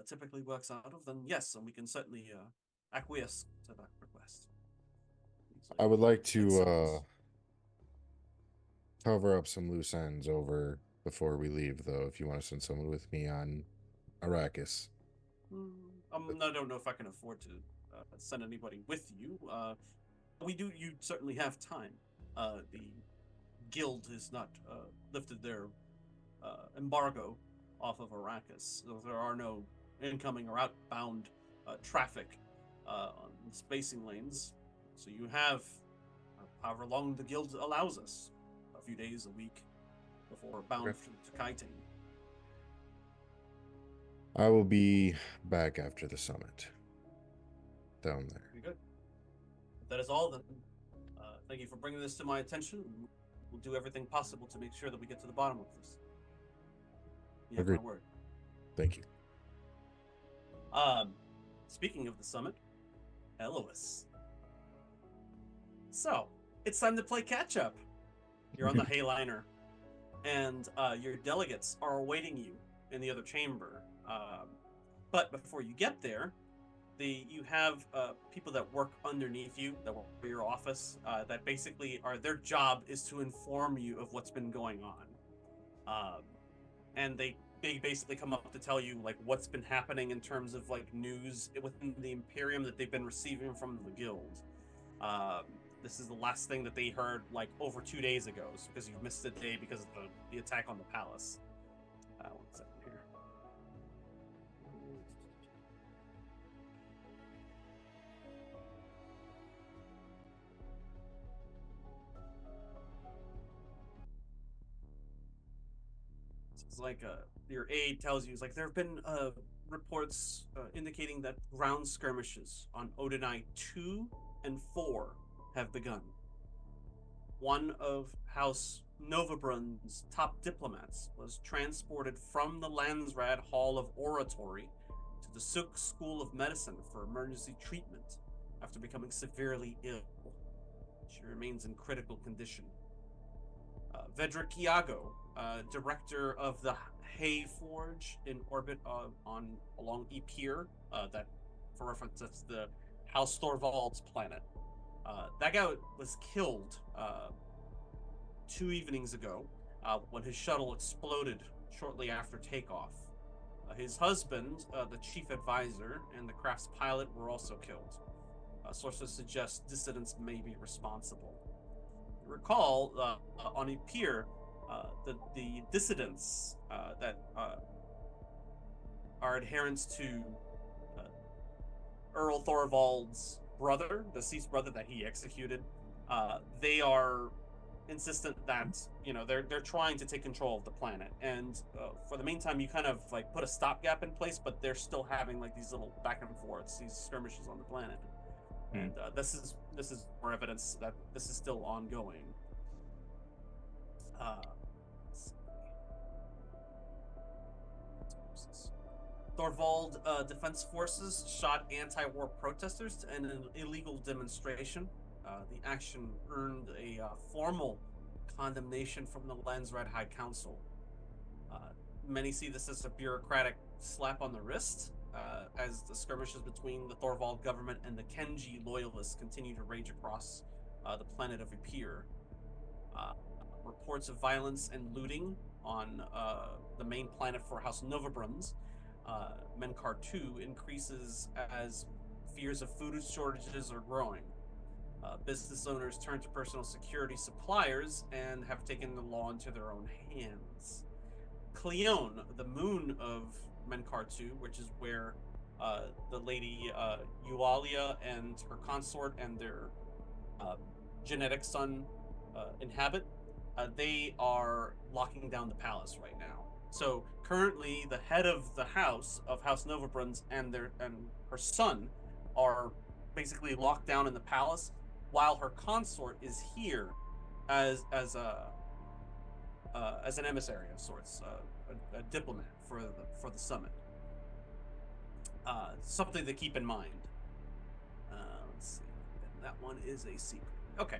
typically works out of, then yes, and we can certainly acquiesce to that request. I would like to cover up some loose ends over before we leave, though, if you want to send someone with me on Arrakis. I don't know if I can afford to send anybody with you. You certainly have time. The guild has not lifted their embargo off of Arrakis, so there are no incoming or outbound traffic on the spacing lanes. So you have however long the guild allows us, a few days, a week, before bound to Kaitane. I will be back after the summit. Down there. Very good. If that is all, then thank you for bringing this to my attention. We'll do everything possible to make sure that we get to the bottom of this. You have my Agreed. word. Thank you. Speaking of the summit, Elois. So, it's time to play catch-up. You're on the Hayliner, and your delegates are awaiting you in the other chamber. But before you get there, you have people that work underneath you, that work for your office, that basically their job is to inform you of what's been going on. And they basically come up to tell you, like, what's been happening in terms of, like, news within the Imperium that they've been receiving from the guild. This is the last thing that they heard, like, over 2 days ago, because you missed a day because of the attack on the palace. 1 second here. It's like your aide tells you, it's like there have been reports indicating that ground skirmishes on Odinai 2 and 4 have begun. One of House Novabrun's top diplomats was transported from the Landsrad Hall of Oratory to the Suk School of Medicine for emergency treatment after becoming severely ill. She remains in critical condition. Vedra Kiago, director of the Hay Forge in orbit along Epir, that, for reference, that's the House Thorvald's planet. That guy was killed 2 evenings ago when his shuttle exploded shortly after takeoff. His husband, the chief advisor, and the craft's pilot were also killed. sources suggest dissidents may be responsible. Recall, on Epir, the dissidents that are adherents to Earl Thorvald's brother, the deceased brother that he executed, they are insistent that they're trying to take control of the planet, and for the meantime, you kind of like put a stopgap in place, but they're still having like these little back and forths, these skirmishes on the planet, and this is more evidence that this is still ongoing. Let's see. Thorvald Defense Forces shot anti-war protesters in an illegal demonstration. The action earned a formal condemnation from the Landsred High Council. Many see this as a bureaucratic slap on the wrist, as the skirmishes between the Thorvald government and the Kenji loyalists continue to rage across the planet of Epir. Reports of violence and looting on the main planet for House Novabruns, Menkar 2, increases as fears of food shortages are growing. Business owners turn to personal security suppliers and have taken the law into their own hands. Cleone, the moon of Menkar 2, which is where the lady Eulalia and her consort and their genetic son inhabit, they are locking down the palace right now. So currently, the head of the House Novabruns and her son are basically locked down in the palace, while her consort is here as an emissary of sorts, a diplomat for the summit. Something to keep in mind. Let's see. And that one is a secret. Okay,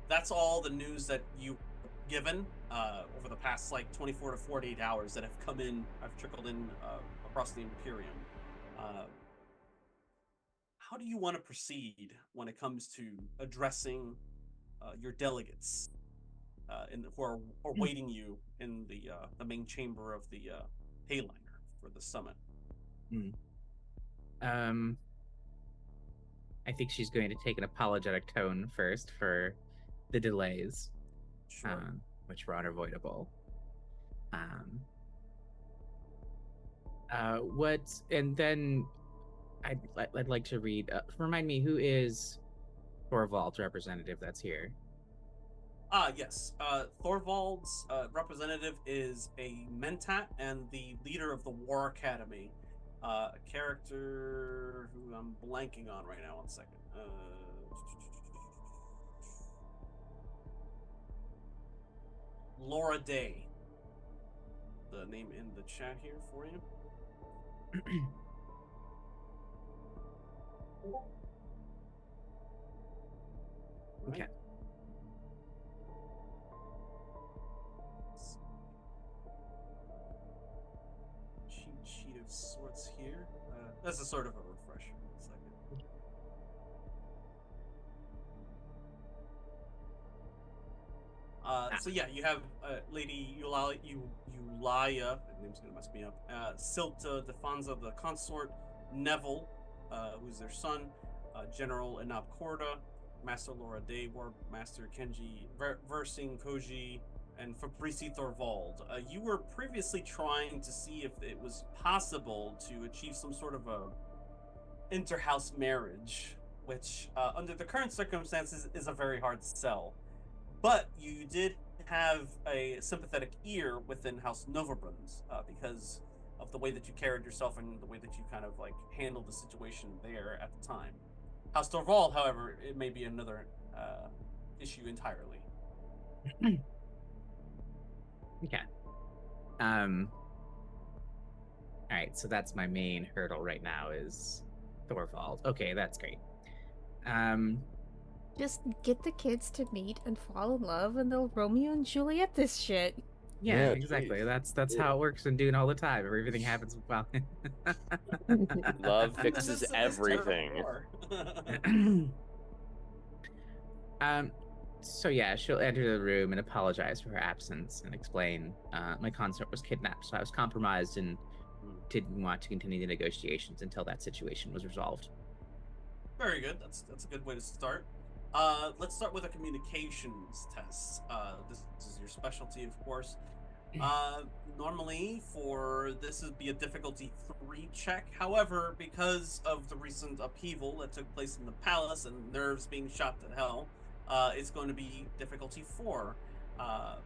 that's all the news that you given over the past like 24 to 48 hours that have come in. I've trickled in across the Imperium. How do you want to proceed when it comes to addressing your delegates who are awaiting you in the main chamber of the Payliner for the summit? I think she's going to take an apologetic tone first for the delays, Sure. which were unavoidable. And then I'd like to read. Remind me, who is Thorvald's representative that's here? Yes. Thorvald's representative is a Mentat and the leader of the War Academy. A character who I'm blanking on right now. 1 second. Laura Day. The name in the chat here for you. Okay. Cheat sheet of sorts here. That's a sort of a refresher. 1 second. So yeah, you have Lady Eulalia, her name's gonna mess me up. Silta Defanza, the consort. Neville, who's their son. General Inab Korda, Master Laura Day, War Master Kenji Versing Koji, and Fabrici Thorvald. You were previously trying to see if it was possible to achieve some sort of a interhouse marriage, which under the current circumstances is a very hard sell. But you did have a sympathetic ear within House Novabruns because of the way that you carried yourself and the way that you kind of like handled the situation there at the time. House Thorvald, however, it may be another issue entirely. Okay. All right, so that's my main hurdle right now is Thorvald. Okay, that's great. Just get the kids to meet and fall in love, and they'll Romeo and Juliet this shit. Yeah, Yeah, exactly. please. That's how it works in DUNE all the time. Everything happens well. Love And fixes this everything. terrible war. So yeah, she'll enter the room and apologize for her absence and explain my consort was kidnapped, so I was compromised and didn't want to continue the negotiations until that situation was resolved. Very good. That's a good way to start. Let's start with a communications test. This is your specialty, of course. Uh, Normally for this would be a difficulty 3 check. However, because of the recent upheaval that took place in the palace and nerves being shot to hell, it's going to be difficulty 4. Uh,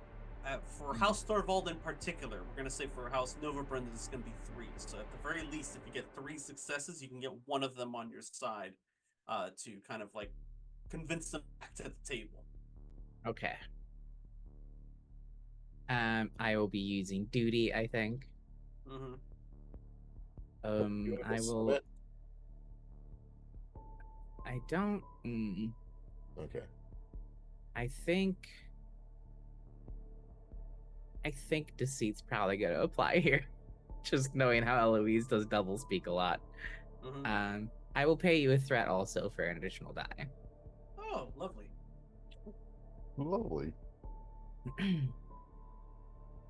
for House Thorvald in particular, we're going to say for House Novabrund, this is going to be 3. So at the very least, if you get 3 successes, you can get one of them on your side to kind of like convince them back to the table. Okay. I will be using duty, I think. Mm-hmm. You I have a will. summit? I don't. Okay. I think. I think deceit's probably gonna apply here. Just knowing how Eloise does double speak a lot. Mm-hmm. I will pay you a threat also for an additional die. Oh, lovely. Lovely.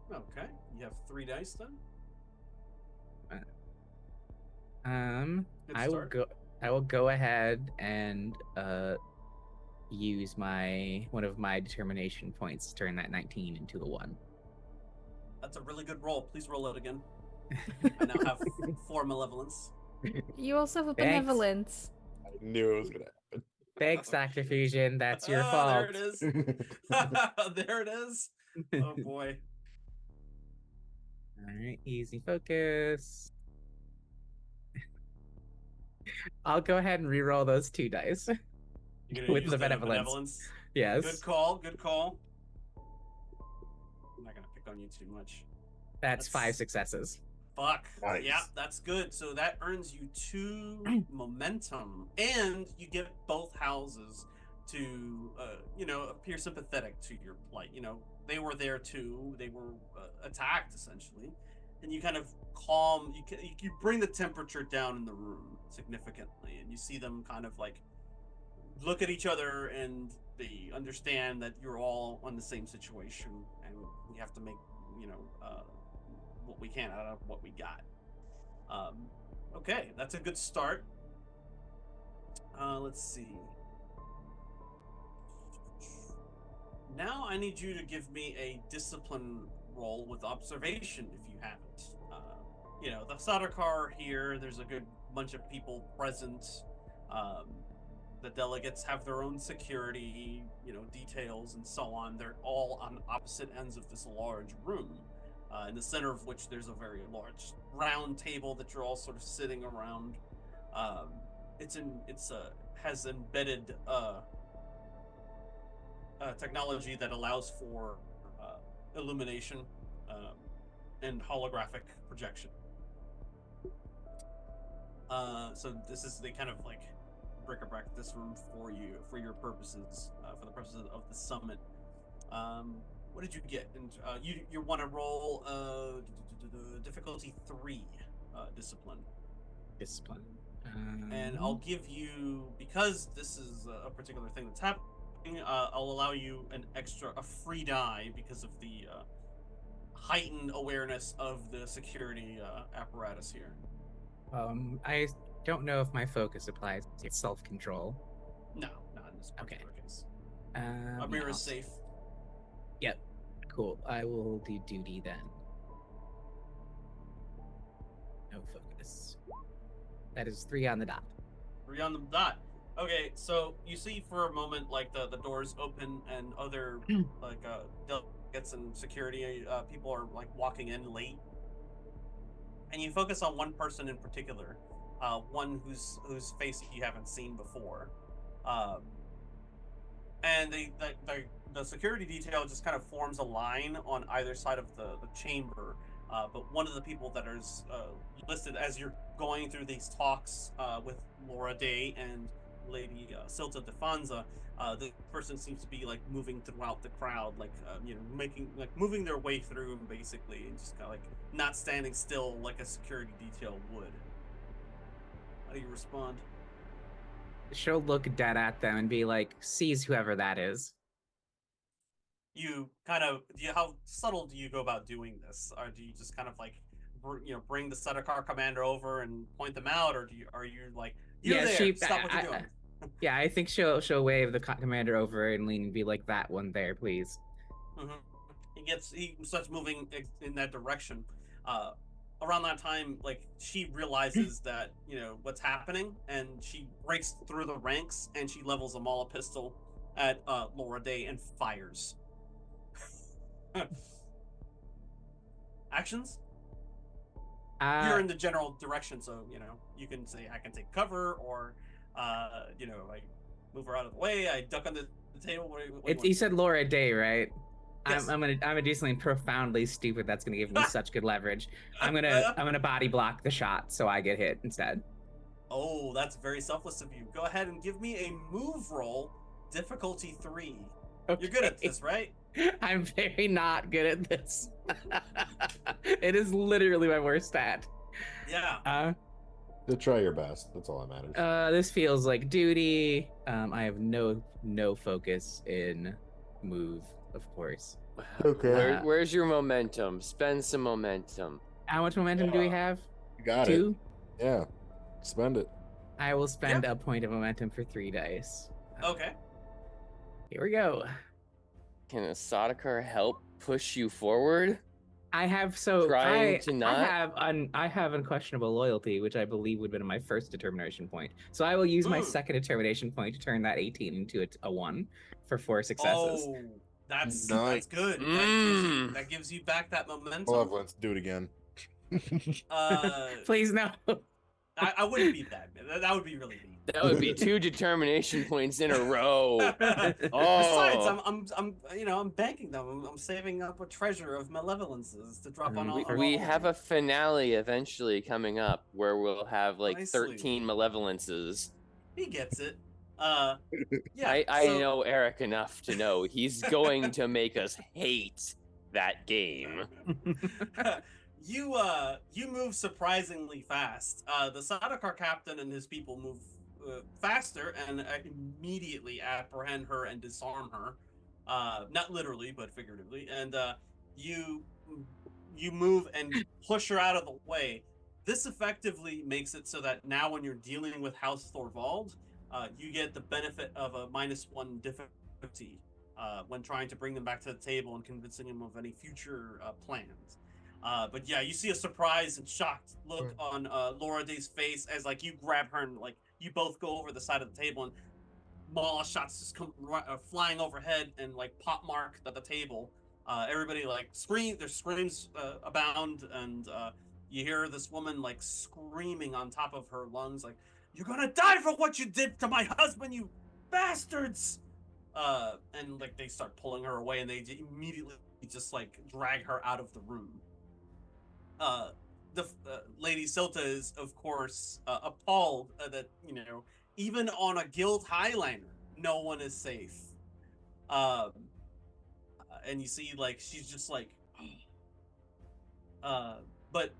Okay, you have 3 dice then. Good I will start. go. I will go ahead and use one of my determination points to turn that 19 into a 1. That's a really good roll. Please roll it again. I now have 4 malevolence. You also have a Thanks. benevolence. I knew it was gonna happen. Thanks, Dr. Fusion. That's your Ah, fault. there it is. There it is. Oh boy. All right, easy focus. I'll go ahead and re-roll those 2 dice. You're gonna With use the the benevolence. Yes. Good call. Good call. I'm not gonna pick on you too much. That's 5 successes. Fuck. Nice. Yeah, that's good. So that earns you 2 momentum, and you get both houses to, appear sympathetic to your plight. You know, they were there too. They were attacked essentially, and you kind of calm. You bring the temperature down in the room significantly, and you see them kind of like look at each other, and they understand that you're all on the same situation, and we have to make what we can out of what we got. Okay, that's a good start. Let's see. Now I need you to give me a discipline roll with observation if you have it. The Sadakar here, there's a good bunch of people present. The delegates have their own security, details and so on. They're all on opposite ends of this large room. In the center of which there's a very large round table that you're all sort of sitting around. Has embedded technology that allows for illumination and holographic projection. So they kind of like bric-a-brac this room for you for your purposes, for the purposes of the summit. What did you get? And you want to roll difficulty 3, discipline. Discipline. And I'll give you, because this is a particular thing that's happening, I'll allow you a free die because of the heightened awareness of the security apparatus here. I don't know if my focus applies to self-control. No, not in this particular case. Amir is safe. Yep. Cool. I will do duty then. No focus. That is 3 on the dot. 3 on the dot. Okay, so you see for a moment like the doors open and other like delegates and security people are like walking in late, and you focus on one person in particular, one whose face you haven't seen before, and the security detail just kind of forms a line on either side of the chamber. But one of the people that is listed as you're going through these talks with Laura Day and Lady Silta Defanza, the person seems to be like moving throughout the crowd, like moving their way through basically, and just kind of like not standing still like a security detail would. How do you respond? She'll look dead at them and be like, "Seize whoever that is." You kind of, how subtle do you go about doing this? Or do you just kind of like, bring the Sedekar commander over and point them out, or are you like You Yeah, there? Stop what you're doing. yeah, I think she'll wave the commander over and lean and be like, "That one there, please." Mm-hmm. He starts moving in that direction. Around that time, like she realizes that what's happening, and she breaks through the ranks and she levels a Mala pistol at Laura Day and fires. Actions? You're in the general direction, so you can say I can take cover, or I move her out of the way. I duck under the table. You said Laura Day, right? Yes. I'm gonna do something profoundly stupid that's gonna give me such good leverage. I'm gonna body block the shot so I get hit instead. Oh, that's very selfless of you. Go ahead and give me a move roll, difficulty 3. Okay. You're good at this, right? I'm very not good at this. It is literally my worst stat. Yeah. To try your best. That's all that matters. This feels like duty. I have no focus in move, of course. Okay. Where's your momentum? Spend some momentum. How much momentum do we have? You got 2? it. Yeah. Spend it. I will spend a point of momentum for 3 dice. Okay. Here we go. Can a Sardaukar help push you forward? I have I have unquestionable loyalty, which I believe would have been my first determination point. So I will use my second determination point to turn that 18 into a 1 for 4 successes. Oh, that's Nice. good. That gives you back that momentum. Let's do it again. Please no. I wouldn't be that. That would be really mean. That would be 2 determination points in a row. Besides, I'm banking them. I'm saving up a treasure of malevolences to drop on all. We have a finale eventually coming up where we'll have like Nicely. 13 malevolences. He gets it. Yeah. I know Eric enough to know he's going to make us hate that game. You move surprisingly fast. The Sardaukar captain and his people move faster and immediately apprehend her and disarm her. Not literally, but figuratively. And you move and push her out of the way. This effectively makes it so that now when you're dealing with House Thorvald, you get the benefit of a -1 difficulty when trying to bring them back to the table and convincing them of any future plans. But yeah, you see a surprised and shocked look on Laura Day's face as like you grab her and like you both go over the side of the table, and Mala shots just come flying overhead and like pop mark at the table. Everybody like their screams abound, and you hear this woman like screaming on top of her lungs like, "You're gonna die for what you did to my husband, you bastards!" And like they start pulling her away, and they immediately just like drag her out of the room. Lady Silta is, of course, appalled that even on a guild highliner, no one is safe. And you see, like she's just like, but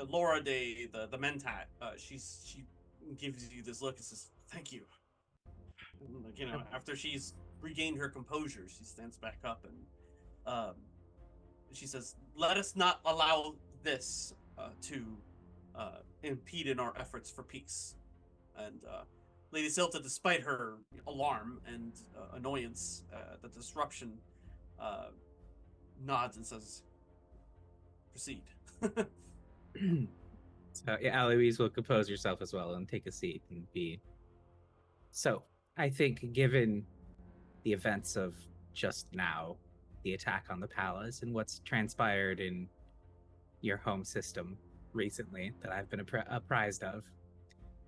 Laura Day, the mentat, she gives you this look and says, "Thank you." And, like, after she's regained her composure, she stands back up and she says, "Let us not allow this to impede in our efforts for peace." And Lady Silta, despite her alarm and annoyance at the disruption, nods and says, "Proceed." So yeah, Eloise will compose yourself as well and take a seat and be. So I think, given the events of just now, the attack on the palace and what's transpired in your home system recently that I've been apprised of,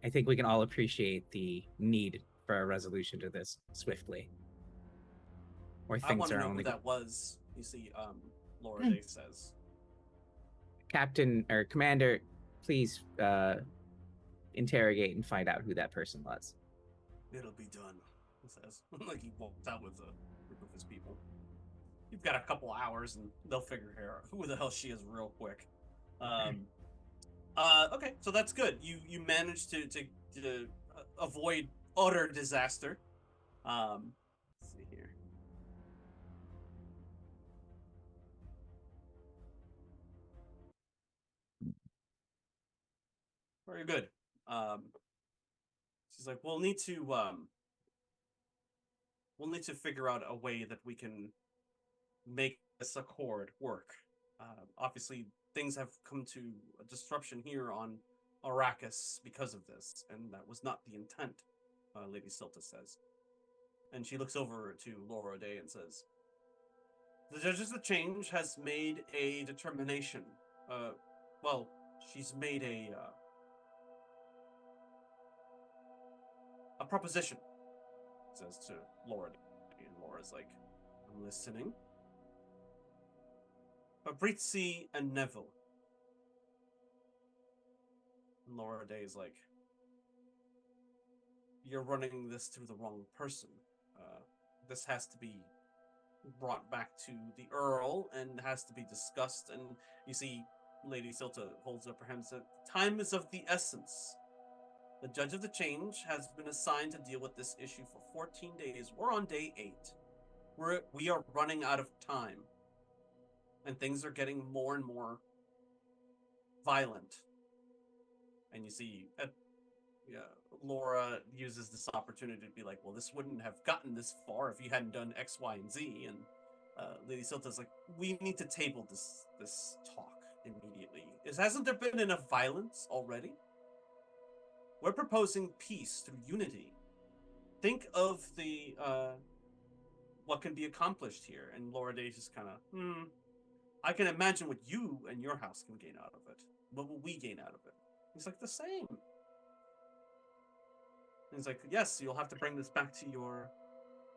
I think we can all appreciate the need for a resolution to this swiftly. Or I things want to are know only who that was. You see, Laura Day says, Captain or Commander, please interrogate and find out who that person was. "It'll be done," he says. Like he walks out with a group of his people. You've got a couple hours, and they'll figure out who the hell she is real quick. Okay, so that's good. You managed to avoid utter disaster. Let's see here. Very good. She's like, we'll need to figure out a way that we can make this accord work. Obviously, things have come to a disruption here on Arrakis because of this, and that was not the intent, Lady Silta says. And she looks over to Laura Day and says, the Judges of Change has made a determination. She's made a proposition, says to Laura Day. And Laura's like, I'm listening. Fabrizzi and Neville. And Laura Day is like, you're running this through the wrong person. This has to be brought back to the Earl and has to be discussed. And you see Lady Silta holds up her hand and says, time is of the essence. The Judge of the Change has been assigned to deal with this issue for 14 days. We're on day 8. We are running out of time. And things are getting more and more violent. And you see, Laura uses this opportunity to be like, well, this wouldn't have gotten this far if you hadn't done X, Y, and Z. And Lady Silta's like, we need to table this talk immediately. Hasn't there been enough violence already? We're proposing peace through unity. Think of the what can be accomplished here. And Laura Day just kind of, I can imagine what you and your house can gain out of it. What will we gain out of it? He's like, the same. And he's like, yes, you'll have to bring this back to your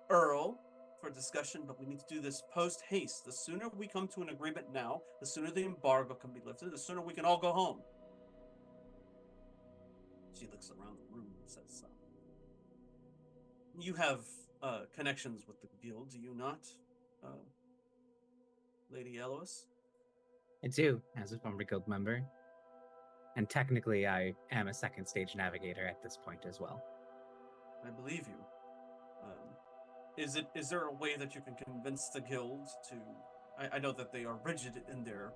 Earl for discussion, but we need to do this post-haste. The sooner we come to an agreement now, the sooner the embargo can be lifted, the sooner we can all go home. She looks around the room and says, you have connections with the guild, do you not, Lady Elois? I do, as a former guild member. And technically, I am a second stage navigator at this point as well. I believe you. Is there a way that you can convince the guild to... I know that they are rigid in their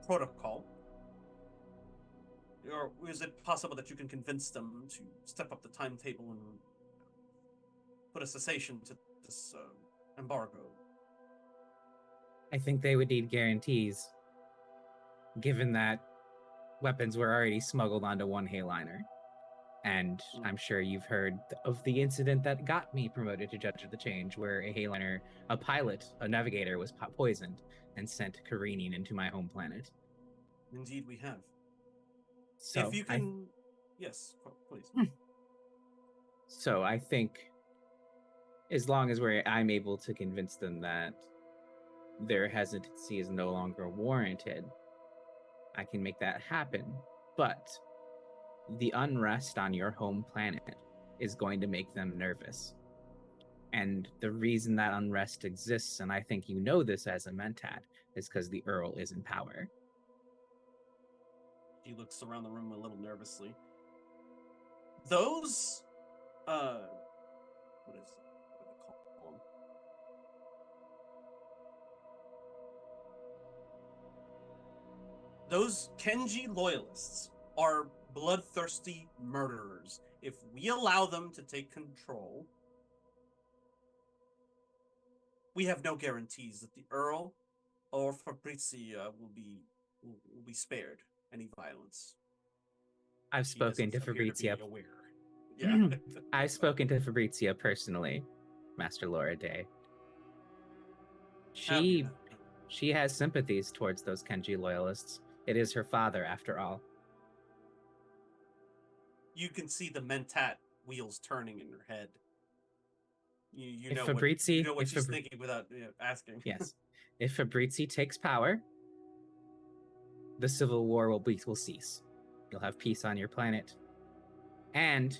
protocol. Or is it possible that you can convince them to step up the timetable and put a cessation to this embargo? I think they would need guarantees, given that weapons were already smuggled onto one Hayliner. And I'm sure you've heard of the incident that got me promoted to Judge of the Change, where a Hayliner, a pilot, a navigator, was poisoned and sent careening into my home planet. Indeed, we have. So if you can... Yes, please. So I think as long as I'm able to convince them that their hesitancy is no longer warranted, I can make that happen. But the unrest on your home planet is going to make them nervous. And the reason that unrest exists, and I think you know this as a Mentat, is because the Earl is in power. He looks around the room a little nervously. Those, what do they call them? Those Kenji loyalists are bloodthirsty murderers. If we allow them to take control, we have no guarantees that the Earl or Fabrizia will be spared any violence. I've spoken to Fabrizia. Yeah. I've spoken to Fabrizia personally, Master Laura Day. She has sympathies towards those Kenji loyalists. It is her father, after all. You can see the Mentat wheels turning in her head. You know what she's thinking without asking. Yes. If Fabrizzi takes power, the civil war will cease. You'll have peace on your planet. And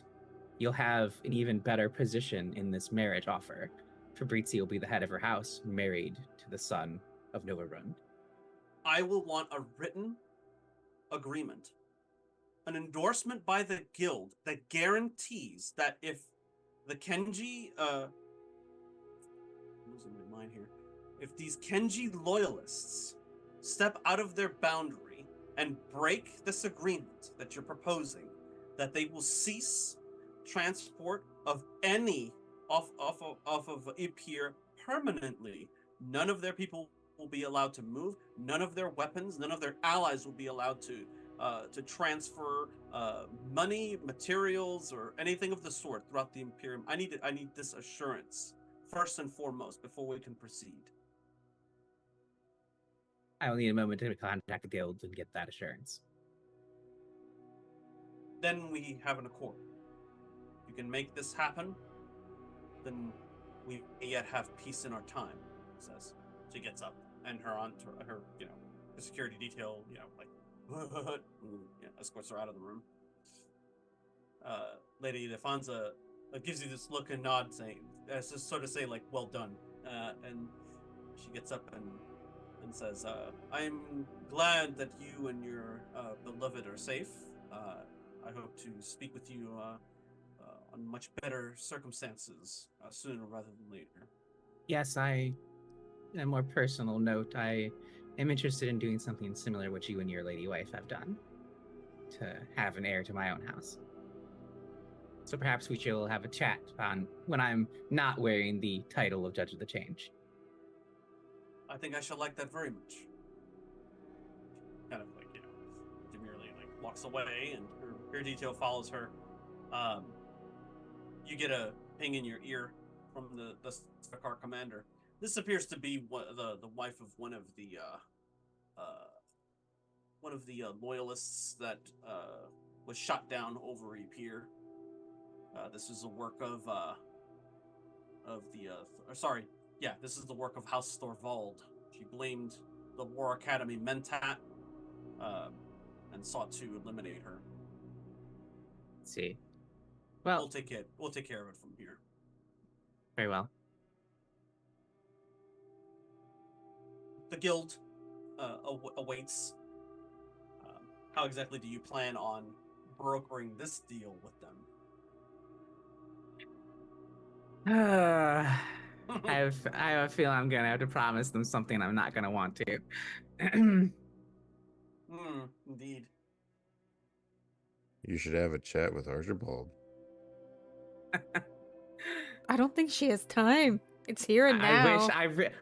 you'll have an even better position in this marriage offer. Fabrizzi will be the head of her house, married to the son of Novarund. I will want a written agreement, an endorsement by the guild that guarantees that if the Kenji, I'm losing my mind here, if these Kenji loyalists step out of their boundary and break this agreement that you're proposing, that they will cease transport of any off of Ipir permanently. None of their people will be allowed to move. None of their weapons, none of their allies will be allowed to transfer money, materials, or anything of the sort throughout the Imperium. I need this assurance first and foremost before we can proceed. I will need a moment to contact the guilds and get that assurance. Then we have an accord. If you can make this happen, then we may yet have peace in our time, says. She gets up, and her the security detail, escorts her out of the room. Lady Defanza gives you this look and nod, saying, just sort of say, like, well done. And she gets up and says, I'm glad that you and your beloved are safe. I hope to speak with you on much better circumstances sooner rather than later. Yes, on a more personal note, I am interested in doing something similar what you and your lady wife have done, to have an heir to my own house. So perhaps we shall have a chat on when I'm not wearing the title of Judge of the Change. I think I shall like that very much. Kind of like, demurely walks away, and her detail follows her. You get a ping in your ear from the Sakar commander. This appears to be the wife of one of the loyalists that was shot down over Epir. This is a work of this is the work of House Thorvald. She blamed the War Academy Mentat and sought to eliminate her. Let's see. Well, We'll take care of it from here. Very well. The guild awaits. How exactly do you plan on brokering this deal with them? I have a feeling I'm gonna have to promise them something I'm not gonna want to. Indeed. You should have a chat with Archibald. I don't think she has time. It's here and now.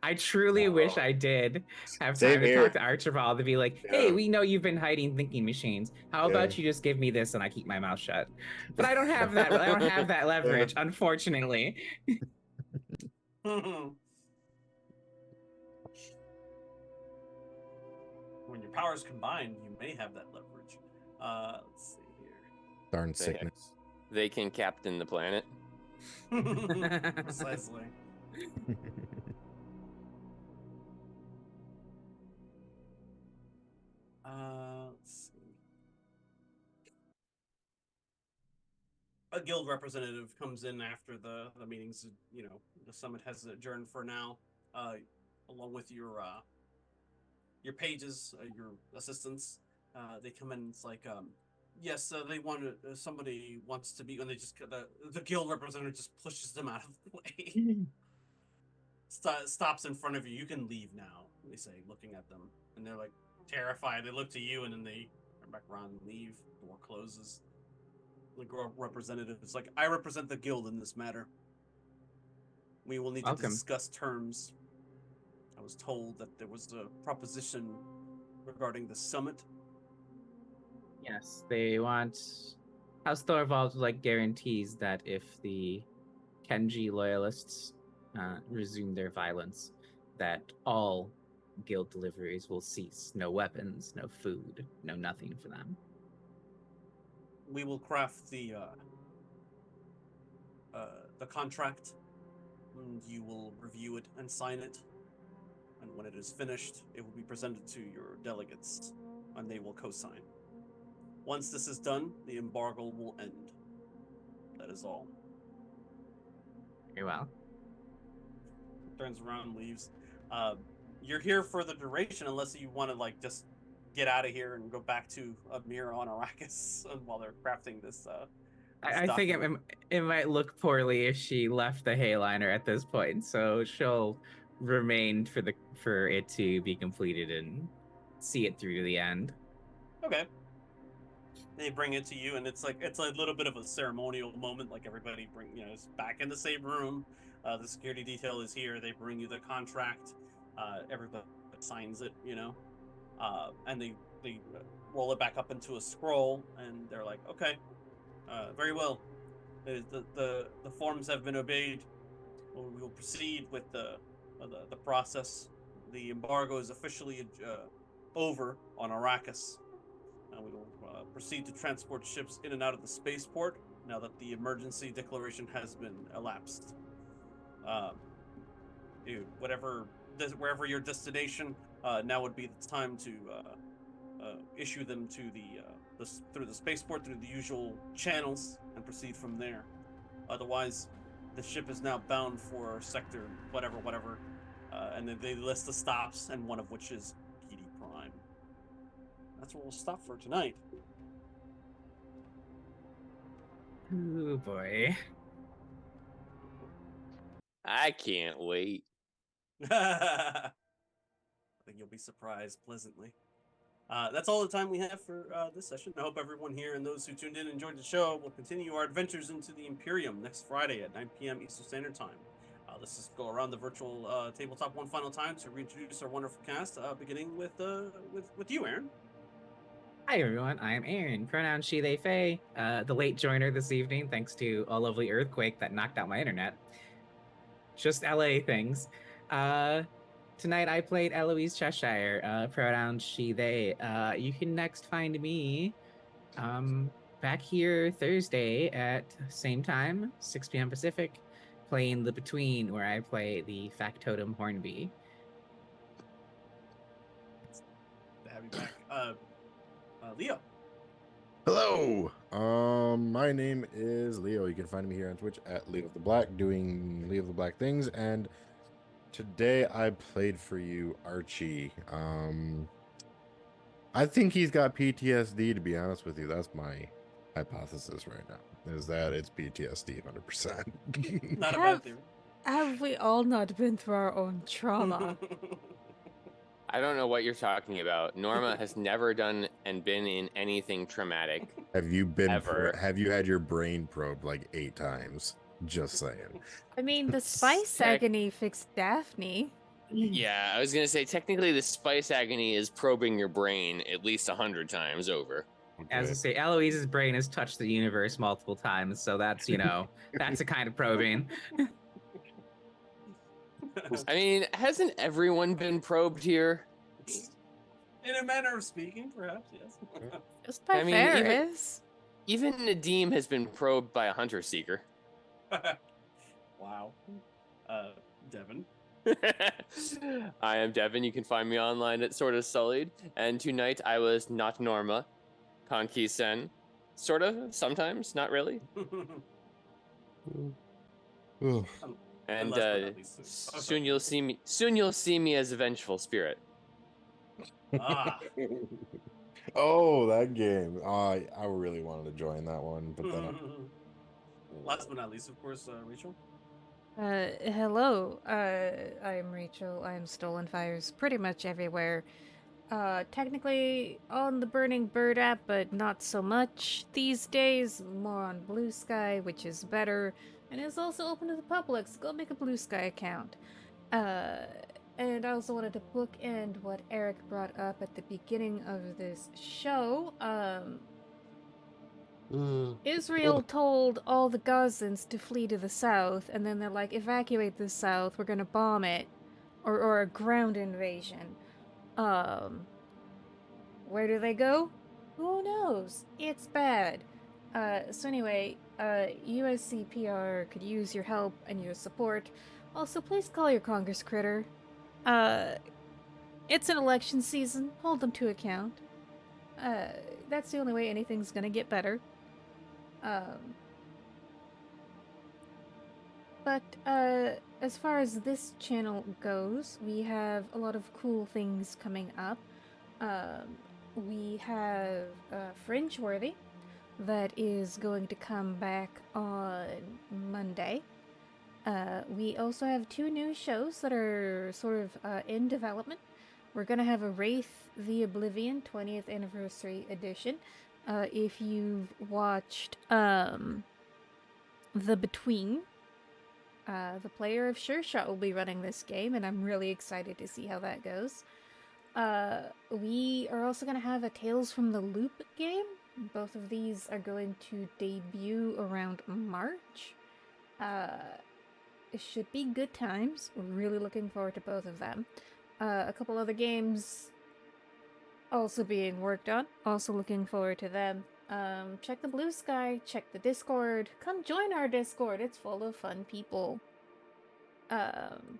I truly wish I did have Same time to here. talk to Archibald to be like, hey, we know you've been hiding thinking machines. How about you just give me this and I keep my mouth shut? But I don't have that. I don't have that leverage, unfortunately. When your powers combine, you may have that leverage. Let's see here. Darn sickness. They can captain the planet. Precisely. Let's see. A guild representative comes in after the meetings. The summit has adjourned for now, along with your pages, your assistants. They come in. It's like, yes, they wanted somebody wants to be, and they just the guild representative just pushes them out of the way. Stops in front of you. You can leave now, they say, looking at them, and they're like terrified. They look to you, and then they turn back around and leave. The door closes. The representative is like, I represent the guild in this matter. We will need to discuss terms. I was told that there was a proposition regarding the summit. Yes, they want House Thorvald guarantees that if the Kenji loyalists resume their violence, that all guild deliveries will cease. No weapons, no food, no nothing for them. We will craft the contract, and you will review it and sign it. And when it is finished, it will be presented to your delegates, and they will co-sign. Once this is done, the embargo will end. That is all. Very well. Turns around and leaves. You're here for the duration, unless you want to just get out of here and go back to Amir on Arrakis while they're crafting this. I think it might look poorly if she left the Hayliner at this point, so she'll remain for it to be completed and see it through to the end. Okay. They bring it to you, and it's a little bit of a ceremonial moment. Like everybody is back in the same room. The security detail is here. They bring you the contract. Everybody signs it, and they roll it back up into a scroll, and they're like, okay, very well. The forms have been obeyed. We will proceed with the process. The embargo is officially over on Arrakis. We will proceed to transport ships in and out of the spaceport now that the emergency declaration has been elapsed. Um, wherever your destination, now would be the time to issue them to through the spaceport through the usual channels and proceed from there. Otherwise, the ship is now bound for sector whatever, and then they list the stops, and one of which is PD Prime. That's where we'll stop for tonight. Oh boy. I can't wait. I think you'll be surprised pleasantly. That's all the time we have for this session. I hope everyone here and those who tuned in enjoyed the show. We'll continue our adventures into the Imperium next Friday at 9 p.m. Eastern Standard Time. Let's just go around the virtual tabletop one final time to reintroduce our wonderful cast, beginning with you, Aaron. Hi everyone, I am Aaron, pronoun she, they, fey, the late joiner this evening thanks to a lovely earthquake that knocked out my internet. Just LA things. Tonight I played Eloise Cheshire, pronoun she, they. You can next find me back here Thursday at same time, 6 p.m. Pacific, playing The Between, where I play the Factotum Hornby. To have you back. Leo. Hello. My name is Leo. You can find me here on Twitch at Leo of the Black, doing Leo of the Black things. And today I played for you Archie. I think he's got PTSD, to be honest with you. That's my hypothesis right now, is that it's PTSD 100%. Not a bad theory. Have we all not been through our own trauma? I don't know what you're talking about. Norma has never done and been in anything traumatic. Have you been? Ever. Have you had your brain probed like 8 times? Just saying. I mean, the spice agony fixed Daphne. Yeah, I was gonna say technically the spice agony is probing your brain at least 100 times over. As I say, Eloise's brain has touched the universe multiple times, so that's, that's a kind of probing. I mean, hasn't everyone been probed here? In a manner of speaking, perhaps, yes. Just by I mean, Ferris. Even Nadim has been probed by a hunter seeker. Wow. Devin. I am Devin. You can find me online at Sorta Sullied. And tonight I was not Norma. Kanki-sen. Sorta, sometimes, not really. And soon you'll see me. Soon you'll see me as a vengeful spirit. Ah. Oh, that game. I really wanted to join that one, but then Last but not least, of course, Rachel. Hello. I'm Rachel. I'm Stolen Fires pretty much everywhere. Technically on the Burning Bird app, but not so much these days. More on Blue Sky, which is better, and is also open to the public, so go make a Blue Sky account. And I also wanted to bookend what Eric brought up at the beginning of this show. Israel told all the Gazans to flee to the south, and then they're like, evacuate the south, we're gonna bomb it. Or a ground invasion. Where do they go? Who knows? It's bad. So anyway, USCPR could use your help and your support. Also, please call your Congress critter. It's an election season. Hold them to account. That's the only way anything's gonna get better. But as far as this channel goes, we have a lot of cool things coming up. We have Fringeworthy that is going to come back on Monday. We also have 2 new shows that are sort of in development. We're going to have a Wraith the Oblivion 20th Anniversary Edition if you've watched The Between, the player of Sure Shot will be running this game, and I'm really excited to see how that goes. We are also going to have a Tales from the Loop game. Both of these are going to debut around March. It should be good times. Really looking forward to both of them. A couple other games also being worked on. Also looking forward to them. Check the Blue Sky, check the Discord. Come join our Discord. It's full of fun people. And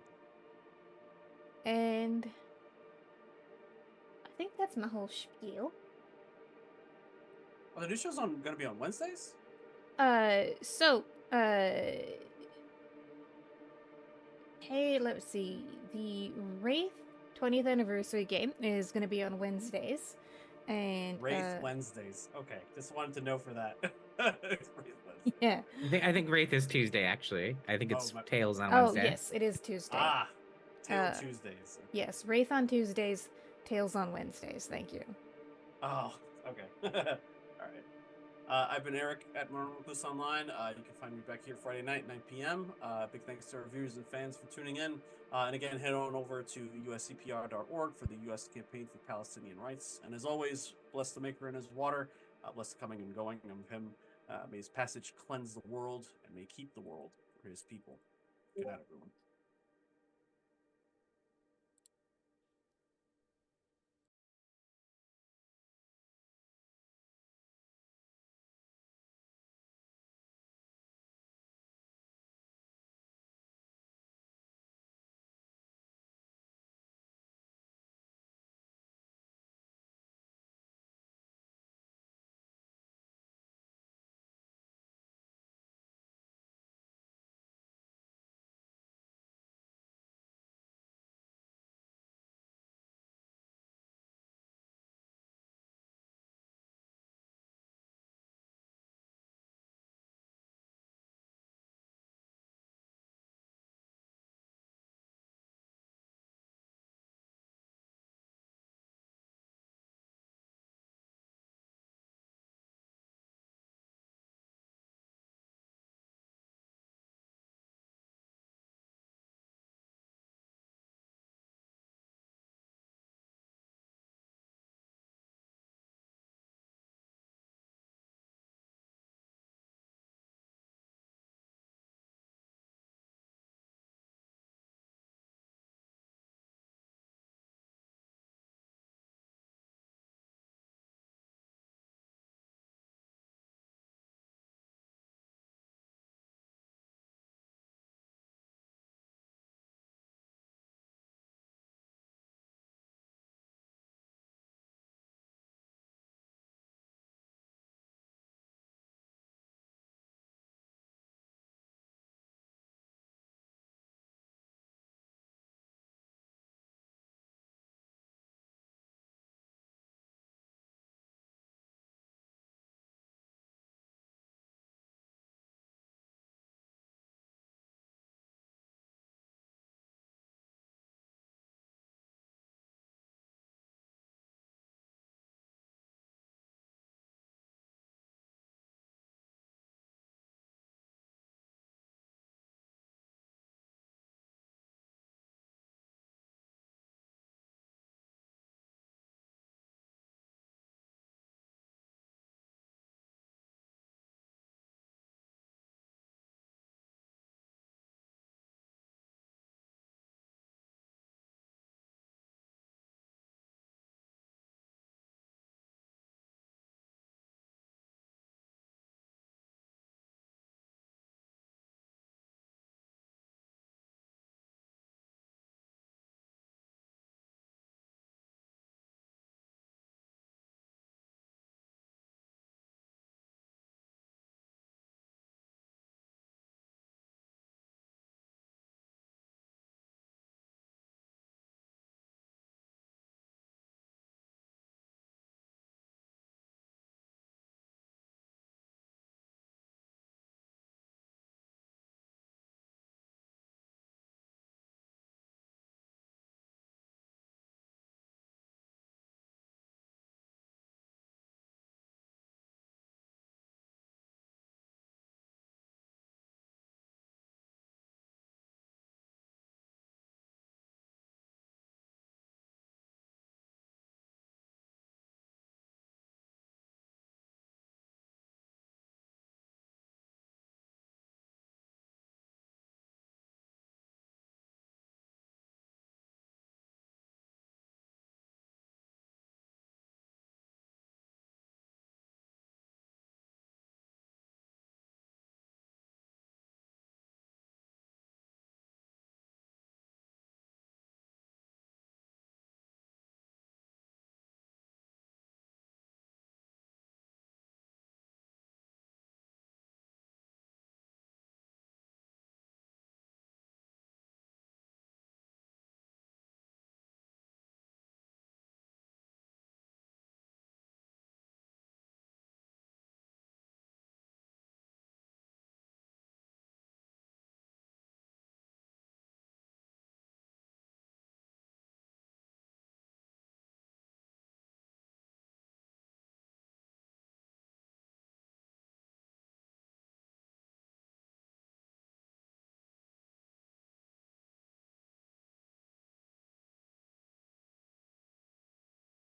I think that's my whole spiel. Are the new shows gonna be on Wednesdays? Hey, let's see. The Wraith 20th anniversary game is going to be on Wednesdays. And Wraith Wednesdays. Okay, just wanted to know for that. Wraith Wednesdays. yeah. I think Wraith is Tuesday, actually. I think it's Tales on Oh, Wednesday. yes, it is Tuesday. Ah, Tail Tuesdays. Yes, Wraith on Tuesdays, Tales on Wednesdays. Thank you. Oh, okay. All right. I've been Eric at Modern Recluse Online. You can find me back here Friday night, 9 p.m. Big thanks to our viewers and fans for tuning in. And again, head on over to uscpr.org for the U.S. campaign for Palestinian rights. And as always, bless the Maker and his water, bless the coming and going of him. May his passage cleanse the world and may keep the world for his people. Good night, everyone.